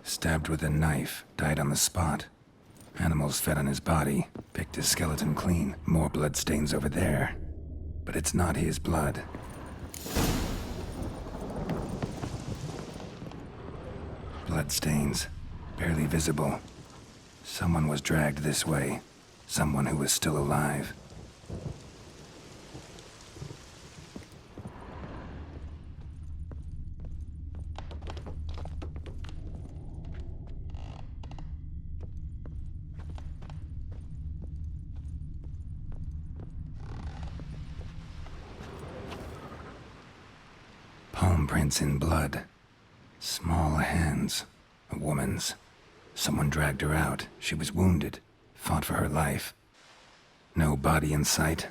S1: stabbed with a knife, died on the spot. Animals fed on his body, picked his skeleton clean. More bloodstains over there. But it's not his blood. Bloodstains, barely visible. Someone was dragged this way. Someone who was still alive. Palm prints in blood. Small hands. A woman's. Someone dragged her out. She was wounded. Fought for her life. No body in sight,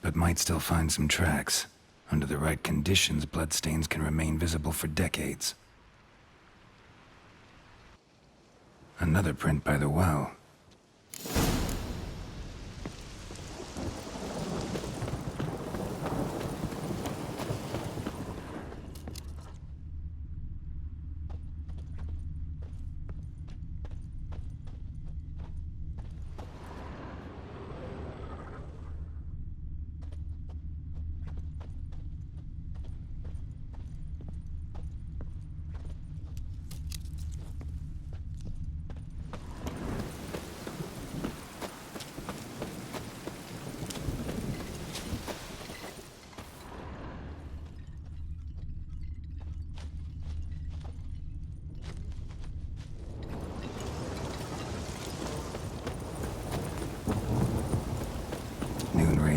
S1: but might still find some tracks. Under the right conditions, bloodstains can remain visible for decades. Another print by the well.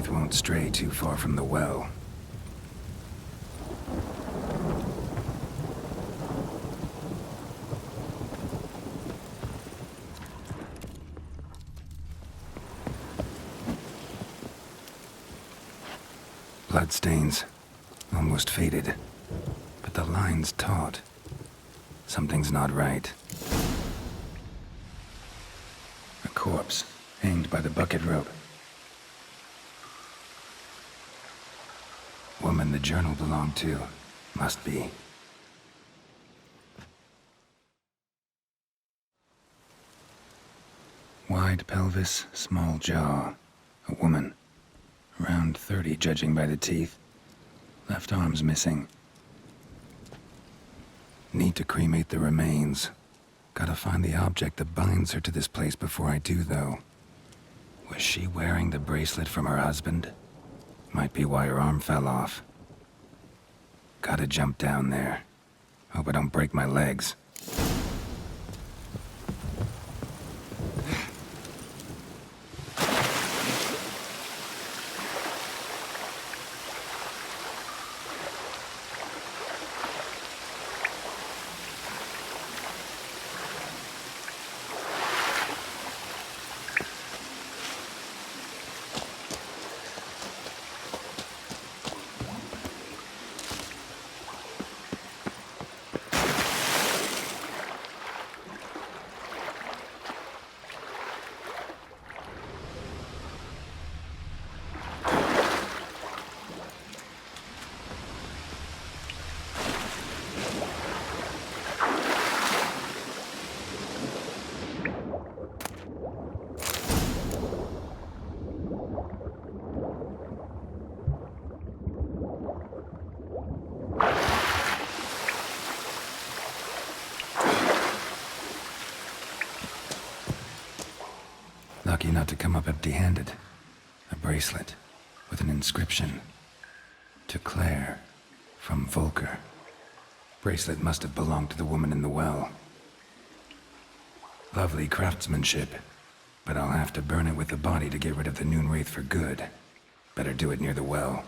S1: It won't stray too far from the well. Bloodstains. Almost faded. But the line's taut. Something's not right. A corpse, hanged by the bucket rope. Woman the journal belonged to. Must be. Wide pelvis, small jaw. A woman. Around 30, judging by the teeth. Left arm's missing. Need to cremate the remains. Gotta find the object that binds her to this place before I do, though. Was she wearing the bracelet from her husband? Might be why her arm fell off. Gotta jump down there. Hope I don't break my legs. Lucky not to come up empty-handed. A bracelet with an inscription. To Claire, from Volker. Bracelet must have belonged to the woman in the well. Lovely craftsmanship, but I'll have to burn it with the body to get rid of the Noonwraith for good. Better do it near the well.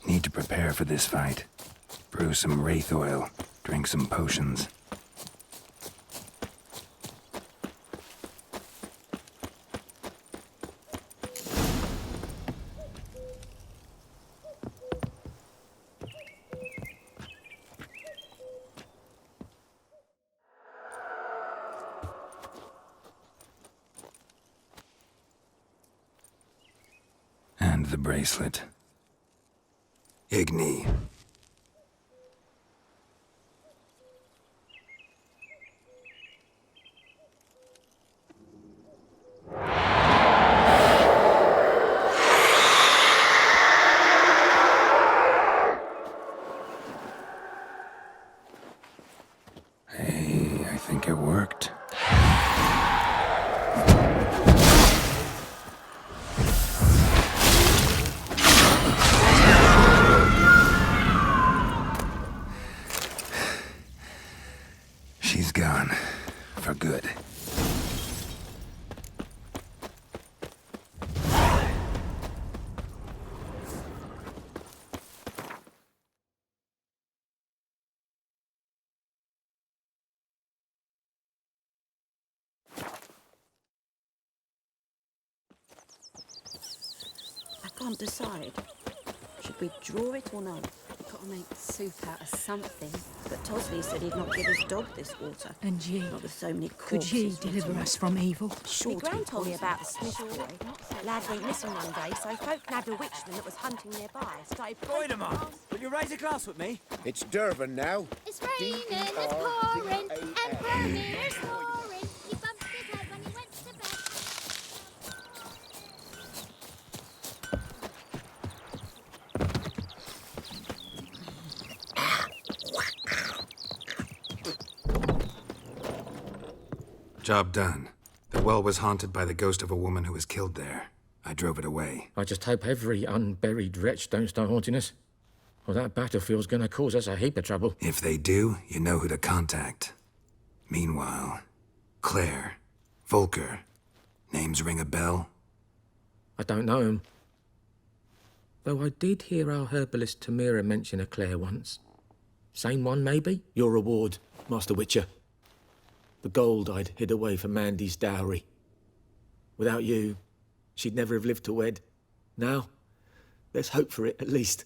S1: Need to prepare for this fight. Brew some wraith oil, drink some potions. And the bracelet. Igni. Hey, I think it worked.
S8: can't decide. Should we draw it or no?
S7: We've got to make soup out of something.
S8: But Tosley said he'd not give his dog this water.
S7: And ye?
S8: Not with so many
S7: Could
S8: corpses.
S7: ye deliver us from evil?
S8: Sure. My gran told me about a Smith boy. Lad went missing one day, so folk nabbed a witchman that was hunting nearby. Started
S11: Goidemar, will you raise a glass with me?
S22: It's Durban now.
S21: It's raining, it's pouring, and Bromir's snoring. He bumped his head when he went to bed.
S1: Job done. The well was haunted by the ghost of a woman who was killed there. I drove it away.
S20: I just hope every unburied wretch don't start haunting us. Well, that battlefield's gonna cause us a heap of trouble.
S1: If they do, you know who to contact. Meanwhile, Claire, Volker, names ring a bell?
S20: I don't know him. Though I did hear our herbalist Tamira mention a Claire once. Same one, maybe? Your reward, Master Witcher. The gold I'd hid away for Mandy's dowry. Without you, she'd never have lived to wed. Now, there's hope for it, at least.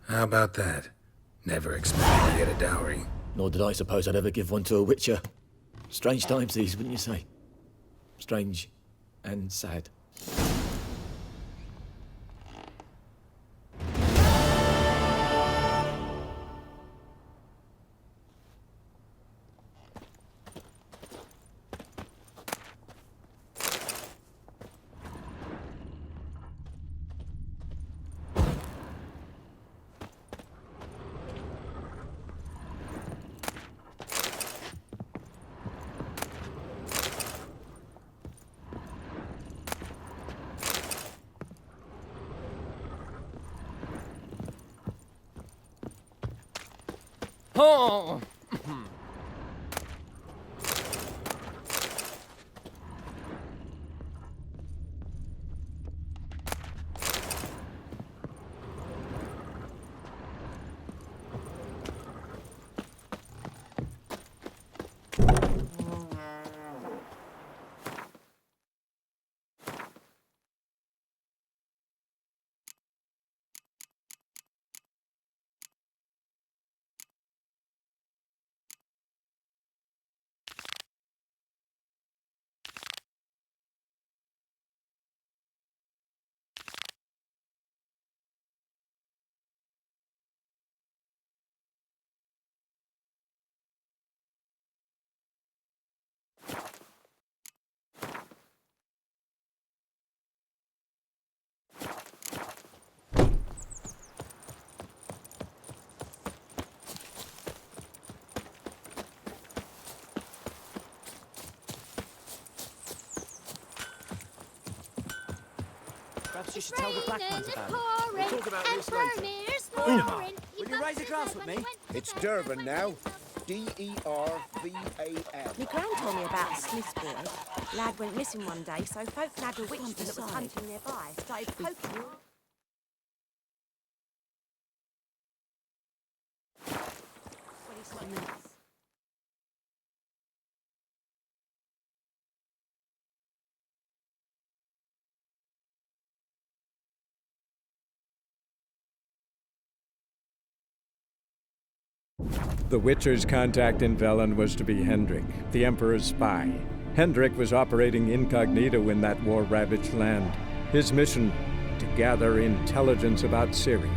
S1: How about that? Never expected to get a dowry.
S20: Nor did I suppose I'd ever give one to a witcher. Strange times these, wouldn't you say? Strange and sad.
S5: Oh!
S11: Perhaps you should tell the black ones about it.
S21: We'll talk about this later.
S11: Will you raise a glass with me?
S14: It's Durban now. D-E-R-V-A-N.
S8: My gran told me about a Smith's boy. Lad went missing one day, so folk nabbed a witchman that was hunting nearby. Started poking him. When he saw nuts.
S12: The Witcher's contact in Velen was to be Hendrik, the Emperor's spy. Hendrik was operating incognito in that war-ravaged land. His mission, to gather intelligence about Ciri.